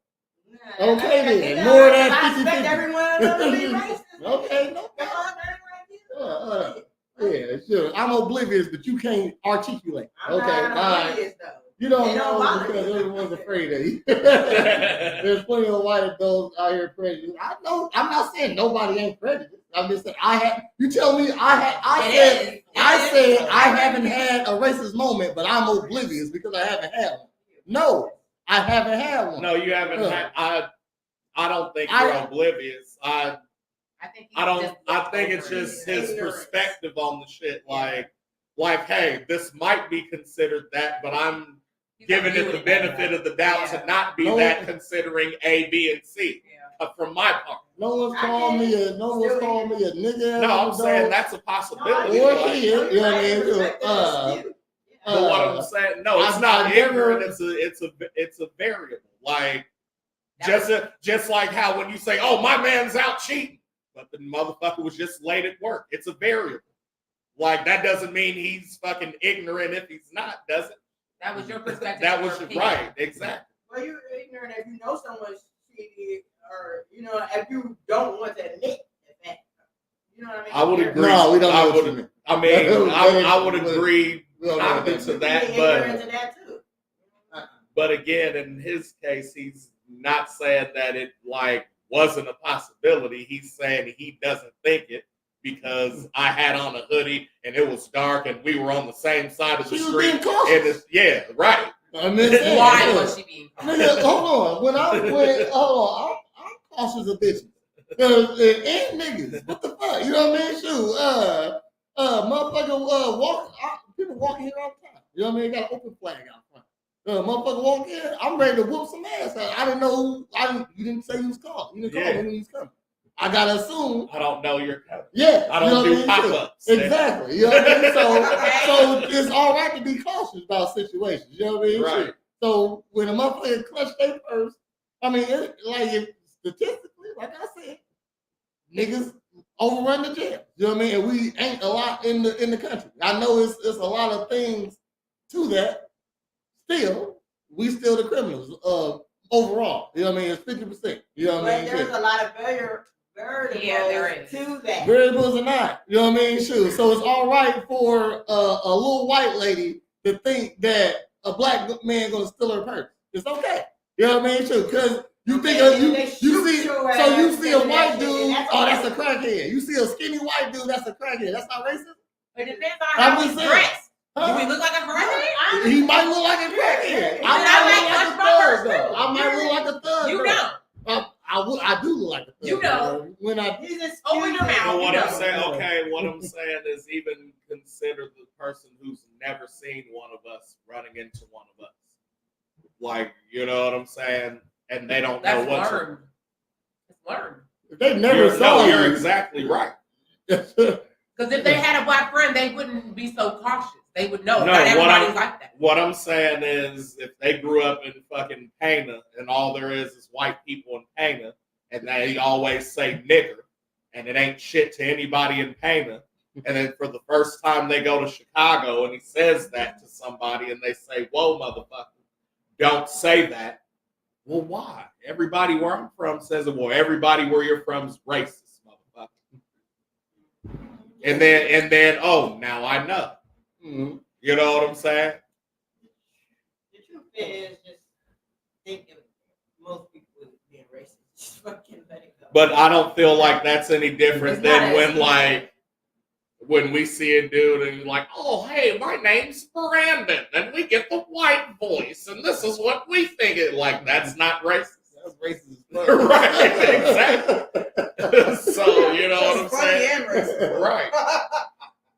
Okay then, more of that. I expect everyone to be racist. Okay, no problem. Yeah, sure. I'm oblivious, but you can't articulate. I'm not oblivious, though. You don't know because everyone's afraid of you. There's plenty of white adults out here prejudiced. I know. I'm not saying nobody ain't prejudiced. I'm just saying I have. You tell me I said I haven't had a racist moment, but I'm oblivious because I haven't had one. No, I haven't had one. No, you haven't had. I don't think you're oblivious. I think it's just his perspective on the shit. Like, hey, this might be considered that, but I'm giving it the benefit of the doubt to not be that, considering A, B, and C. From my part, no one's called me a nigga. No, I'm saying that's a possibility. Or he is, you know what I mean? But what I'm saying, no, it's not ignorant. It's a variable. Like just like how when you say, "Oh, my man's out cheating," but the motherfucker was just late at work. It's a variable. Like that doesn't mean he's fucking ignorant if he's not, does it? That was your perspective. That was right, exactly. Well, you're ignorant if you know someone's cheating, or if you don't want to admit the fact. You know what I mean? I would agree. No, we don't know what you mean. I would agree kind of to that, but again, in his case, he's not saying that it wasn't a possibility. He's saying he doesn't think it because I had on a hoodie and it was dark and we were on the same side of the street. Yeah, right. I mean, why was she being cautious? Hold on. I'm cautious of bitches. And niggas. What the fuck? You know what I mean? Shoot. Motherfucker people walking here all the time. You know what I mean? Got an open flag out front. Motherfucker walk in, I'm ready to whoop some ass. I didn't know you didn't say you was called. You didn't call me when you was coming. I gotta assume. I don't know you're coming. Yeah. I don't do pop-ups. Exactly. You know what I mean? So it's all right to be cautious about situations. You know what I mean? Right. So when a motherfucker clutch their purse, I mean, statistically, like I said, niggas overrun the jail. You know what I mean? And we ain't a lot in the country. I know it's a lot of things to that. Still, we still the criminals overall. You know what I mean? It's 50%. You know what I mean? But there's a lot of variables to that. Variables or not. You know what I mean? Shoot. So it's all right for a little white lady to think that a black man gonna steal her purse. It's okay. You know what I mean? Shoot. Because you think you see a white dude, oh, that's a crackhead. You see a skinny white dude, that's a crackhead. That's not racist. It depends on how he's dressed. Do we look like a crackhead? He might look like a crackhead. I might look like a thug. You know. I do look like a thug. You know. When I open your mouth. What I'm saying, what I'm saying is even consider the person who's never seen one of us running into one of us. Like, you know what I'm saying? And they don't know what learned. It's learned. They never saw you. You're exactly right. Because if they had a black friend, they wouldn't be so cautious. They would know. Not everybody's like that. What I'm saying is, if they grew up in fucking Pana and all there is white people in Pana, and they always say nigger, and it ain't shit to anybody in Pana, and then for the first time they go to Chicago and he says that to somebody and they say, whoa, motherfucker, don't say that. Well, why? Everybody where I'm from says it. Well, everybody where you're from is racist, motherfucker. And then, oh, now I know. Mm-hmm. You know what I'm saying? The truth is, just thinking most people being racist. Just fucking let it go. But I don't feel like that's any different than when we see a dude and like, oh, hey, my name's Brandon, and we get the white voice, and this is what we think it like. That's not racist. That's racist. Right, exactly. So, you know what I'm saying? Right.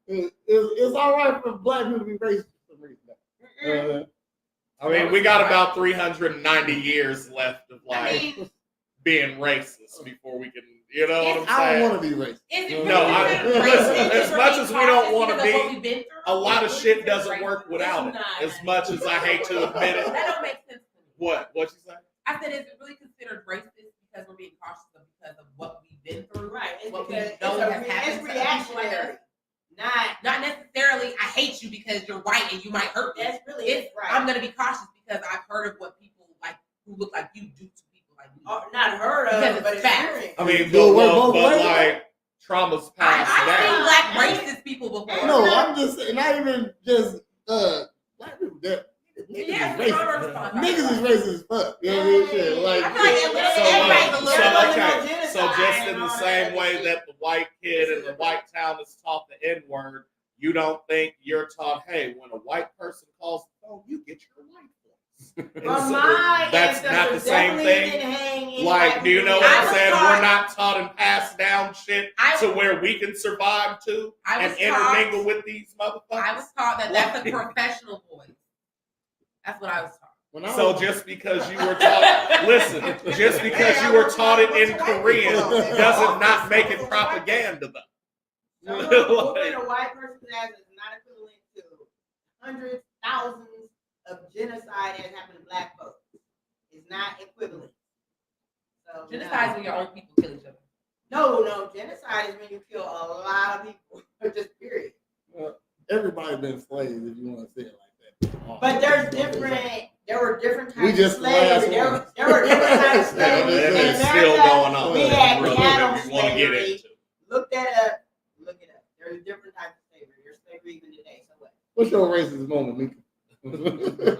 It's all right for black people to be racist for some reason. I mean, we got about 390 years left of being racist before we can, you know what I'm saying? I don't want to be racist. Listen, as much as we don't want to be, a lot of shit doesn't work without it. As much as I hate to admit it. That don't make sense to me. What you say? I said, is it really considered racist because we're being cautious because of what we've been through? Right. What we know has happened. It's reactionary. Not necessarily I hate you because you're white and you might hurt me. That's really it. Right. I'm gonna be cautious because I've heard of what people like who look like you do to people like me. Not heard of, but experience. I mean, but like trauma's passed I've down. seen black racist people before. No, I'm just saying, not even just black people. Niggas is racist. Niggas is racist as fuck. You know what I mean? Shit, like, so just in the same way that the white kid in the white town is taught the N-word, you don't think you're taught, hey, when a white person calls the phone, you get your white voice. Well, that's not the same thing. Like, do you know what I'm saying? We're not taught and passed down shit to where we can survive too and intermingle with these motherfuckers. I was taught that that's a professional voice. That's what I was taught. So just because you were taught, listen, just because you were taught it in Korean doesn't not make it propaganda though. So moving a white person's ass is not equivalent to hundreds, thousands of genocide that happened to black folks. It's not equivalent. So genocide is when your own people kill each other. No, genocide is when you kill a lot of people. Just period. Well, everybody's been slaves if you want to say it like that. But there were different We types just of slaves. There were different types of slaves. It's still going on. We had Really, chattel if you want to get slavery. into. Look that up. Look it up. There's different types of slavery. There's slavery even today. So what? What's your racist moment, Mika?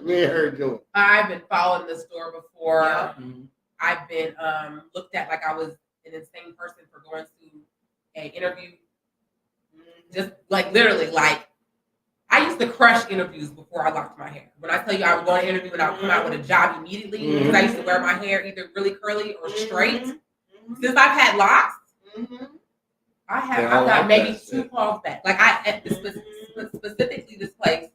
We ain't heard yours. I've been following the store before. Yeah. I've been looked at like I was an insane person for going to an interview. Just like literally, like I used to crush interviews before I locked my hair. When I tell you I would go to an interview and I would come out with a job immediately because I used to wear my hair either really curly or straight. Since I've had locks, I've got maybe 2 calls back. Like specifically this place,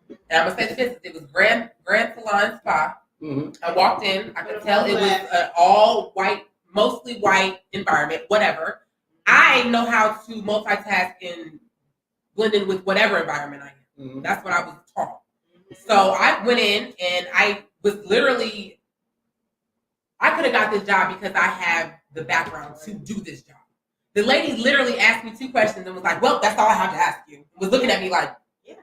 and I'm gonna say the business. It was Grand Salon Spa. I walked in. I could tell it was an all white, mostly white environment. Whatever. I know how to multitask and blend in with whatever environment I am. That's what I was taught. So I went in and I was literally, I could have got this job because I have the background to do this job. The lady literally asked me 2 questions and was like, well, that's all I have to ask you. Was looking at me like, yeah.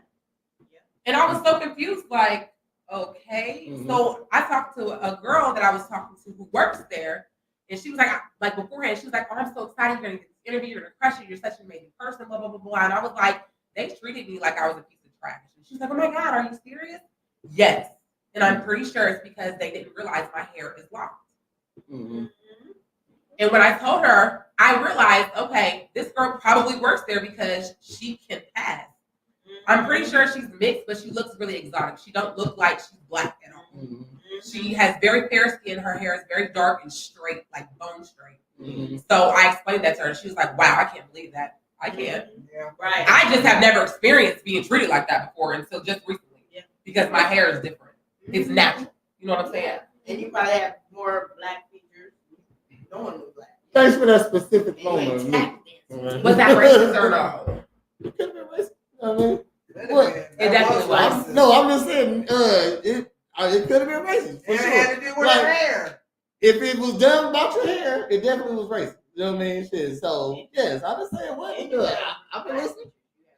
And I was so confused, like, okay. So I talked to a girl that I was talking to who works there, and she was like beforehand, she was like, oh, I'm so excited you're going to get this interview, you're going to crush it, you're such an amazing person, blah, blah, blah, blah. And I was like, they treated me like I was a piece of trash. And she was like, oh my God, are you serious? Yes. And I'm pretty sure it's because they didn't realize my hair is locked. And when I told her, I realized, okay, this girl probably works there because she can pass. I'm pretty sure she's mixed, but she looks really exotic. She don't look like she's black at all. She has very fair skin. Her hair is very dark and straight, like bone straight. So I explained that to her. She was like, wow, I can't believe that. I can't. Yeah, right. I just have never experienced being treated like that before until just recently. Because my hair is different. It's natural. You know what I'm saying? And you probably have more black features. No one knew black. Thanks for that specific moment. Was that racist or no? It could have been racist. I mean, what? It definitely was. No, I'm just saying, it could have been racist. For sure. It had to do with her hair. If it was done about your hair, it definitely was racist. You know what I mean? Shit. So, yes, I'm just saying, what? I've been listening.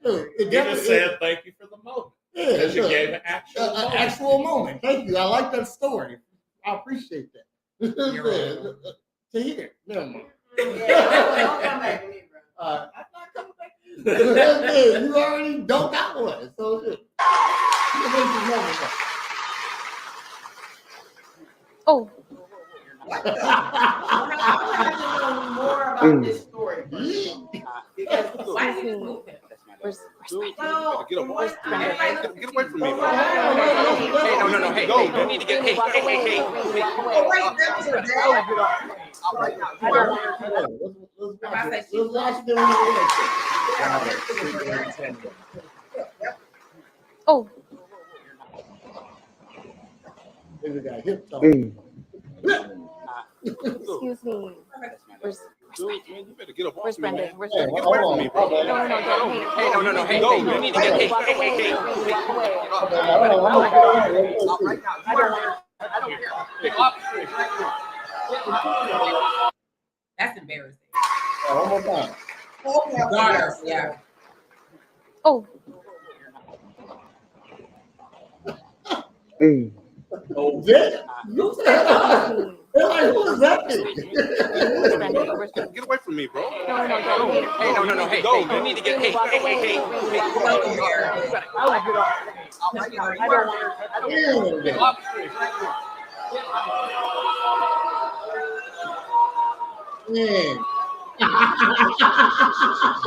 Look, You just said thank you for the moment. Yeah, Because you look, gave an actual actual moment. Thank you. I like that story. I appreciate that. To hear. Never mind. Don't come back to me, bro. I'm not coming back to you. You already don't got one. So good. Oh. What the? I want to know more about this story. Because why is he moving? No, Get away from me. Get away from me. Hey, no. Hey, you need to get. Hey. Oh. Excuse me. Where's Brenda? Where's Brenda? Get away from me, bro. No. Hey, you need to get. Hey. That's embarrassing. One more time. Daughter, yeah. Oh. Oh, yeah. Like, who is that thing? Get away from me, bro. No. Hey, you need to get. Hey.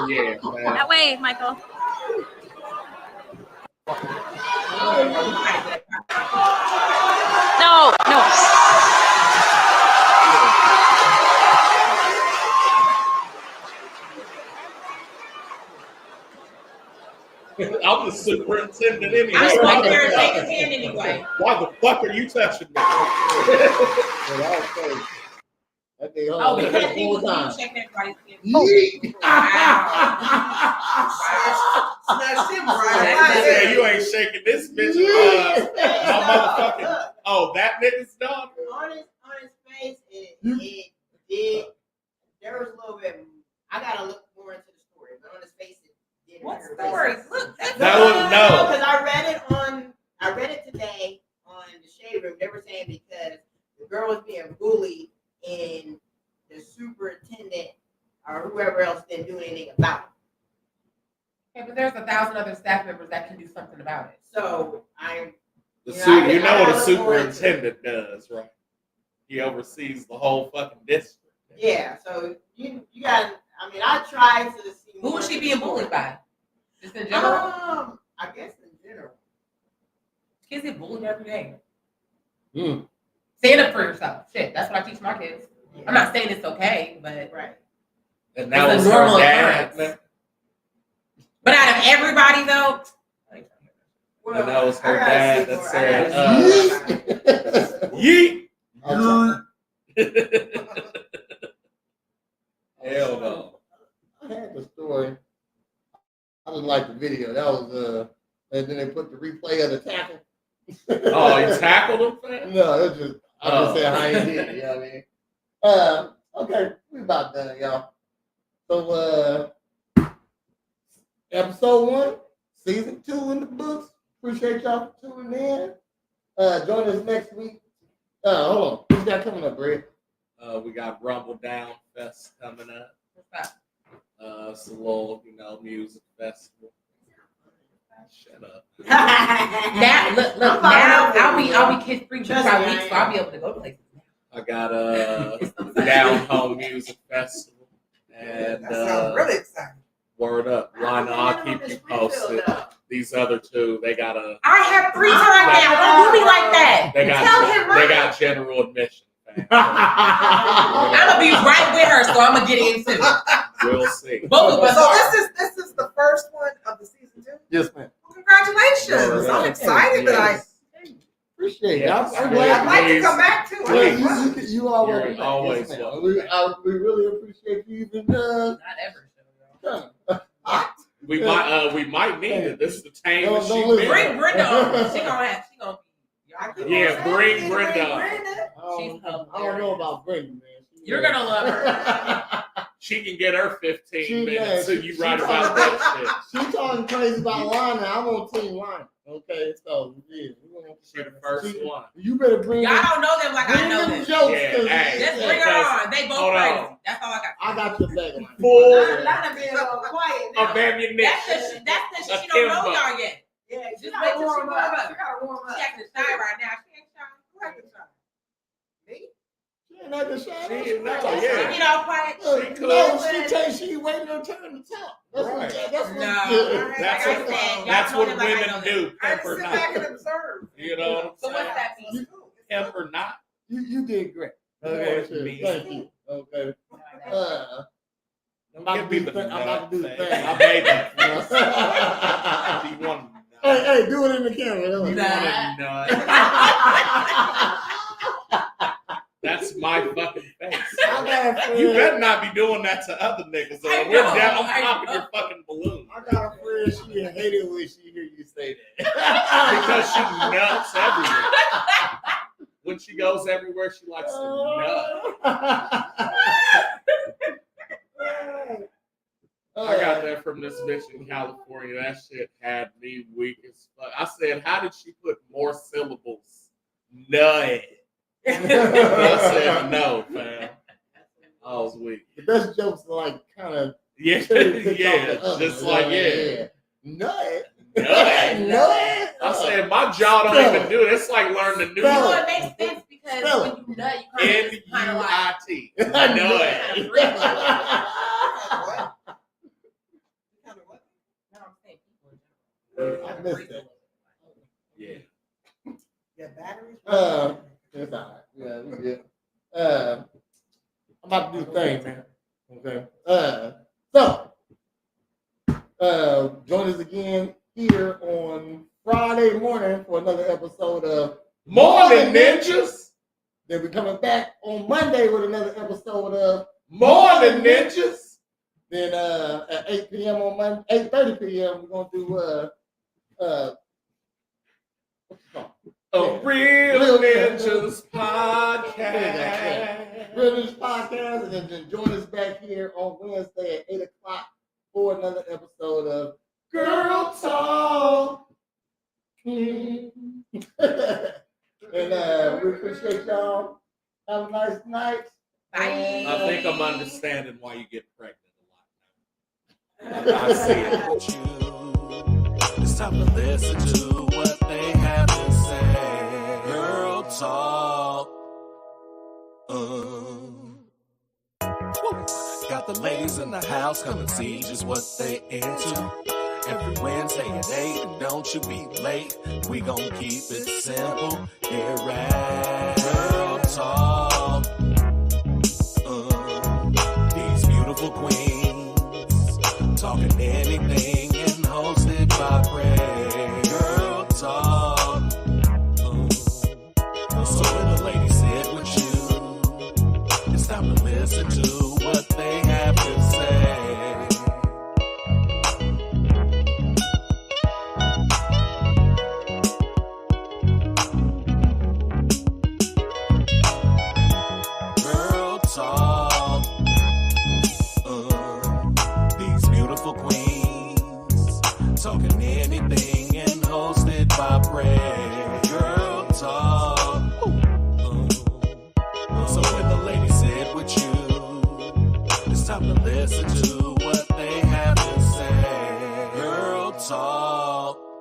Yeah, man. That way, Michael. No. I'm the superintendent anyway. I'm right there and take his hand anyway. Why the fuck are you touching me? Oh, because he was checking everybody's skin. Yeah, you ain't shaking this bitch. My motherfucking. Oh, that nigga's done. On his face, it did. There was a little bit. I gotta look more into the story, but on his face, it did. What story? Look, No. Because I read it today on the Shade Room. They were saying because the girl was being bullied and the superintendent or whoever else didn't do anything about it. Okay, but there's 1,000 other staff members that can do something about it. So You know what a superintendent does, right? He oversees the whole fucking district. Yeah, so you got. I mean, I tried to see. Who was she being bullied by? Just in general? I guess in general. Kids get bullied every day. Stand up for yourself. Shit, that's what I teach my kids. Yeah. I'm not saying it's okay, but right. And that was her dad. But out of everybody, though. Well, and that was her dad that said, yeet. Hell no. I had the story. I just like the video. That was and then they put the replay of the tackle. Oh, he tackled him, man? No, it's just I'm just saying how he did it, you know what I mean? Okay, we about done, y'all. So, episode 1, season 2 in the books. Appreciate y'all for tuning in. Join us next week. Hold on. What's got coming up, Brett? We got Rumble Down Fest coming up. What's that? It's a little, music festival. Shut up. Now, look. Now I'll be kid free for 5 weeks, so I'll be able to go places. I got a Down Home Music Festival, and That sounds really exciting. word up, Lana, I'll keep you posted. These other two, they got a. I have free time now. Don't do me like that. Tell him They got general admission. I'm gonna be right with her, so I'm gonna get in too. We'll see. Both of us. So this is the first one of the season 2. Yes, ma'am. Well, congratulations! I'm excited that I appreciate it. Yes. I'm glad. I'd like to come back too. You always You're always yes, welcome. we really appreciate you even Not ever. We might need it. This is the time Don't she listen. Bring Brenda on. She gonna Yeah, bring Brenda. She's I don't know about Brenda, man. You're gonna love her. She can get her 15 She- minutes, so yeah, you she write about that shit. She talking crazy about Lana. I'm on team Lana. Okay, so yeah, She the first one. You better bring. Y'all don't know them like I know them. Jokes, Yeah, hey, Just bring her on. They both hold crazy. on. That's all I got. I got your back. Lana. Full Lana being quiet now. of ammunition. That's because she don't know y'all yet. Yeah, Just she wait gotta till she warm warm up. up. She gotta warm up. She acting shy right now. She ain't shy. Who acting shy? Me? She ain't not the shine. She She ain't not, not- yeah. She get all quiet. She waiting her turn to talk. That's Right. what. That's what. No. Yeah. That's Like I what, said, y'all that's know what them like I women know them. do. I Pimp just or sit back and not. observe. You know what I'm So what's saying? that mean? Pimp or not. You did great. Okay. Thank you. Okay. I'm Don't give me the I'm about to do the nut thing. thing. I made that. Do you want Hey, do it in the camera. You want a nut? That's my fucking face. I got a friend. You better not be doing that to other niggas. Or I we're know, down. I'm I popping know. your fucking balloon. I got a friend. She hate it when she hear you say that. Because she nuts everywhere. When she goes everywhere, she likes to nut. I got that from this bitch in California. That shit had me weak as fuck. I said, how did she put more syllables? Nut. I said, no, fam. I was weak. The best jokes are like kind of Yeah, just like, yeah. Nut. Nut. Nut. I said, my jaw don't even do it. It's like learning a new You know, word. it makes sense because when you nut, you kind of like N-U-I-T. Nut. I missed that. Yeah. Yeah, batteries. It's all right. Yeah, we good. I'm about to do the thing, man. Okay. Join us again here on Friday morning for another episode of Morning Ninjas. Then we're coming back on Monday with another episode of Morning Ninjas. Then at 8 p.m. on Monday, 8:30 p.m. we're gonna do what's it called? A Real Ninjas podcast. podcast. Real Ninjas podcast, and then join us back here on Wednesday at 8 o'clock for another episode of Girl Talk. And we appreciate y'all. Have a nice night. Bye. I think I'm understanding why you get pregnant a lot now. I see it. With you. It's time to listen to what they have to say. Girl Talk. Got the ladies in the house, come and see just what they into. Every Wednesday at 8, and don't you be late. We gon' keep it simple here at Girl Talk. These beautiful queens talking anything and hosted by Prez. Girl Talk. So when the ladies sit with you, it's time to listen to what they have to say. talking anything and hosted by Prez. Girl Talk. So when the ladies sit with you, it's time to listen to what they have to say. Girl Talk.